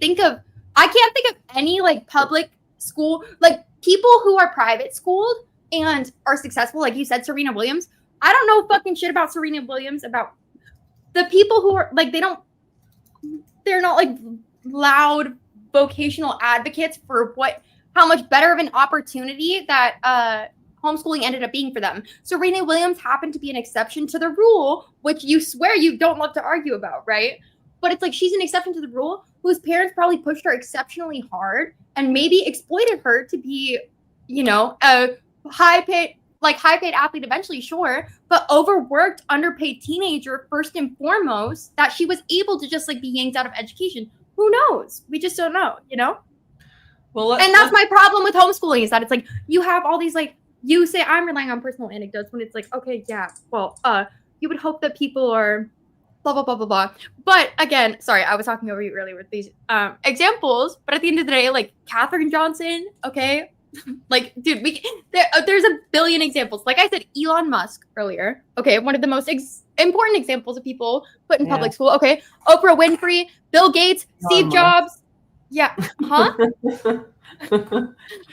Speaker 9: I can't think of any like public school, like people who are private schooled and are successful. Like you said, Serena Williams. I don't know fucking shit about Serena Williams, about the people who are like, they're not like loud vocational advocates for how much better of an opportunity that homeschooling ended up being for them. Serena Williams happened to be an exception to the rule, which you swear you don't love to argue about, right? But it's like she's an exception to the rule whose parents probably pushed her exceptionally hard and maybe exploited her to be, you know, a high-paid athlete eventually, sure, but overworked, underpaid teenager first and foremost, that she was able to just like be yanked out of education. Who knows? We just don't know, you know?
Speaker 2: Well,
Speaker 9: and that's my problem with homeschooling, is that it's like you have all these like, you say I'm relying on personal anecdotes when it's like, okay, yeah, well, you would hope that people are blah, blah, blah, blah, blah. But again, sorry, I was talking over you earlier with these examples, but at the end of the day, like Katherine Johnson, okay? Like, dude, there's a billion examples. Like I said, Elon Musk earlier, okay? One of the most important examples of people put in public school, okay? Oprah Winfrey, Bill Gates, Steve Jobs. Yeah, huh?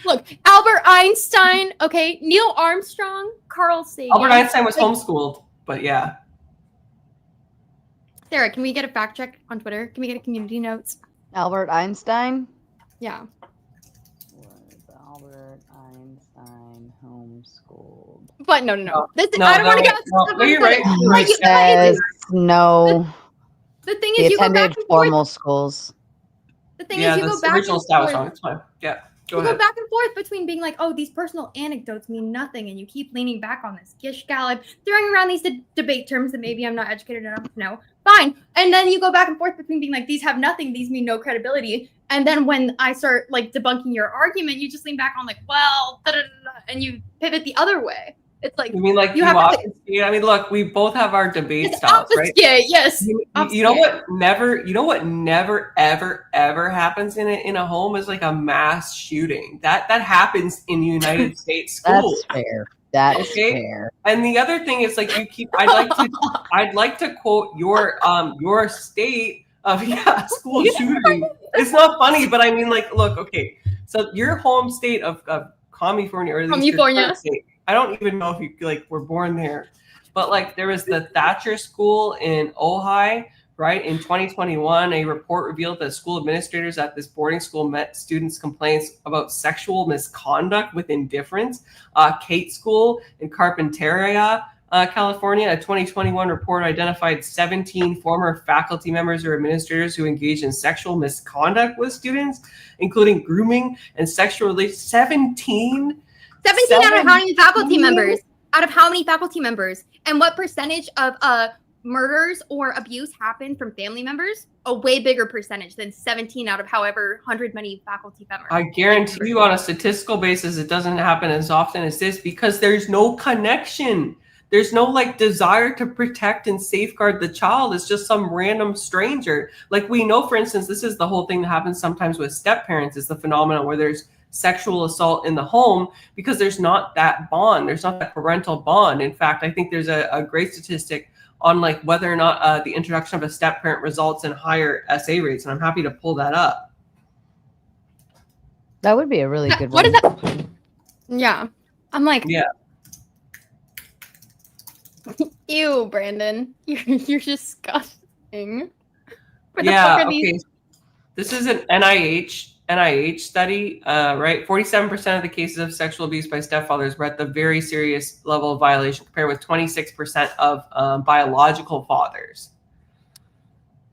Speaker 9: Look, Albert Einstein, okay? Neil Armstrong, Carl Sagan.
Speaker 2: Albert Einstein was homeschooled, but yeah.
Speaker 9: Sarah, can we get a fact check on Twitter? Can we get a community notes?
Speaker 5: Albert Einstein?
Speaker 9: Yeah.
Speaker 5: Was Albert Einstein homeschooled?
Speaker 9: But no. I don't want to get.
Speaker 2: No, you're right.
Speaker 5: No.
Speaker 9: The thing is, you go back
Speaker 5: attended
Speaker 9: and
Speaker 5: formal
Speaker 9: forth.
Speaker 5: schools.
Speaker 9: The thing is, you go back
Speaker 2: original
Speaker 9: and
Speaker 2: style
Speaker 9: forth.
Speaker 2: song. It's fine. Yeah.
Speaker 9: You go back and forth between being like, oh, these personal anecdotes mean nothing, and you keep leaning back on this gish gallop, throwing around these debate terms that maybe I'm not educated enough to know. Fine. And then you go back and forth between being like, these have nothing, these mean no credibility. And then when I start like debunking your argument, you just lean back on like, well, and you pivot the other way. It's like,
Speaker 2: you mean like you obfuscate? I mean, look, we both have our debate styles, right?
Speaker 9: Yes.
Speaker 2: You know what never ever happens in a home is like a mass shooting. That happens in United States schools.
Speaker 5: That's fair. That's fair.
Speaker 2: And the other thing is like I'd like to quote your state of school shooting. It's not funny, but I mean like, look, okay. So your home state of California, or at least your current state, I don't even know if you like were born there, but like there was the Thatcher School in Ojai, right? In 2021, a report revealed that school administrators at this boarding school met students' complaints about sexual misconduct with indifference. Kate School in Carpinteria, California, a 2021 report identified 17 former faculty members or administrators who engaged in sexual misconduct with students, including grooming and sexual relations. 17
Speaker 9: out of how many faculty members? Out of how many faculty members? And what percentage of murders or abuse happen from family members? A way bigger percentage than 17 out of however 100 many faculty members.
Speaker 2: I guarantee you on a statistical basis, it doesn't happen as often as this because there's no connection. There's no like desire to protect and safeguard the child. It's just some random stranger. Like we know, for instance, this is the whole thing that happens sometimes with step parents is the phenomenon where there's sexual assault in the home because there's not that bond. There's not that parental bond. In fact, I think there's a great statistic on like whether or not the introduction of a step parent results in higher SA rates. And I'm happy to pull that up.
Speaker 5: That would be a really good
Speaker 9: one.
Speaker 5: What
Speaker 9: is that? Yeah. I'm like,
Speaker 2: yeah.
Speaker 9: Ew, Brandon. You're disgusting.
Speaker 2: Yeah, okay. This is an NIH study, right? 47% of the cases of sexual abuse by stepfathers were at the very serious level of violation, compared with 26% of biological fathers.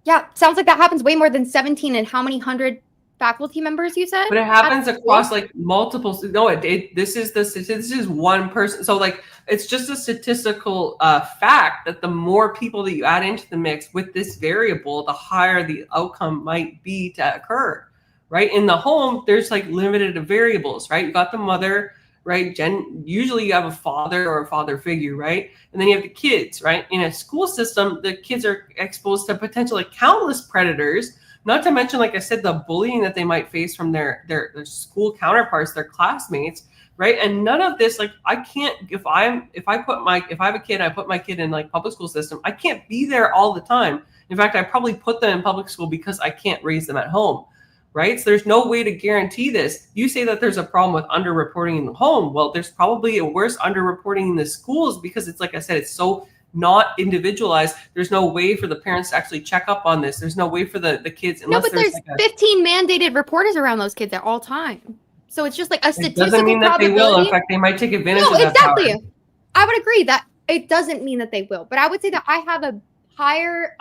Speaker 9: Yeah, sounds like that happens way more than 17 and how many hundred faculty members you said?
Speaker 2: But it happens across like multiple. No, this is one person. So like it's just a statistical fact that the more people that you add into the mix with this variable, the higher the outcome might be to occur. Right? In the home, there's like limited variables, right? You got the mother, right? Usually you have a father or a father figure, right? And then you have the kids, right? In a school system, the kids are exposed to potentially countless predators, not to mention, like I said, the bullying that they might face from their school counterparts, their classmates, right? And none of this, like I can't, if I have a kid, I put my kid in like public school system, I can't be there all the time. In fact, I probably put them in public school because I can't raise them at home. Right? So there's no way to guarantee this. You say that there's a problem with underreporting in the home. Well, there's probably a worse underreporting in the schools because it's like I said, it's so not individualized. There's no way for the parents to actually check up on this. There's no way for the kids.
Speaker 9: No, but there's like 15 mandated reporters around those kids at all time. So it's just like a statistical
Speaker 2: doesn't mean that they will. In fact, they might take advantage of that
Speaker 9: exactly.
Speaker 2: power.
Speaker 9: I would agree that it doesn't mean that they will. But I would say that I have a higher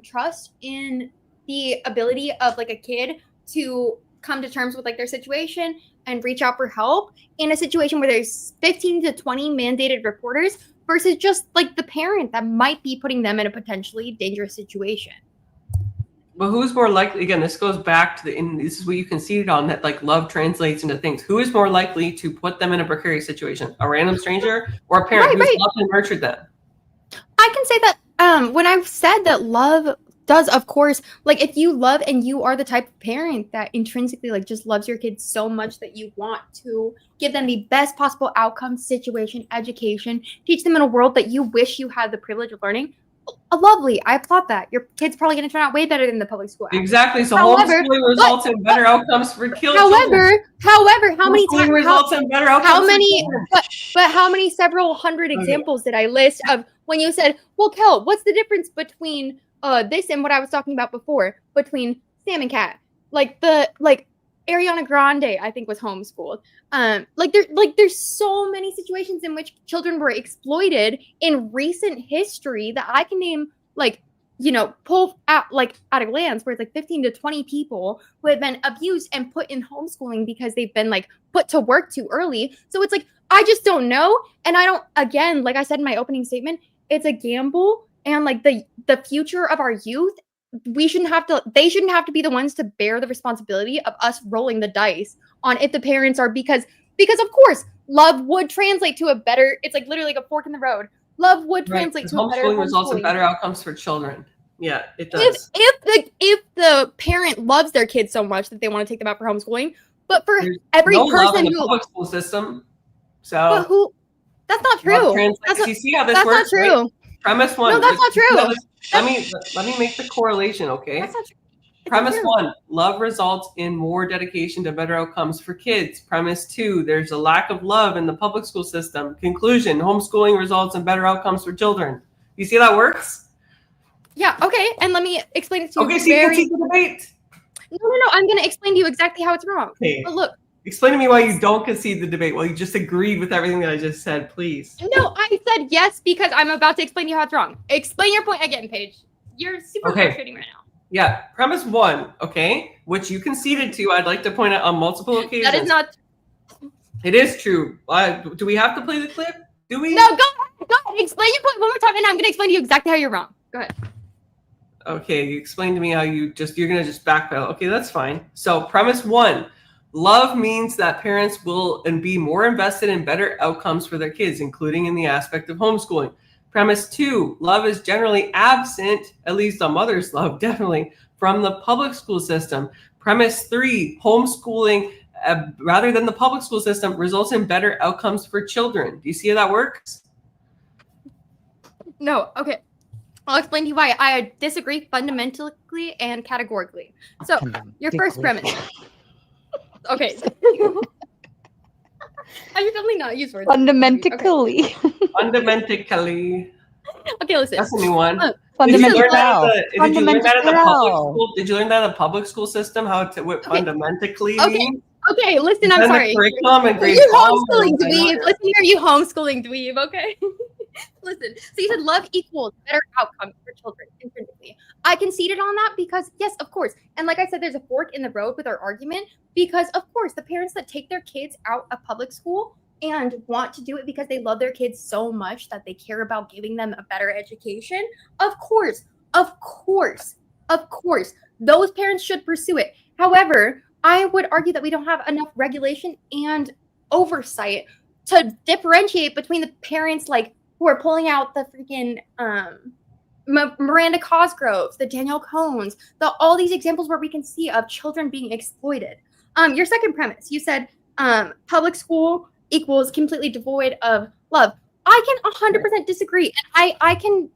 Speaker 9: trust in the ability of like a kid to come to terms with like their situation and reach out for help in a situation where there's 15 to 20 mandated reporters versus just like the parent that might be putting them in a potentially dangerous situation.
Speaker 2: But who's more likely, again, this goes back to this is what you conceded on, that like love translates into things. Who is more likely to put them in a precarious situation? A random stranger or a parent who's loved and nurtured them?
Speaker 9: I can say that when I've said that love does, of course, like if you love and you are the type of parent that intrinsically like just loves your kids so much that you want to give them the best possible outcome, situation, education, teach them in a world that you wish you had the privilege of learning. Lovely. I applaud that. Your kid's probably going to turn out way better than the public school.
Speaker 2: Exactly. So homeschooling results in better outcomes for children.
Speaker 9: However, how many times
Speaker 2: results in better outcomes?
Speaker 9: How many? But how many several hundred examples did I list of when you said, "Well, Kel, what's the difference between this and what I was talking about before between Sam and Cat?" Like Ariana Grande, I think, was homeschooled. There's so many situations in which children were exploited in recent history that I can name like pull out at a glance where it's like 15 to 20 people who have been abused and put in homeschooling because they've been like put to work too early. So it's like, I just don't know. And I don't, again, like I said in my opening statement, it's a gamble. And like the future of our youth, they shouldn't have to be the ones to bear the responsibility of us rolling the dice on if the parents are, because of course, love would translate to a better, it's like literally like a fork in the road. Love would translate to a better
Speaker 2: homeschooling results in better outcomes for children. Yeah, it does.
Speaker 9: If the parent loves their kids so much that they want to take them out for homeschooling, but for every
Speaker 2: no love
Speaker 9: person
Speaker 2: in the
Speaker 9: who
Speaker 2: public school system,
Speaker 9: but who, that's not true.
Speaker 2: You see how this works?
Speaker 9: That's not true.
Speaker 2: Right? Premise one.
Speaker 9: No, that's not true.
Speaker 2: Let me make the correlation, okay?
Speaker 9: That's not true.
Speaker 2: Premise one, love results in more dedication to better outcomes for kids. Premise two, there's a lack of love in the public school system. Conclusion, homeschooling results in better outcomes for children. You see how that works?
Speaker 9: Yeah, okay. And let me explain it to you.
Speaker 2: Okay, so you can see the debate.
Speaker 9: No. I'm going to explain to you exactly how it's wrong.
Speaker 2: Okay.
Speaker 9: But look.
Speaker 2: Explain to me why you don't concede the debate. Well, you just agreed with everything that I just said, please.
Speaker 9: No, I said yes because I'm about to explain to you how it's wrong. Explain your point again, Paige. You're super frustrating right now.
Speaker 2: Yeah, premise one, okay, which you conceded to, I'd like to point out on multiple occasions.
Speaker 9: That is not.
Speaker 2: It is true. Do we have to play the clip? Do we?
Speaker 9: No, go ahead. Explain your point one more time, and I'm going to explain to you exactly how you're wrong. Go ahead.
Speaker 2: Okay, you explain to me how you're going to just backpedal. Okay, that's fine. So premise one, love means that parents will and be more invested in better outcomes for their kids, including in the aspect of homeschooling. Premise two, love is generally absent, at least a mother's love, definitely, from the public school system. Premise three, homeschooling, rather than the public school system, results in better outcomes for children. Do you see how that works?
Speaker 9: No, okay. I'll explain to you why I disagree fundamentally and categorically. So, your first premise. Okay. I should definitely not use words.
Speaker 5: Fundamentally.
Speaker 9: Okay.
Speaker 2: Fundamentally.
Speaker 9: Okay, listen.
Speaker 2: That's a new one.
Speaker 5: Did you learn
Speaker 2: that in the public school? Did you learn that in the public school system? Fundamentally means?
Speaker 9: Okay, listen, I'm sorry.
Speaker 2: Curriculum and grade
Speaker 9: you homeschooling dweeb. Listen here, you homeschooling dweeb, okay? Listen, so you said love equals better outcomes for children intrinsically. I conceded on that because, yes, of course. And like I said, there's a fork in the road with our argument because, of course, the parents that take their kids out of public school and want to do it because they love their kids so much that they care about giving them a better education, of course, those parents should pursue it. However, I would argue that we don't have enough regulation and oversight to differentiate between the parents like who are pulling out the freaking Miranda Cosgroves, the Danielle Cohns, all these examples where we can see of children being exploited. Your second premise, you said public school equals completely devoid of love. I can 100% disagree. And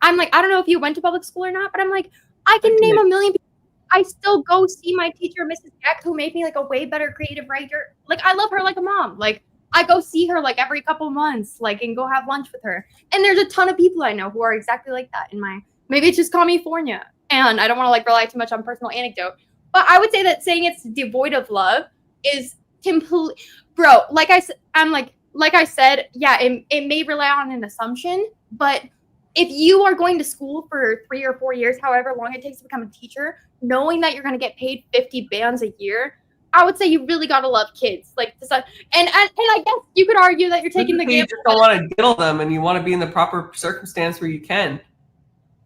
Speaker 9: I'm like, I don't know if you went to public school or not, but I'm like, I can name a million people. I still go see my teacher, Mrs. Jack, who made me like a way better creative writer. Like, I love her like a mom. Like, I go see her like every couple months, like, and go have lunch with her. And there's a ton of people I know who are exactly like that maybe it's just California. And I don't want to like rely too much on personal anecdote, but I would say that saying it's devoid of love is complete, bro. Like I said, yeah, it may rely on an assumption, but if you are going to school for 3 or 4 years, however long it takes to become a teacher, knowing that you're going to get paid 50 bands a year, I would say you really got to love kids. Like, and I guess you could argue that you're taking the gamble.
Speaker 2: You just don't want to diddle them, and you want to be in the proper circumstance where you can.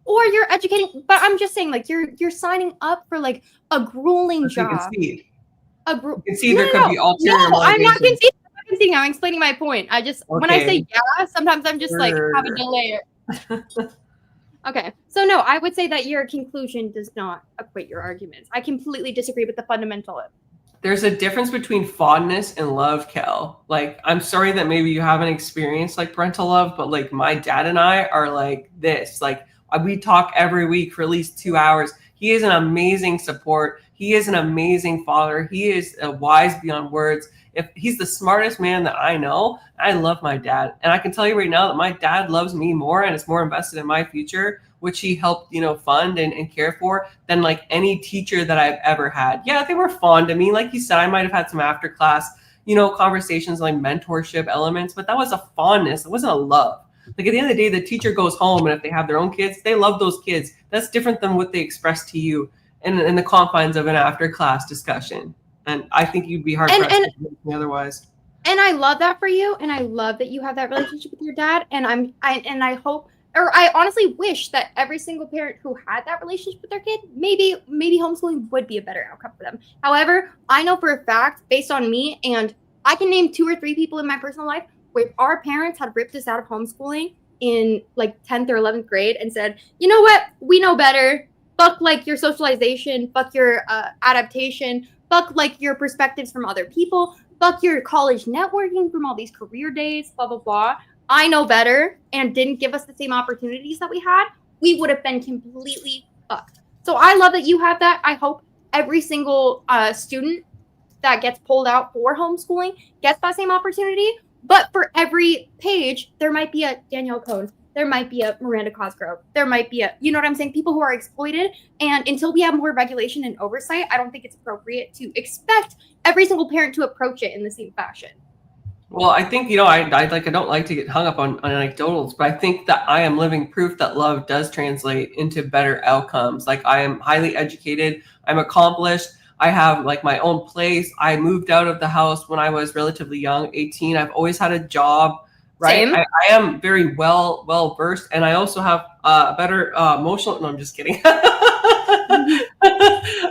Speaker 9: Or you're educating, but I'm just saying, like, you're signing up for like a grueling job.
Speaker 2: Concede.
Speaker 9: There
Speaker 2: could be ulterior motivation.
Speaker 9: I'm not conceding. I'm explaining my point. I just when I say yeah, sometimes I'm just like have a delay. Okay, so no, I would say that your conclusion does not equate your arguments. I completely disagree with the fundamental.
Speaker 2: There's a difference between fondness and love, Kel. Like, I'm sorry that maybe you haven't experienced like parental love, but like my dad and I are like this. Like, we talk every week for at least 2 hours. He is an amazing support. He is an amazing father. He is wise beyond words. If he's the smartest man that I know, I love my dad. And I can tell you right now that my dad loves me more and is more invested in my future, which he helped, fund and care for, than like any teacher that I've ever had. Yeah, they were fond of me. Like you said, I might have had some after class, conversations like mentorship elements, but that was a fondness. It wasn't a love. Like at the end of the day, the teacher goes home, and if they have their own kids, they love those kids. That's different than what they express to you in the confines of an after class discussion. And I think you'd be hard pressed to convince me otherwise.
Speaker 9: And I love that for you, and I love that you have that relationship with your dad. And I hope, or I honestly wish that every single parent who had that relationship with their kid, maybe homeschooling would be a better outcome for them. However, I know for a fact, based on me, and I can name 2 or 3 people in my personal life where our parents had ripped us out of homeschooling in like 10th or 11th grade and said, you know what, we know better. Fuck like your socialization, fuck your adaptation, fuck like your perspectives from other people, fuck your college networking from all these career days, blah, blah, blah. I know better, and didn't give us the same opportunities that we had, we would have been completely fucked. So I love that you have that. I hope every single student that gets pulled out for homeschooling gets that same opportunity. But for every Paige, there might be a Danielle Cohn. There might be a Miranda Cosgrove. There might be a, you know what I'm saying, people who are exploited. And until we have more regulation and oversight, I don't think it's appropriate to expect every single parent to approach it in the same fashion.
Speaker 2: Well, I think, I don't like to get hung up on anecdotals, but I think that I am living proof that love does translate into better outcomes. Like, I am highly educated. I'm accomplished. I have like my own place. I moved out of the house when I was relatively young, 18. I've always had a job, right? I am very well versed, and I also have a better emotional. No, I'm just kidding.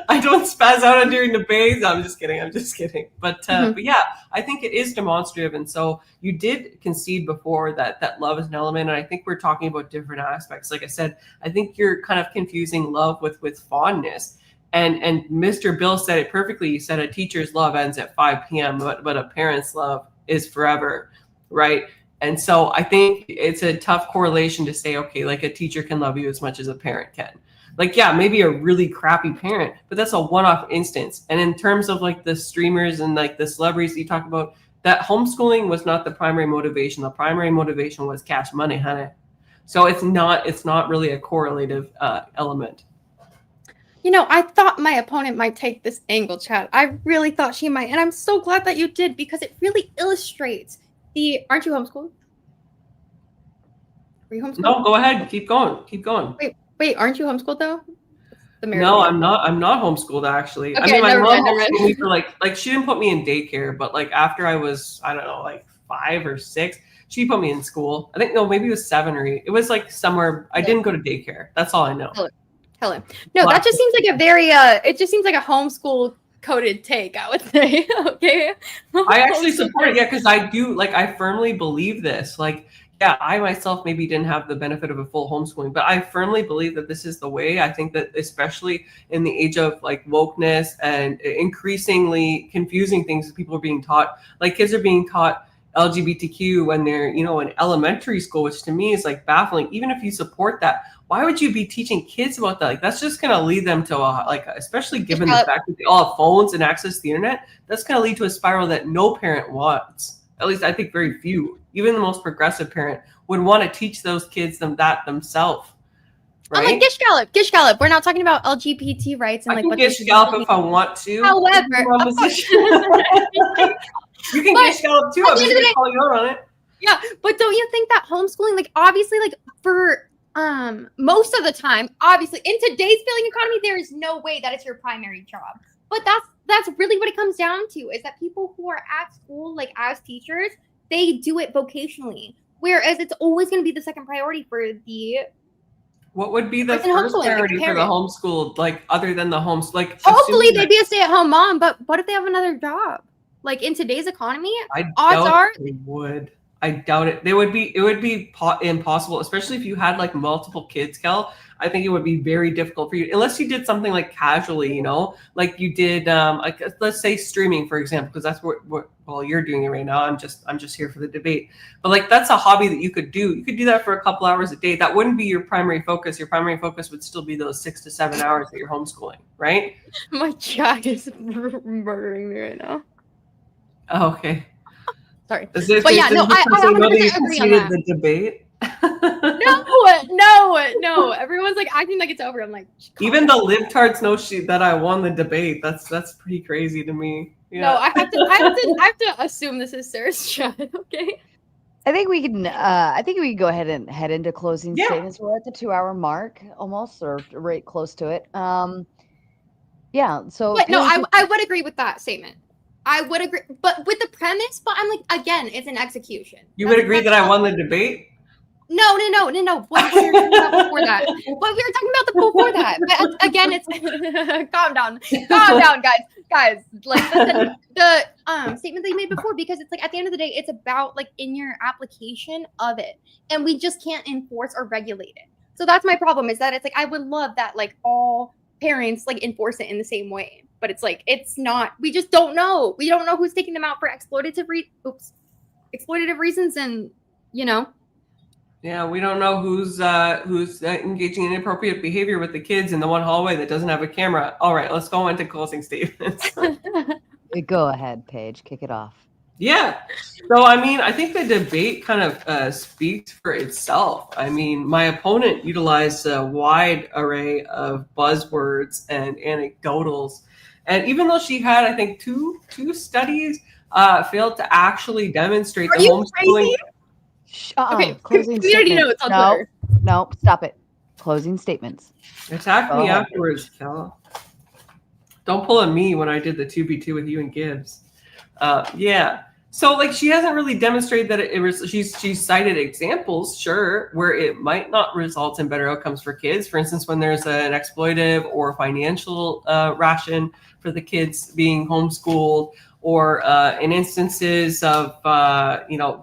Speaker 2: I don't spaz out during debates. No, I'm just kidding. But yeah, I think it is demonstrative. And so you did concede before that love is an element. And I think we're talking about different aspects. Like I said, I think you're kind of confusing love with fondness. And Mr. Bill said it perfectly. He said a teacher's love ends at 5 p.m., but a parent's love is forever, right? And so I think it's a tough correlation to say, okay, like a teacher can love you as much as a parent can. Like, yeah, maybe a really crappy parent, but that's a one-off instance. And in terms of like the streamers and like the celebrities that you talk about, that homeschooling was not the primary motivation. The primary motivation was cash money, honey. So it's not really a correlative element.
Speaker 9: I thought my opponent might take this angle, Chad. I really thought she might. And I'm so glad that you did, because it really illustrates aren't you homeschooled? Are you homeschooled?
Speaker 2: No, go ahead. Keep going.
Speaker 9: Wait, aren't you homeschooled though?
Speaker 2: No, I'm not homeschooled actually.
Speaker 9: Okay,
Speaker 2: I mean, my mom
Speaker 9: homeschooled
Speaker 2: me for like she didn't put me in daycare, but like after I was, I don't know, like 5 or 6, she put me in school. I think, no, maybe it was 7 or 8. It was like somewhere. I didn't go to daycare. That's all I know.
Speaker 9: Helen. No, that just seems like a very it just seems like a homeschool coded take, I would say. Okay.
Speaker 2: I actually support it, because I do, like, I firmly believe this. Like, yeah, I myself maybe didn't have the benefit of a full homeschooling, but I firmly believe that this is the way. I think that especially in the age of like wokeness and increasingly confusing things that people are being taught, like kids are being taught LGBTQ when they're, in elementary school, which to me is like baffling. Even if you support that, why would you be teaching kids about that? Like, that's just going to lead them to especially given the fact that they all have phones and access to the internet, that's going to lead to a spiral that no parent wants. At least I think very few, even the most progressive parent, would want to teach those kids that themselves. Right?
Speaker 9: I'm like, Gish Gallop. We're not talking about LGBT rights and
Speaker 2: I can Gish Gallop if I want to.
Speaker 9: However,
Speaker 2: you can Gish Gallop too. I'm just going to call you out on it.
Speaker 9: Yeah, but don't you think that homeschooling, like, obviously, like, for most of the time, obviously, in today's failing economy, there is no way that it's your primary job. But that's really what it comes down to, is that people who are at school, like as teachers, they do it vocationally. Whereas it's always going to be the second priority for the.
Speaker 2: What would be the first priority for the homeschooled, like other than the homes? Like,
Speaker 9: hopefully they'd be a stay-at-home mom, but what if they have another job? Like in today's economy, odds are
Speaker 2: they would. I doubt it. It would be impossible, especially if you had like multiple kids, Kel. I think it would be very difficult for you, unless you did something like casually, like you did, like let's say streaming, for example, because that's what you're doing it right now. I'm just here for the debate, but like that's a hobby that you could do. You could do that for a couple hours a day. That wouldn't be your primary focus. Your primary focus would still be those 6 to 7 hours that you're homeschooling, right?
Speaker 9: My chat is murdering me right now.
Speaker 2: Oh, okay.
Speaker 9: Sorry.
Speaker 2: But yeah, no, I 100% agree on that. The debate.
Speaker 9: No. Everyone's like acting like it's over. I'm like,
Speaker 2: even the libtards know that I won the debate. That's pretty crazy to me. Yeah.
Speaker 9: No, I have to assume this is Sarah's chat. Okay.
Speaker 5: I think we can. I think we can go ahead and head into closing statements. We're at the 2-hour mark almost, or right close to it. Yeah. So,
Speaker 9: but no, I would agree with that statement. I would agree, but with the premise. But I'm like, again, it's an execution.
Speaker 2: You would agree that I won the debate?
Speaker 9: No. What we were talking about before that. What we were talking about before that. But again, it's calm down, guys. Like the statement that you made before, because it's like at the end of the day, it's about like in your application of it, and we just can't enforce or regulate it. So that's my problem. Is that it's like I would love that like all parents like enforce it in the same way, but it's like it's not. We just don't know. We don't know who's taking them out for exploitative reasons, and you know.
Speaker 2: Yeah, we don't know who's engaging in inappropriate behavior with the kids in the one hallway that doesn't have a camera. All right, let's go into closing statements.
Speaker 5: Go ahead, Paige. Kick it off.
Speaker 2: Yeah. So, I mean, I think the debate kind of speaks for itself. I mean, my opponent utilized a wide array of buzzwords and anecdotals. And even though she had, I think, two studies, failed to actually demonstrate the homeschooling.
Speaker 5: Okay, closing statements. No, stop it. Closing statements.
Speaker 2: Attack me afterwards, Kel. Don't pull on me when I did the 2v2 with you and Gibbs. Yeah. So like she hasn't really demonstrated that it was. She's cited examples, sure, where it might not result in better outcomes for kids. For instance, when there's an exploitive or financial ration for the kids being homeschooled, or in instances of,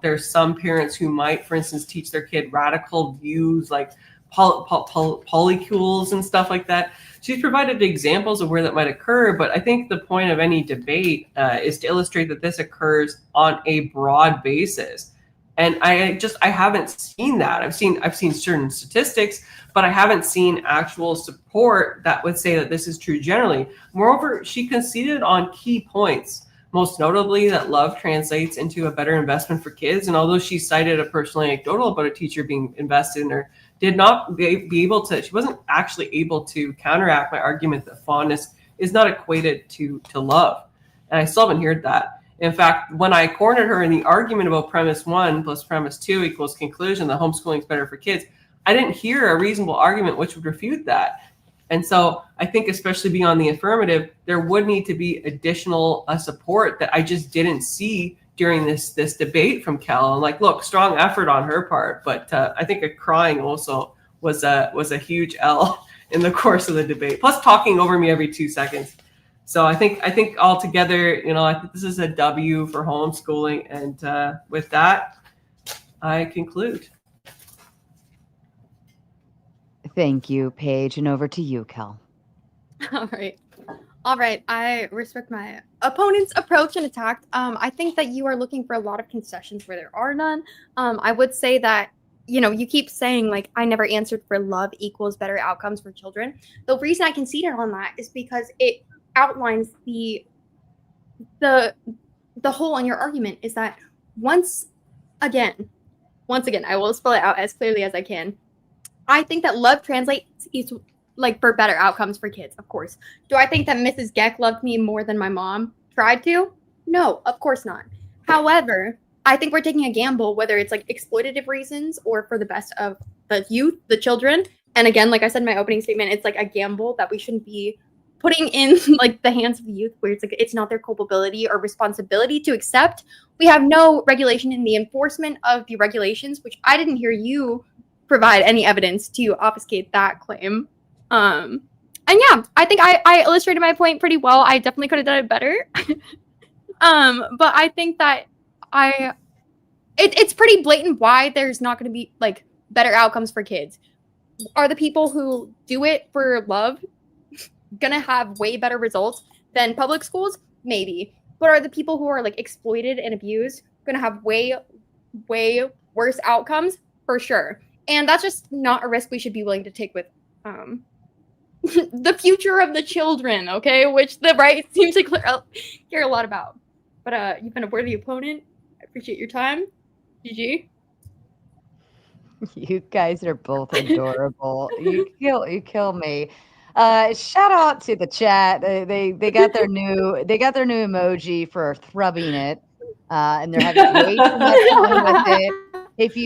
Speaker 2: there's some parents who might, for instance, teach their kid radical views like polycules and stuff like that. She's provided examples of where that might occur, but I think the point of any debate is to illustrate that this occurs on a broad basis. And I haven't seen that. I've seen certain statistics, but I haven't seen actual support that would say that this is true generally. Moreover, she conceded on key points, most notably that love translates into a better investment for kids. And although she cited a personal anecdotal about a teacher being invested in her, she wasn't actually able to counteract my argument that fondness is not equated to love. And I still haven't heard that. In fact, when I cornered her in the argument about premise 1 plus premise 2 equals conclusion that homeschooling is better for kids, I didn't hear a reasonable argument which would refute that. And so I think, especially beyond the affirmative, there would need to be additional support that I just didn't see during this debate from Cal. And like, look, strong effort on her part, but I think a crying also was a huge L in the course of the debate. Plus, talking over me every 2 seconds. So I think altogether, I think this is a W for homeschooling. And with that, I conclude.
Speaker 5: Thank you, Paige, and over to you, Kel.
Speaker 9: All right. I respect my opponent's approach and attack. I think that you are looking for a lot of concessions where there are none. I would say that, you keep saying, like, I never answered for love equals better outcomes for children. The reason I conceded on that is because it outlines the hole in your argument is that once again, I will spell it out as clearly as I can. I think that love translates like for better outcomes for kids, of course. Do I think that Mrs. Geck loved me more than my mom tried to? No, of course not. However, I think we're taking a gamble, whether it's like exploitative reasons or for the best of the youth, the children. And again, like I said in my opening statement, it's like a gamble that we shouldn't be putting in like the hands of the youth, where it's like it's not their culpability or responsibility to accept. We have no regulation in the enforcement of the regulations, which I didn't hear you provide any evidence to obfuscate that claim. And yeah, I think I illustrated my point pretty well. I definitely could have done it better. But I think that it's pretty blatant why there's not going to be like better outcomes for kids. Are the people who do it for love going to have way better results than public schools? Maybe. But are the people who are like exploited and abused going to have way worse outcomes? For sure. And that's just not a risk we should be willing to take with the future of the children, okay? Which the right seems to care a lot about. But you've been a worthy opponent. I appreciate your time. GG.
Speaker 5: You guys are both adorable. You kill me. Shout out to the chat. They got their new emoji for thrubbing it. And they're having way too much fun with it. if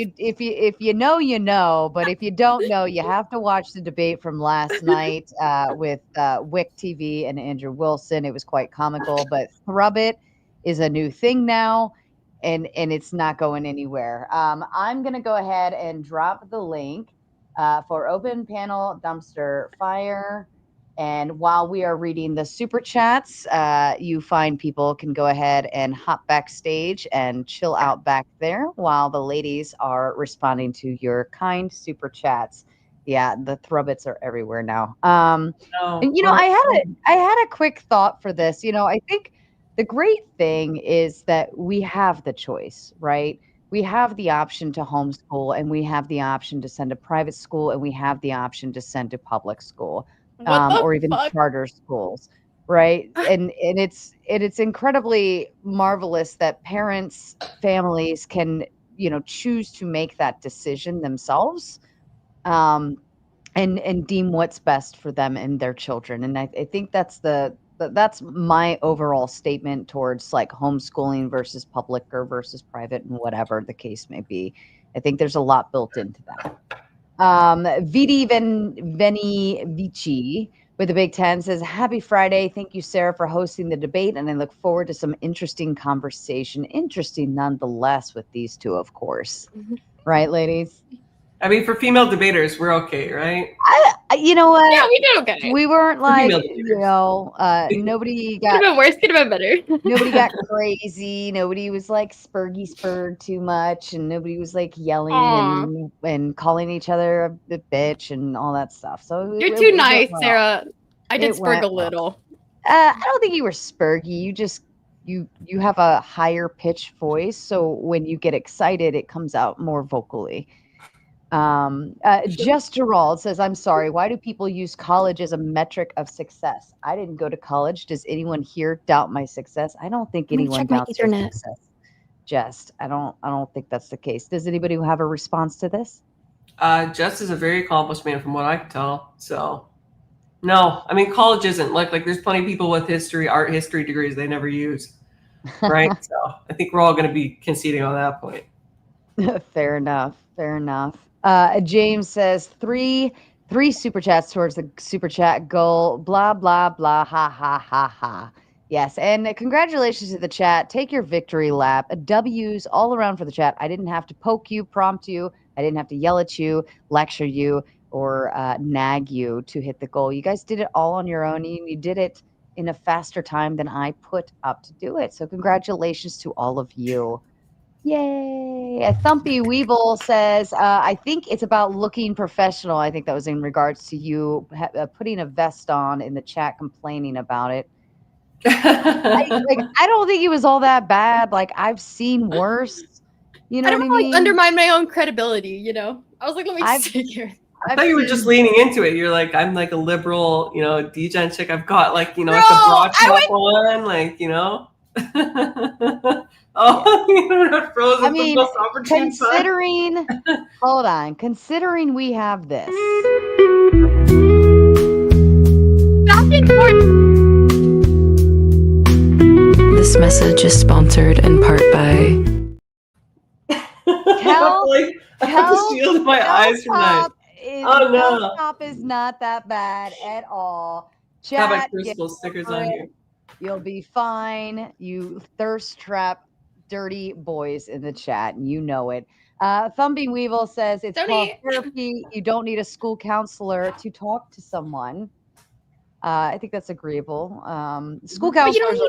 Speaker 5: you know, you know, but if you don't know, you have to watch the debate from last night with Wick TV and Andrew Wilson. It was quite comical, but Thrubbit is a new thing now, and it's not going anywhere. I'm gonna go ahead and drop the link for Open Panel Dumpster Fire. And while we are reading the super chats, you fine people can go ahead and hop backstage and chill out back there while the ladies are responding to your kind super chats. Yeah, the Thrubbits are everywhere now. And you know, I had a quick thought for this. You know, I think the great thing is that we have the choice, right? We have the option to homeschool, and we have the option to send to private school, and we have the option to send to public school. Or even charter schools, right? And it's incredibly marvelous that parents, families can, you know, choose to make that decision themselves, and deem what's best for them and their children. And I think that's my overall statement towards like homeschooling versus public or versus private and whatever the case may be. I think there's a lot built into that. Vidi Veni Vici with the Big Ten says, happy Friday. Thank you, Sarah, for hosting the debate. And I look forward to some interesting conversation. Interesting nonetheless with these two, of course. Right, ladies?
Speaker 2: I mean, for female debaters, we're okay, right?
Speaker 5: You know what?
Speaker 9: Yeah, we did okay.
Speaker 5: We weren't like, you know, nobody got...
Speaker 9: Could have been worse, could have been better.
Speaker 5: Nobody got crazy. Nobody was like spurred too much. And nobody was like yelling and calling each other a bitch and all that stuff. So
Speaker 9: You're too nice, Sarah. I did spurg a little.
Speaker 5: I don't think you were spurgy. You just... You have a higher pitched voice. So when you get excited, it comes out more vocally. Just Gerald says, I'm sorry, why do people use college as a metric of success? I didn't go to college. Does anyone here doubt my success? I don't think anyone doubts your success. Just, I don't think that's the case. Does anybody have a response to this?
Speaker 2: Jess is a very accomplished man from what I can tell. So no, I mean, college isn't like there's plenty of people with art history degrees they never use. Right. So I think we're all going to be conceding on that point.
Speaker 5: Fair enough. James says three super chats towards the super chat goal. Blah, blah, blah. Ha, ha, ha, ha. Yes. And congratulations to the chat. Take your victory lap. W's all around for the chat. I didn't have to poke you, prompt you. I didn't have to yell at you, lecture you, or nag you to hit the goal. You guys did it all on your own. You did it in a faster time than I put up to do it. So congratulations to all of you. Yay. Thumpy Weeble says, I think it's about looking professional. I think that was in regards to you putting a vest on in the chat, complaining about it. I don't think it was all that bad. Like, I've seen worse. You know,
Speaker 9: I don't want to undermine my own credibility, you know? I was like, let me just sit here.
Speaker 2: I thought you were just leaning into it. You're like, I'm like a liberal, you know, degen chick. I've got like, you know, like the broad top on, like, you know. Oh, you know, not frozen.
Speaker 5: I mean, considering, hold on, considering we have this.
Speaker 13: This message is sponsored in part by.
Speaker 2: I have to shield my eyes from that. Oh no,
Speaker 5: top is not that bad at all. Chat,
Speaker 2: how about crystal stickers on here?
Speaker 5: You'll be fine. You thirst trap dirty boys in the chat, and you know it. Thumpy Weevil says it's called therapy. You don't need a school counselor to talk to someone. I think that's agreeable. School counselors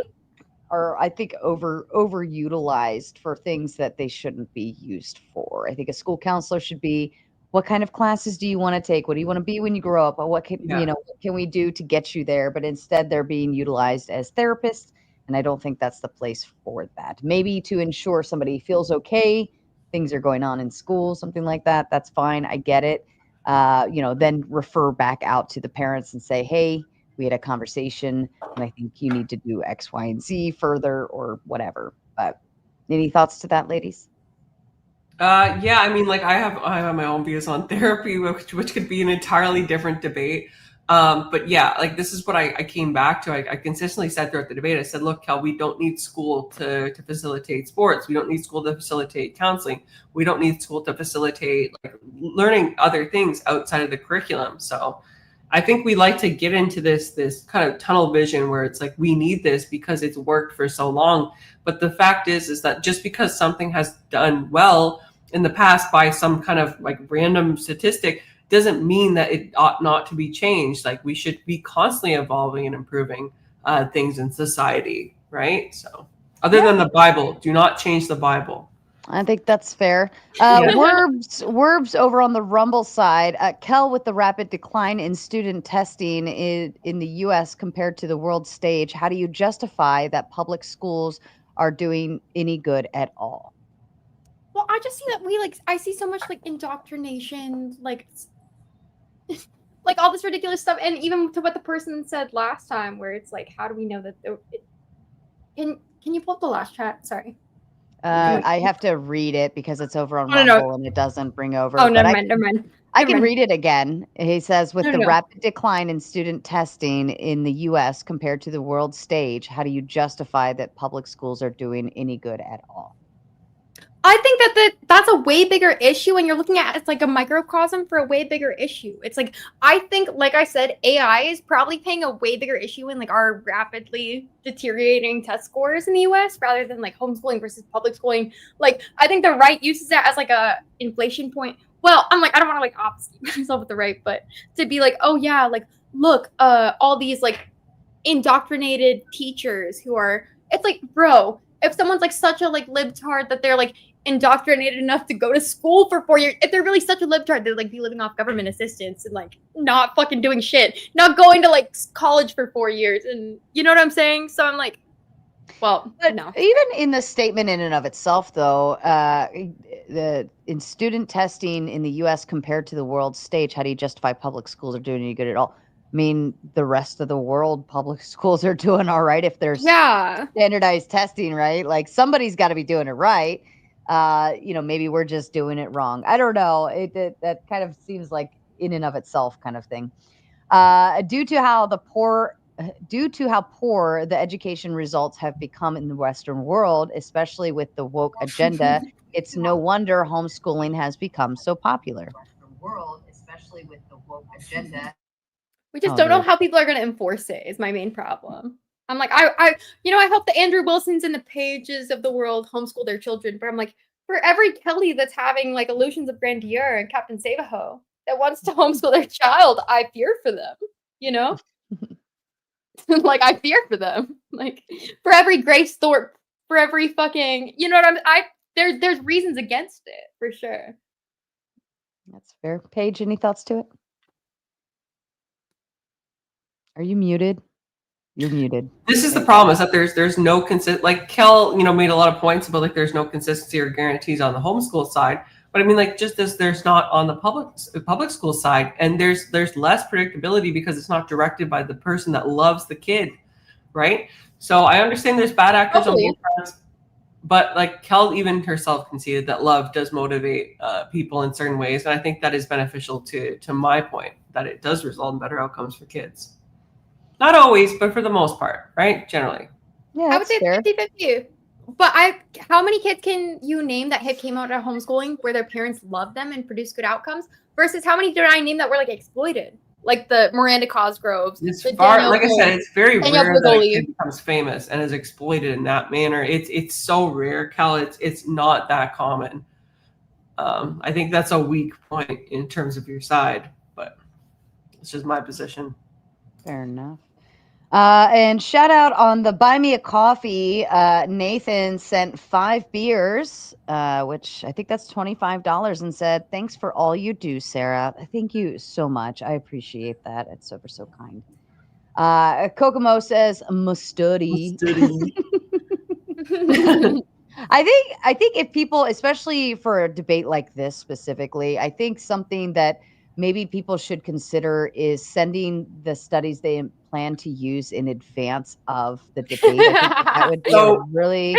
Speaker 5: are, I think, overutilized for things that they shouldn't be used for. I think a school counselor should be, what kind of classes do you want to take? What do you want to be when you grow up? What can what can we do to get you there? But instead, they're being utilized as therapists, and I don't think that's the place for that. Maybe to ensure somebody feels okay, things are going on in school, something like that. That's fine. I get it. Then refer back out to the parents and say, hey, we had a conversation, and I think you need to do X, Y, and Z further or whatever. But any thoughts to that, ladies?
Speaker 2: Yeah, I mean, like I have my own views on therapy, which could be an entirely different debate. But yeah, like this is what I came back to. I consistently said throughout the debate, I said, look, Cal, we don't need school to facilitate sports. We don't need school to facilitate counseling. We don't need school to facilitate like learning other things outside of the curriculum. So I think we like to get into this kind of tunnel vision where it's like, we need this because it's worked for so long. But the fact is that just because something has done well in the past by some kind of like random statistic doesn't mean that it ought not to be changed. Like we should be constantly evolving and improving things in society, right? So other than the Bible, do not change the Bible.
Speaker 5: I think that's fair. Werbs over on the Rumble side. Kel, with the rapid decline in student testing in the U.S. compared to the world stage, how do you justify that public schools are doing any good at all?
Speaker 9: Well, I just see that I see so much like indoctrination, like all this ridiculous stuff, and even to what the person said last time, where it's like, how do we know that? Can you pull up the last chat? Sorry.
Speaker 5: I have to read it because it's over on Rumble and it doesn't bring over.
Speaker 9: Oh, never mind.
Speaker 5: I can read it again. He says, with the rapid decline in student testing in the U.S. compared to the world stage, how do you justify that public schools are doing any good at all?
Speaker 9: I think that's a way bigger issue, and you're looking at it's like a microcosm for a way bigger issue. It's like, I think, like I said, AI is probably playing a way bigger issue in like our rapidly deteriorating test scores in the US rather than like homeschooling versus public schooling. Like, I think the right uses that as like a inflation point. Well, I'm like, I don't want to like obfuscate myself with the right, but to be like, oh yeah, like look, all these like indoctrinated teachers who are, it's like, bro, if someone's like such a like libtard that they're like indoctrinated enough to go to school for 4 years, if they're really such a libtard, they'd like be living off government assistance and like not fucking doing shit, not going to like college for 4 years, and you know what I'm saying? So I'm like, well, but no.
Speaker 5: Even in the statement in and of itself, though, in student testing in the U.S. compared to the world stage, how do you justify public schools are doing any good at all? I mean, the rest of the world, public schools are doing all right if there's standardized testing, right? Like somebody's got to be doing it right. Maybe we're just doing it wrong. I don't know. That kind of seems like in and of itself kind of thing. Due to how poor the education results have become in the Western world, especially with the woke agenda, it's no wonder homeschooling has become so popular.
Speaker 9: We just don't know how people are going to enforce it is my main problem. I'm like, I hope the Andrew Wilsons and the Paiges of the world homeschool their children, but I'm like, for every Kelly that's having like illusions of grandeur and Captain Save-A-Ho that wants to homeschool their child, I fear for them, like I fear for them. Like for every Grace Thorpe, for every fucking, there's reasons against it for sure.
Speaker 5: That's fair. Paige, any thoughts to it? Are you muted? You're muted.
Speaker 2: This is the problem, is that there's no like Kel, made a lot of points about like there's no consistency or guarantees on the homeschool side. But I mean, like just as there's not on the public school side, and there's less predictability because it's not directed by the person that loves the kid, right? So I understand there's bad actors on both sides, but like Kel even herself conceded that love does motivate people in certain ways, and I think that is beneficial to my point that it does result in better outcomes for kids. Not always, but for the most part, right? Generally.
Speaker 5: Yeah,
Speaker 9: I would say 50-50. But how many kids can you name that came out of homeschooling where their parents loved them and produced good outcomes versus how many did I name that were like exploited? Like the Miranda Cosgroves.
Speaker 2: It's far, like I said, it's very rare that a kid becomes famous and is exploited in that manner. It's so rare, Cal. It's not that common. I think that's a weak point in terms of your side, but it's just my position.
Speaker 5: Fair enough. And shout out on the Buy Me a Coffee. Nathan sent 5 beers, which I think that's $25, and said, "Thanks for all you do, Sarah." Thank you so much. I appreciate that. It's ever so kind. Kokomo says, "Mustody." I think if people, especially for a debate like this specifically, I think something that maybe people should consider is sending the studies they plan to use in advance of the debate. I think that would be a really...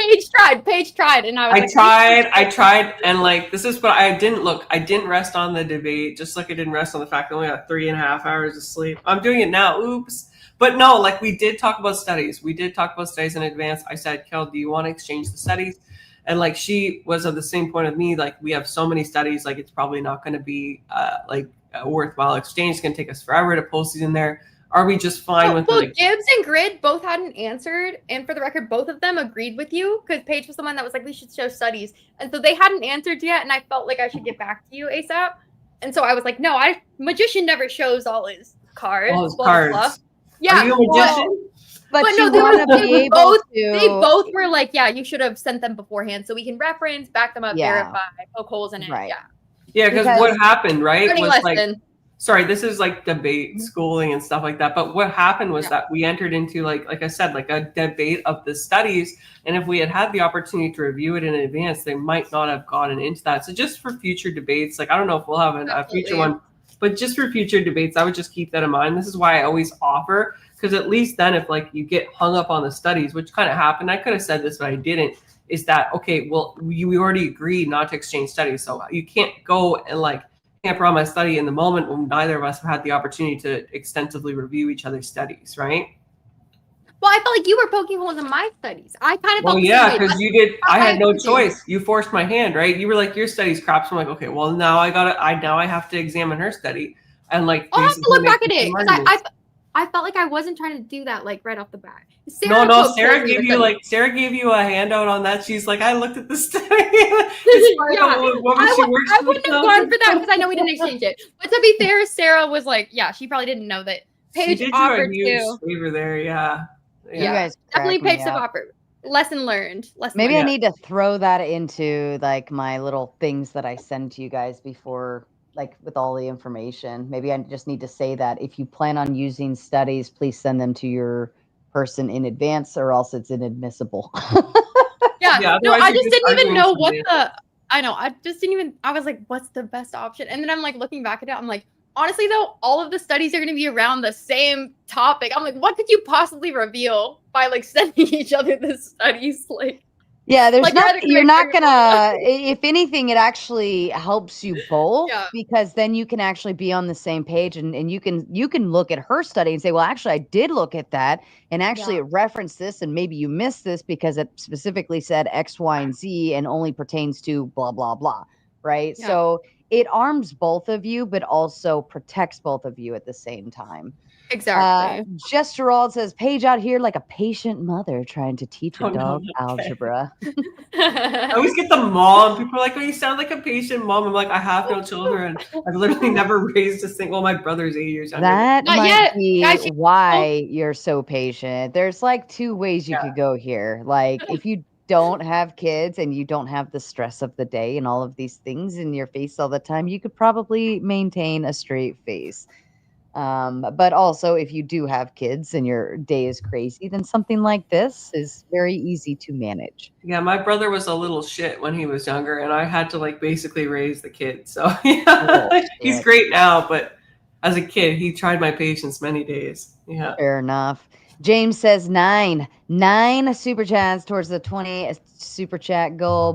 Speaker 9: Paige tried, and I was
Speaker 2: I tried, and like, this is what I didn't rest on the debate, just like I didn't rest on the fact that I only got 3.5 hours of sleep. I'm doing it now. Oops. But no, like, we did talk about studies. We did talk about studies in advance. I said, Kel, do you want to exchange the studies? And like, she was of the same point of me. Like, we have so many studies, like, it's probably not going to be like a worthwhile exchange. It's going to take us forever to post these in there. Are we just fine with
Speaker 9: like, Gibbs and Grid both hadn't answered, and for the record, both of them agreed with you, because Paige was the one that was like, we should show studies, and so they hadn't answered yet, and I felt like I should get back to you ASAP, and so I was like, no, Magician never shows all his cards.
Speaker 2: All his cards.
Speaker 9: Yeah,
Speaker 2: are you a magician?
Speaker 5: But
Speaker 9: no,
Speaker 5: they
Speaker 9: both were like, yeah, you should have sent them beforehand so we can reference, back them up, verify, poke holes in it.
Speaker 5: Right.
Speaker 2: Yeah, because what happened, right, was
Speaker 9: lesson.
Speaker 2: like, sorry, this is like debate schooling and stuff like that. But what happened was that we entered into like I said, like a debate of the studies. And if we had had the opportunity to review it in advance, they might not have gotten into that. So just for future debates, like, I don't know if we'll have a future one, but just for future debates, I would just keep that in mind. This is why I always offer, because at least then if like you get hung up on the studies, which kind of happened, I could have said this, but I didn't, is that, okay, well, we already agreed not to exchange studies. So you can't go and like hamper on my study in the moment when neither of us have had the opportunity to extensively review each other's studies, right?
Speaker 9: Well, I felt like you were poking holes in my studies. I kind of
Speaker 2: felt because you did. I had no choice. You forced my hand, right? You were like, your study's crap. So I'm like, okay, well, now I have to examine her study, and like,
Speaker 9: I'll have to look back at it, because I felt like I wasn't trying to do that like right off the bat.
Speaker 2: Sarah gave you a handout on that. She's like, I looked at the study. I
Speaker 9: wouldn't have gone for that because I know we didn't exchange it. But to be fair, Sarah was like, yeah, she probably didn't know that Paige offered to.
Speaker 2: Favor there, yeah.
Speaker 5: You guys
Speaker 9: definitely Paige have offered. Lesson learned.
Speaker 5: Maybe I need to throw that into like my little things that I send to you guys before, like with all the information. Maybe I just need to say that if you plan on using studies, please send them to your person in advance, or else it's inadmissible.
Speaker 9: No, I just didn't even know what I was like, what's the best option? And then I'm like looking back at it, I'm like, honestly though, all of the studies are going to be around the same topic. I'm like, what could you possibly reveal by like sending each other the studies? Like,
Speaker 5: yeah, there's you're not gonna, if anything, it actually helps you both, because then you can actually be on the same page, and you can look at her study and say, well, actually I did look at that, and actually it referenced this, and maybe you missed this because it specifically said X, Y, and Z and only pertains to blah, blah, blah. Right. Yeah. So it arms both of you, but also protects both of you at the same time.
Speaker 9: Exactly.
Speaker 5: Jess Gerald says, Paige out here like a patient mother trying to teach a dog algebra.
Speaker 2: I always get the mom. People are like, oh, you sound like a patient mom. I'm like, I have no children. I've literally never raised a single. Well, my brother's 8 years younger.
Speaker 5: That might be why you're so patient. There's like two ways you could go here. Like, if you don't have kids and you don't have the stress of the day and all of these things in your face all the time, you could probably maintain a straight face. But also, if you do have kids and your day is crazy, then something like this is very easy to manage.
Speaker 2: Yeah, my brother was a little shit when he was younger, and I had to like basically raise the kid. So he's great now, but as a kid, he tried my patience many days. Yeah,
Speaker 5: fair enough. James says 9 super chats towards the 20 super chat goal.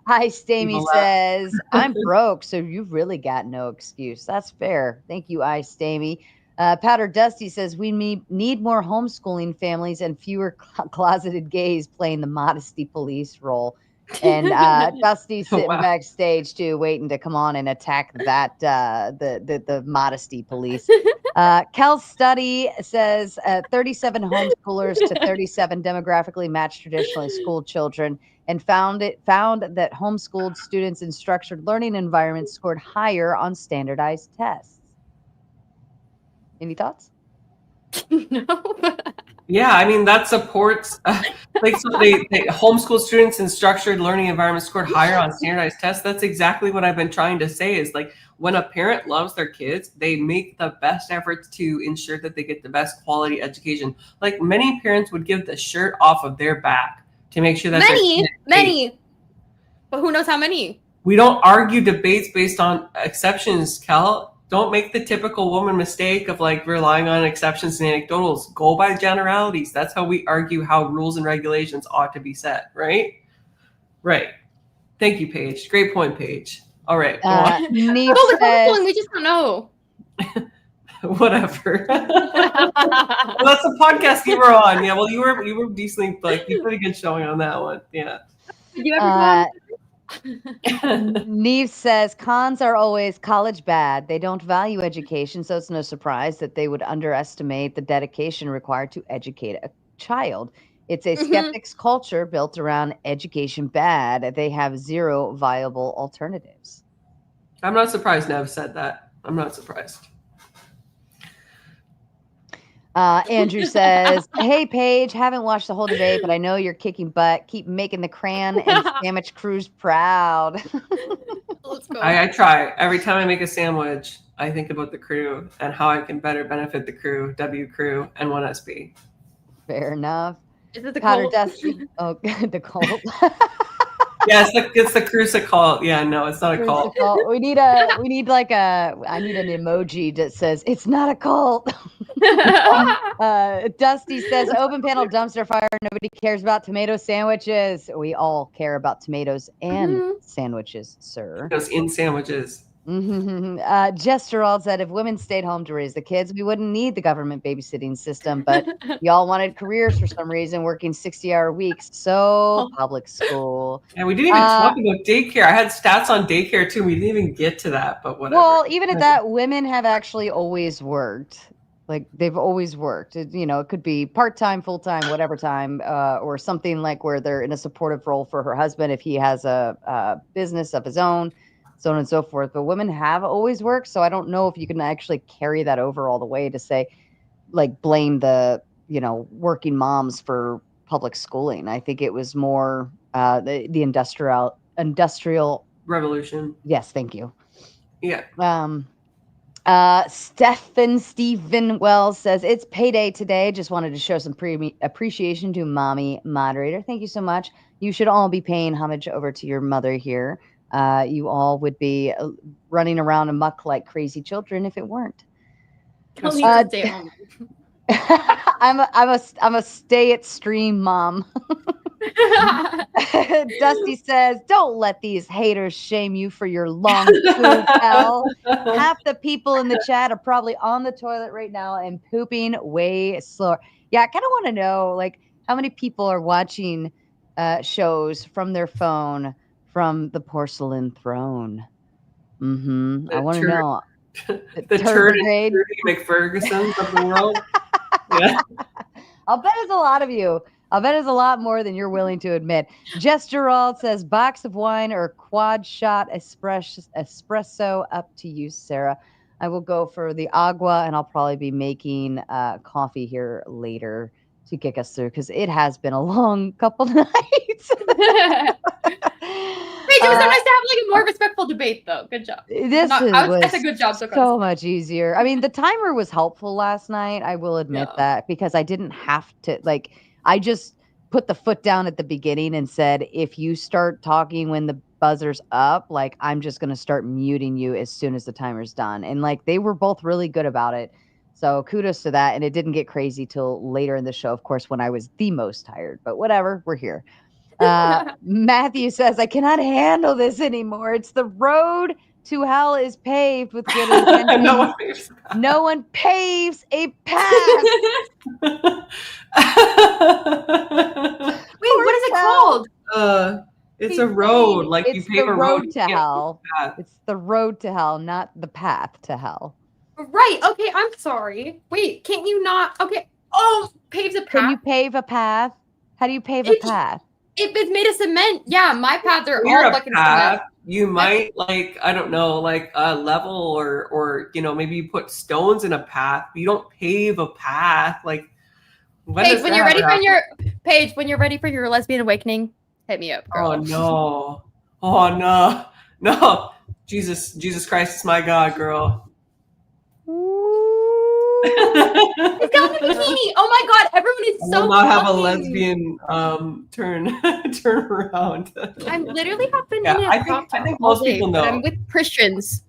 Speaker 5: Ice Stamy says, I'm broke, so you've really got no excuse. That's fair. Thank you, Ice Stamy. Powder Dusty says, we need more homeschooling families and fewer closeted gays playing the modesty police role. And Dusty's sitting backstage too, waiting to come on and attack that the modesty police. Kel's study says 37 homeschoolers to 37 demographically matched traditionally schooled children, and found that homeschooled students in structured learning environments scored higher on standardized tests. Any thoughts?
Speaker 9: No.
Speaker 2: Yeah, I mean, that supports they homeschool students in structured learning environments scored higher on standardized tests. That's exactly what I've been trying to say, is like, when a parent loves their kids, they make the best efforts to ensure that they get the best quality education. Like, many parents would give the shirt off of their back to make sure that
Speaker 9: many, but who knows how many?
Speaker 2: We don't argue debates based on exceptions, Cal. Don't make the typical woman mistake of like relying on exceptions and anecdotals. Go by generalities. That's how we argue how rules and regulations ought to be set, right? Right. Thank you, Paige. Great point, Paige. All right.
Speaker 5: Neve
Speaker 9: Totally
Speaker 5: says,
Speaker 9: homeschooling, we just don't know.
Speaker 2: Whatever. Well, that's a podcast you were on. Yeah. Well, you were decently like you pretty good showing on that one. Yeah.
Speaker 9: Did you ever go on?
Speaker 5: Neve says cons are always college bad. They don't value education, so it's no surprise that they would underestimate the dedication required to educate a child. It's a skeptics culture built around education bad. They have zero viable alternatives.
Speaker 2: I'm not surprised Nev said that. I'm not surprised.
Speaker 5: Andrew says, hey, Paige, haven't watched the whole debate, but I know you're kicking butt. Keep making the cran and sandwich crews proud.
Speaker 9: Let's go.
Speaker 2: I try. Every time I make a sandwich, I think about the crew and how I can better benefit the crew, W crew, and 1SB.
Speaker 5: Fair enough.
Speaker 9: Is it the
Speaker 5: Powder
Speaker 9: cold?
Speaker 5: Dusty. Oh, the cold.
Speaker 2: Yeah, it's the crucic cult. Yeah, no, it's not a cult.
Speaker 5: I need an emoji that says it's not a cult. Dusty says open panel dumpster fire. Nobody cares about tomato sandwiches. We all care about tomatoes and sandwiches, sir.
Speaker 2: Those in sandwiches.
Speaker 5: Jess Gerald said if women stayed home to raise the kids, we wouldn't need the government babysitting system, but y'all wanted careers for some reason, working 60-hour weeks. So public school.
Speaker 2: And we didn't even talk about daycare. I had stats on daycare too. We didn't even get to that, but whatever.
Speaker 5: Well, even at that, women have actually always worked. Like they've always worked. It could be part-time, full-time, whatever time, or something like where they're in a supportive role for her husband if he has a business of his own, so on and so forth. But women have always worked, so I don't know if you can actually carry that over all the way to say, like, blame the working moms for public schooling. I think it was more the industrial
Speaker 2: revolution.
Speaker 5: Yes, thank you.
Speaker 2: Yeah.
Speaker 5: Stephen Wells says it's payday today. Just wanted to show some appreciation to mommy moderator. Thank you so much. You should all be paying homage over to your mother here. You all would be running around amok like crazy children if it weren't.
Speaker 9: I'll need to stay home.
Speaker 5: I'm a stay at stream mom. Dusty says, don't let these haters shame you for your long poop, pal. Half the people in the chat are probably on the toilet right now and pooping way slower. Yeah, I kind of want to know, like, how many people are watching shows from their phone from the porcelain throne. I want to know.
Speaker 2: The turd and McFergusons of the world. Yeah.
Speaker 5: I'll bet it's a lot of you. I'll bet it's a lot more than you're willing to admit. Jess Gerald says, box of wine or quad shot espresso, up to you, Sarah. I will go for the agua, and I'll probably be making coffee here later to kick us through, because it has been a long couple nights.
Speaker 9: Paige, it was so nice to have like a more respectful debate, though. Good job. That's a good job.
Speaker 5: So much easier. I mean, the timer was helpful last night. I will admit that, because I didn't have to, like, I just put the foot down at the beginning and said, if you start talking when the buzzer's up, like, I'm just going to start muting you as soon as the timer's done. And like, they were both really good about it. So kudos to that. And it didn't get crazy till later in the show, of course, when I was the most tired, but whatever, we're here. Matthew says, I cannot handle this anymore. It's the road to hell is paved with good intentions. No one paves a path.
Speaker 9: Wait, what is it called?
Speaker 2: It's a road. Like,
Speaker 5: it's
Speaker 2: you pave
Speaker 5: the
Speaker 2: a
Speaker 5: road to
Speaker 2: yeah.
Speaker 5: hell. It's the road to hell, not the path to hell.
Speaker 9: Right. Okay. I'm sorry. Wait, can't you not? Okay. Oh, paves a path.
Speaker 5: Can you pave a path? How do you pave a path?
Speaker 9: If it's made of cement, yeah, my paths are
Speaker 2: You're
Speaker 9: all
Speaker 2: a
Speaker 9: fucking
Speaker 2: path.
Speaker 9: cement.
Speaker 2: You might, like, I don't know, like a level or maybe you put stones in a path, but you don't pave a path. Like,
Speaker 9: Paige, when you're ready for your lesbian awakening, hit me up, girl.
Speaker 2: Oh no. Jesus Christ is my God, girl.
Speaker 9: He's got the bikini. Oh my god, everyone is
Speaker 2: I
Speaker 9: so
Speaker 2: will not have a
Speaker 9: fucking-
Speaker 2: lesbian turn around.
Speaker 9: I'm literally have been
Speaker 2: Yeah,
Speaker 9: in a
Speaker 2: I
Speaker 9: crop top
Speaker 2: think
Speaker 9: all
Speaker 2: most
Speaker 9: day,
Speaker 2: people
Speaker 9: but
Speaker 2: know.
Speaker 9: I'm with Christians.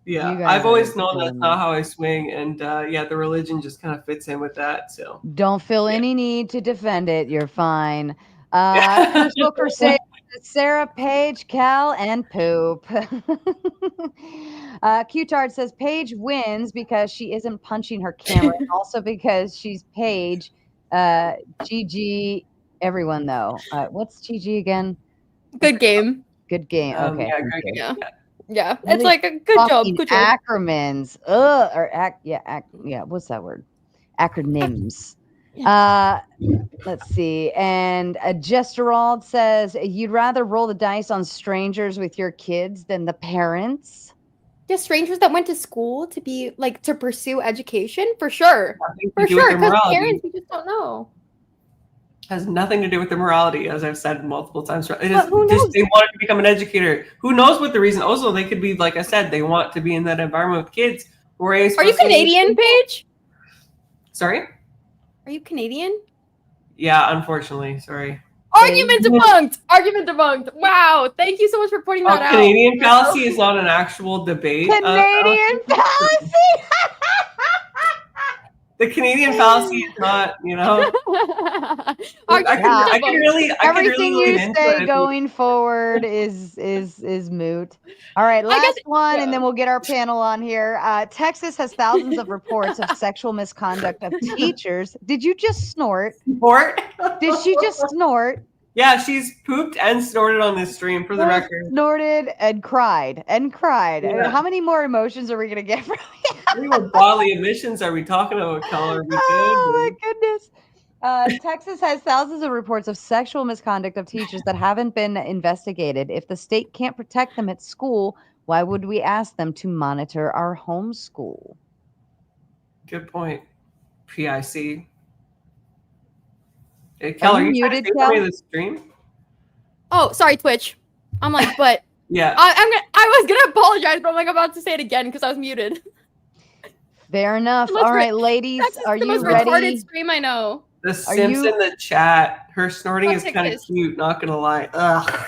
Speaker 2: Yeah,
Speaker 5: You guys
Speaker 2: I've always
Speaker 5: are
Speaker 2: known that's
Speaker 5: killing
Speaker 2: not
Speaker 5: me.
Speaker 2: how I swing, and yeah, the religion just kind of fits in with that. So
Speaker 5: Don't feel any need to defend it. You're fine. Crystal Crusade, Sarah, Paige, Cal, and Poop. Q-Tard says Paige wins because she isn't punching her camera, and also because she's Paige. GG, everyone though. What's GG again?
Speaker 9: Good game.
Speaker 5: Good game. Okay.
Speaker 2: yeah,
Speaker 5: thank
Speaker 2: great
Speaker 5: you.
Speaker 2: game.
Speaker 9: Yeah. Yeah.
Speaker 5: Really
Speaker 9: It's like a good job.
Speaker 5: fucking
Speaker 9: Good job.
Speaker 5: acronyms. Yeah, what's that word? Acronyms. Let's see. And Gesterald says you'd rather roll the dice on strangers with your kids than the parents.
Speaker 9: Yeah, strangers that went to school to be like to pursue education for sure.
Speaker 2: Nothing to
Speaker 9: For
Speaker 2: do with
Speaker 9: sure.
Speaker 2: their
Speaker 9: Because
Speaker 2: morality.
Speaker 9: parents, we just don't know.
Speaker 2: Has nothing to do with their morality, as I've said multiple times. It is
Speaker 9: But who
Speaker 2: just
Speaker 9: knows?
Speaker 2: they wanted to become an educator. Who knows what the reason? Also, they could be, like I said, they want to be in that environment with kids.
Speaker 9: Are you Canadian, Paige?
Speaker 2: Sorry?
Speaker 9: Are you Canadian?
Speaker 2: Yeah, unfortunately. Sorry.
Speaker 9: Argument debunked. Argument debunked. Wow. Thank you so much for pointing that out.
Speaker 2: Canadian fallacy is not an actual debate.
Speaker 5: Canadian fallacy.
Speaker 2: The Canadian fallacy is not, I can really
Speaker 5: everything
Speaker 2: lean
Speaker 5: you
Speaker 2: into
Speaker 5: say
Speaker 2: it.
Speaker 5: going forward is moot. All right, last one, and then we'll get our panel on here. Texas has thousands of reports of sexual misconduct of teachers. Did you just snort?
Speaker 2: Snort?
Speaker 5: Did she just snort?
Speaker 2: Yeah, she's pooped and snorted on this stream, for the record.
Speaker 5: Snorted and cried and cried.
Speaker 2: Yeah.
Speaker 5: How many more emotions are we gonna get from you?
Speaker 2: How many more bodily emissions are we talking about, Keller?
Speaker 5: Oh my goodness. Texas has thousands of reports of sexual misconduct of teachers that haven't been investigated. If the state can't protect them at school, why would we ask them to monitor our homeschool?
Speaker 2: Good point. PIC. Hey, Keller,
Speaker 5: you
Speaker 2: you trying to
Speaker 5: muted,
Speaker 2: say
Speaker 5: Kel?
Speaker 2: something in the stream?
Speaker 9: Oh, sorry, Twitch. I'm like, but
Speaker 2: Yeah.
Speaker 9: I was gonna apologize, but I'm like about to say it again because I was muted.
Speaker 5: Fair enough.
Speaker 9: Most
Speaker 5: All
Speaker 9: re-
Speaker 5: right, ladies,
Speaker 9: That's
Speaker 5: are
Speaker 9: the
Speaker 5: you
Speaker 9: most
Speaker 5: ready?
Speaker 9: retarded stream I know.
Speaker 2: The
Speaker 5: Are
Speaker 2: Sims
Speaker 5: you-
Speaker 2: in the chat. Her snorting
Speaker 9: I'll
Speaker 2: is
Speaker 9: take
Speaker 2: kind of
Speaker 9: this.
Speaker 2: cute, not gonna lie. Ugh.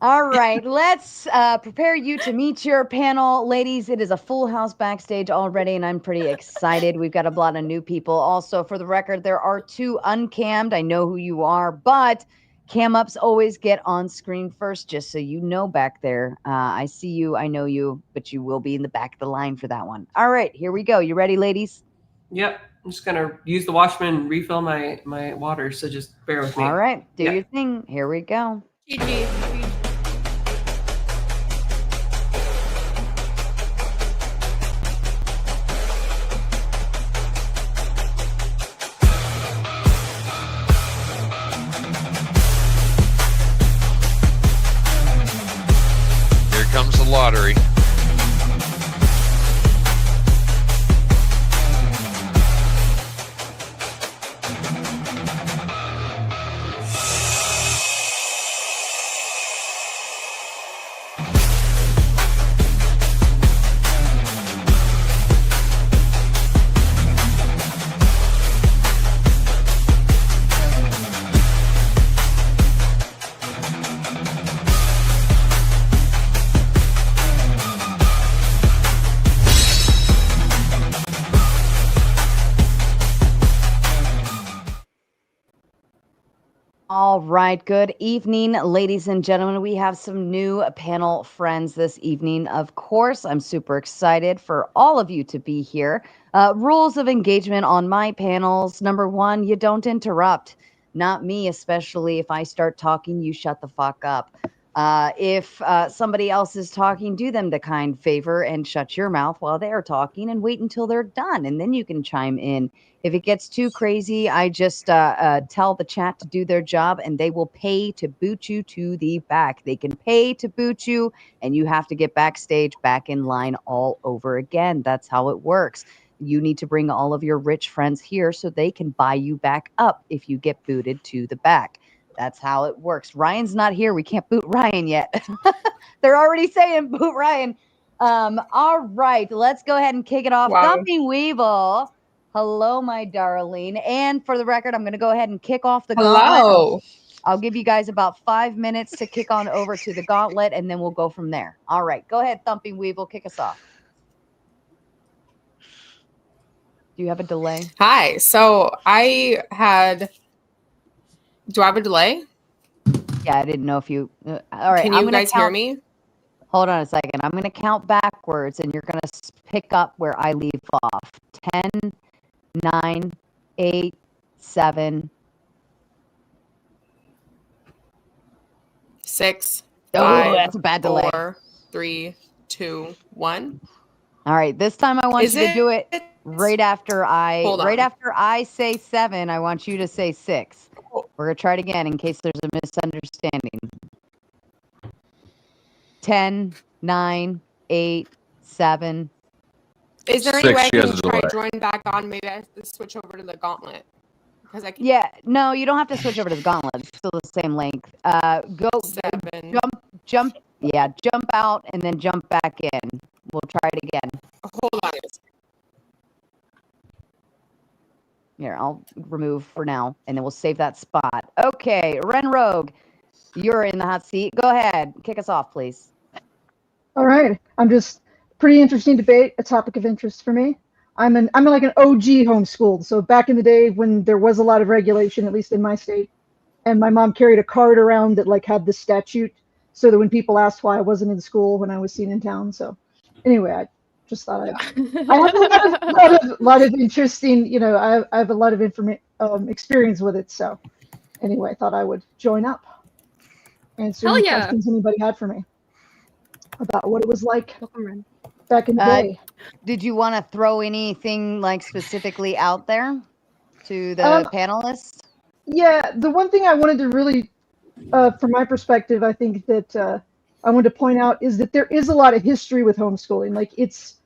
Speaker 5: All right, let's prepare you to meet your panel. Ladies, it is a full house backstage already, and I'm pretty excited. We've got a lot of new people. Also, for the record, there are 2 uncammed. I know who you are, but cam ups always get on screen first, just so you know back there. I see you, I know you, but you will be in the back of the line for that one. All right, here we go. You ready, ladies?
Speaker 2: Yep. I'm just gonna use the Watchman and refill my water, so just bear with me.
Speaker 5: All right, do
Speaker 2: Yeah.
Speaker 5: your thing. Here we go.
Speaker 9: GG.
Speaker 14: Here comes the lottery.
Speaker 5: All right. Good evening, ladies and gentlemen. We have some new panel friends this evening. Of course, I'm super excited for all of you to be here. Rules of engagement on my panels. Number 1, you don't interrupt. Not me, especially if I start talking, you shut the fuck up. If somebody else is talking, do them the kind favor and shut your mouth while they're talking and wait until they're done, and then you can chime in. If it gets too crazy, I just tell the chat to do their job, and they will pay to boot you to the back. They can pay to boot you, and you have to get backstage, back in line all over again. That's how it works. You need to bring all of your rich friends here so they can buy you back up if you get booted to the back. That's how it works. Ryan's not here. We can't boot Ryan yet. They're already saying boot Ryan. All right, let's go ahead and kick it off.
Speaker 15: Wow.
Speaker 5: Thumping Weevil. Hello, my darling. And for the record, I'm going to go ahead and kick off the gauntlet.
Speaker 15: Hello.
Speaker 5: I'll give you guys about 5 minutes to kick on over to the gauntlet, and then we'll go from there. All right, go ahead, Thumping Weevil. Kick us off. Do you have a delay?
Speaker 15: Hi. So do I have a delay?
Speaker 5: Yeah, I didn't know if you. All right,
Speaker 15: Can
Speaker 5: I'm
Speaker 15: you
Speaker 5: gonna
Speaker 15: guys hear
Speaker 5: count.
Speaker 15: me?
Speaker 5: Hold on a second. I'm going to count backwards, and you're going to pick up where I leave off. 10, 9, 8, 7.
Speaker 15: 6,
Speaker 5: Oh,
Speaker 15: 5,
Speaker 5: that's a bad delay.
Speaker 15: 4, 3, 2, 1.
Speaker 5: All right, this time I want
Speaker 15: Is
Speaker 5: you to do
Speaker 15: it-
Speaker 5: it right after I
Speaker 15: Hold
Speaker 5: right
Speaker 15: on.
Speaker 5: after I say 7. I want you to say 6. We're going to try it again in case there's a misunderstanding. 10, 9, 8, 7.
Speaker 15: Is there any
Speaker 14: 6,
Speaker 15: way I
Speaker 14: she has
Speaker 15: can
Speaker 14: a
Speaker 15: try
Speaker 14: delay.
Speaker 15: join back on? Maybe I have to switch over to the gauntlet. Because I can
Speaker 5: Yeah, no, you don't have to switch over to the gauntlet. It's still the same length. Go
Speaker 15: 7.
Speaker 5: jump out and then jump back in. We'll try it again.
Speaker 15: Hold on.
Speaker 5: Here, I'll remove for now, and then we'll save that spot. Okay, Ren Rogue, you're in the hot seat. Go ahead, kick us off, please.
Speaker 16: All right, I'm just pretty interesting debate, a topic of interest for me. I'm like an OG homeschooled. So back in the day when there was a lot of regulation, at least in my state, and my mom carried a card around that like had the statute, so that when people asked why I wasn't in school when I was seen in town. So anyway, I just thought I have a lot of interesting, I have a lot of experience with it. So anyway, I thought I would join up, answer
Speaker 9: Hell
Speaker 16: any
Speaker 9: yeah.
Speaker 16: questions anybody had for me about what it was like back in the
Speaker 5: Uh,
Speaker 16: day.
Speaker 5: Did you want to throw anything like specifically out there to the panelists?
Speaker 16: Yeah, the one thing I wanted to really, from my perspective, I think that I wanted to point out is that there is a lot of history with homeschooling. Like it's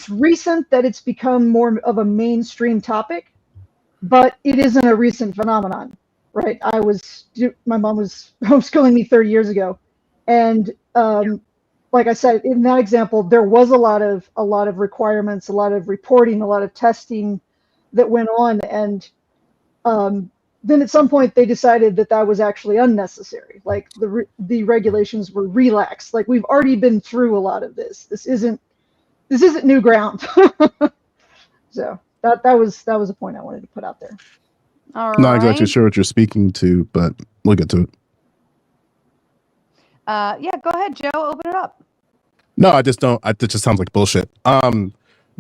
Speaker 16: recent that it's become more of a mainstream topic, but it isn't a recent phenomenon, right? My mom was homeschooling me 30 years ago, and like I said, in that example, there was a lot of requirements, a lot of reporting, a lot of testing that went on, and then at some point they decided that was actually unnecessary. Like the regulations were relaxed. Like we've already been through a lot of this. This isn't new ground. So that was a point I wanted to put out there.
Speaker 5: All right.
Speaker 17: Not exactly sure what you're speaking to, but we'll get to it.
Speaker 5: Yeah, go ahead, Joe. Open it up.
Speaker 17: No, I just don't. It just sounds like bullshit.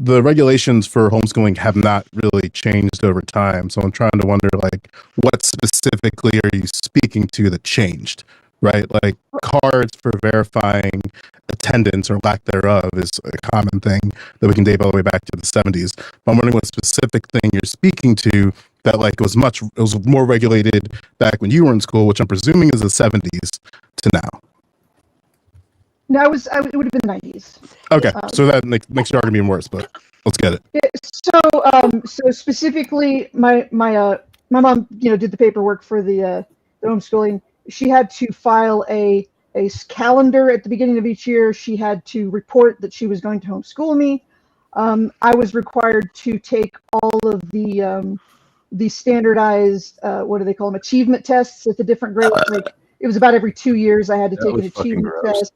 Speaker 17: The regulations for homeschooling have not really changed over time. So I'm trying to wonder, like, what specifically are you speaking to that changed, right? Like cards for verifying attendance or lack thereof is a common thing that we can date all the way back to the 70s. But I'm wondering what specific thing you're speaking to that like it was more regulated back when you were in school, which I'm presuming is the 70s to now.
Speaker 16: No, it would have been the 90s.
Speaker 17: Okay, so that makes your argument even worse, but let's get it.
Speaker 16: Yeah, so specifically, my mom, did the paperwork for the homeschooling. She had to file a calendar at the beginning of each year. She had to report that she was going to homeschool me. I was required to take all of the standardized, what do they call them, achievement tests at the different grades. Like it was about every 2 years I had to take an achievement test.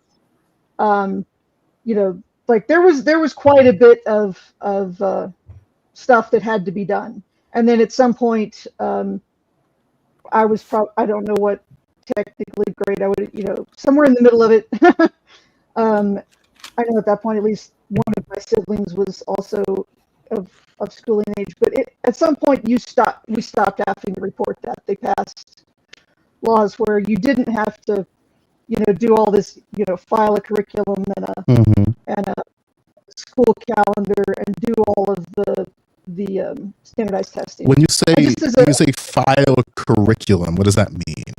Speaker 16: Like there was quite a bit of stuff that had to be done. And then at some point, I was I don't know what technically grade I would, somewhere in the middle of it. I know at that point, at least one of my siblings was also of schooling age, but at some point we stopped having to report that. They passed laws where you didn't have to, do all this, file a curriculum and a school calendar and do all of the standardized testing.
Speaker 17: When you say file a curriculum, what does that mean?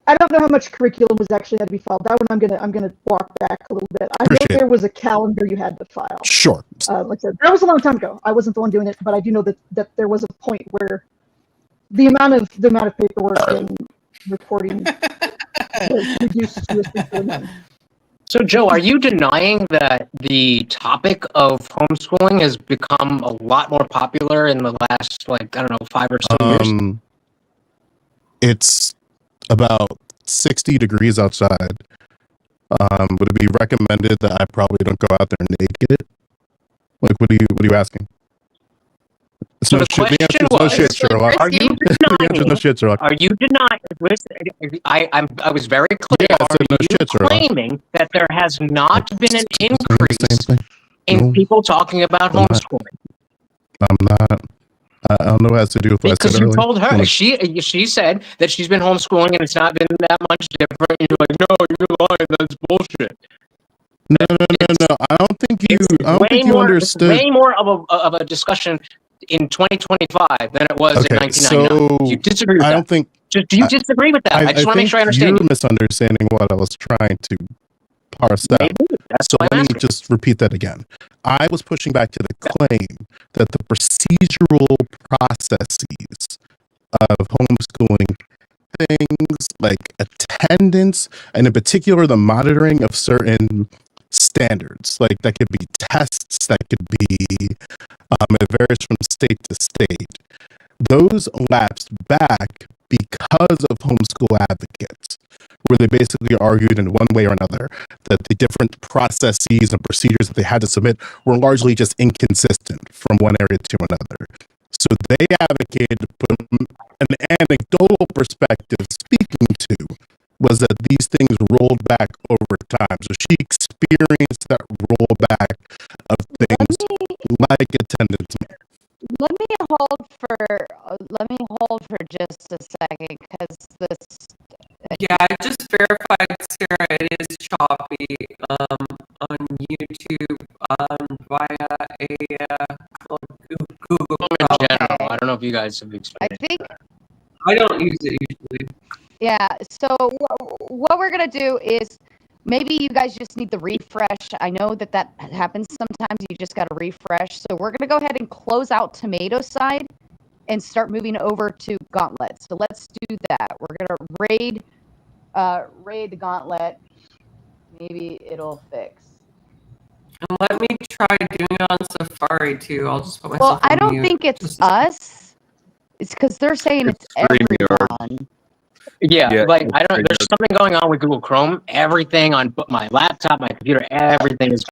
Speaker 16: I don't know how much curriculum was actually had to be filed. That one I'm gonna walk back a little bit. I know there was a calendar you had to file.
Speaker 17: Sure.
Speaker 16: Like I said, that was a long time ago. I wasn't the one doing it, but I do know that there was a point where the amount of paperwork and reporting was reduced to a simple amount.
Speaker 18: So, Joe, are you denying that the topic of homeschooling has become a lot more popular in the last, 5 or so years?
Speaker 17: It's about 60 degrees outside. Would it be recommended that I probably don't go out there naked? What are you asking?
Speaker 18: So the question was,
Speaker 17: Sherlock.
Speaker 18: are you denying?
Speaker 17: No shit, Sherlock.
Speaker 18: Are you denying? Listen, I was very clear.
Speaker 17: Yeah, I said no
Speaker 18: are you
Speaker 17: shit, Sherlock.
Speaker 18: claiming that there has not been an increase in people talking about homeschooling?
Speaker 17: I'm not. I don't know what it has to do with what I
Speaker 18: Because
Speaker 17: said
Speaker 18: you
Speaker 17: earlier.
Speaker 18: told her, she said that she's been homeschooling and it's not been that much different. You're like, no, you're lying. That's bullshit.
Speaker 17: No. I don't think you understood.
Speaker 18: Way more of a discussion in 2025 than it was in 1999.
Speaker 17: So
Speaker 18: Do you disagree with
Speaker 17: I
Speaker 18: that?
Speaker 17: don't think.
Speaker 18: Do you disagree with that? I just want to make sure I understand.
Speaker 17: You're misunderstanding what I was trying to parse out. So let me just repeat that again. I was pushing back to the claim that the procedural processes of homeschooling, things like attendance, and in particular the monitoring of certain standards, like that could be tests, that could be it varies from state to state. Those lapsed back because of homeschool advocates, where they basically argued in one way or another that the different processes and procedures that they had to submit were largely just inconsistent from one area to another. So they advocated, put an anecdotal perspective speaking to, was that these things rolled back over time. So she experienced that rollback of things like attendance.
Speaker 5: Let me hold for just a second, because this.
Speaker 2: Yeah, I just verified, Sarah. It is choppy on YouTube via a Google.
Speaker 18: In general, I don't know if you guys have experienced.
Speaker 2: I don't use it usually.
Speaker 5: Yeah. So what we're gonna do is maybe you guys just need the refresh. I know that happens sometimes. You just got to refresh. So we're gonna go ahead and close out Tomato side and start moving over to Gauntlet. So let's do that. We're gonna raid the Gauntlet. Maybe it'll fix.
Speaker 2: And let me try doing it on Safari too. I'll just put myself.
Speaker 5: Well, I
Speaker 2: on
Speaker 5: don't
Speaker 2: mute.
Speaker 5: think it's us. It's because they're saying it's everyone.
Speaker 18: Yeah, I don't. There's something going on with Google Chrome. Everything on my laptop, my computer, everything is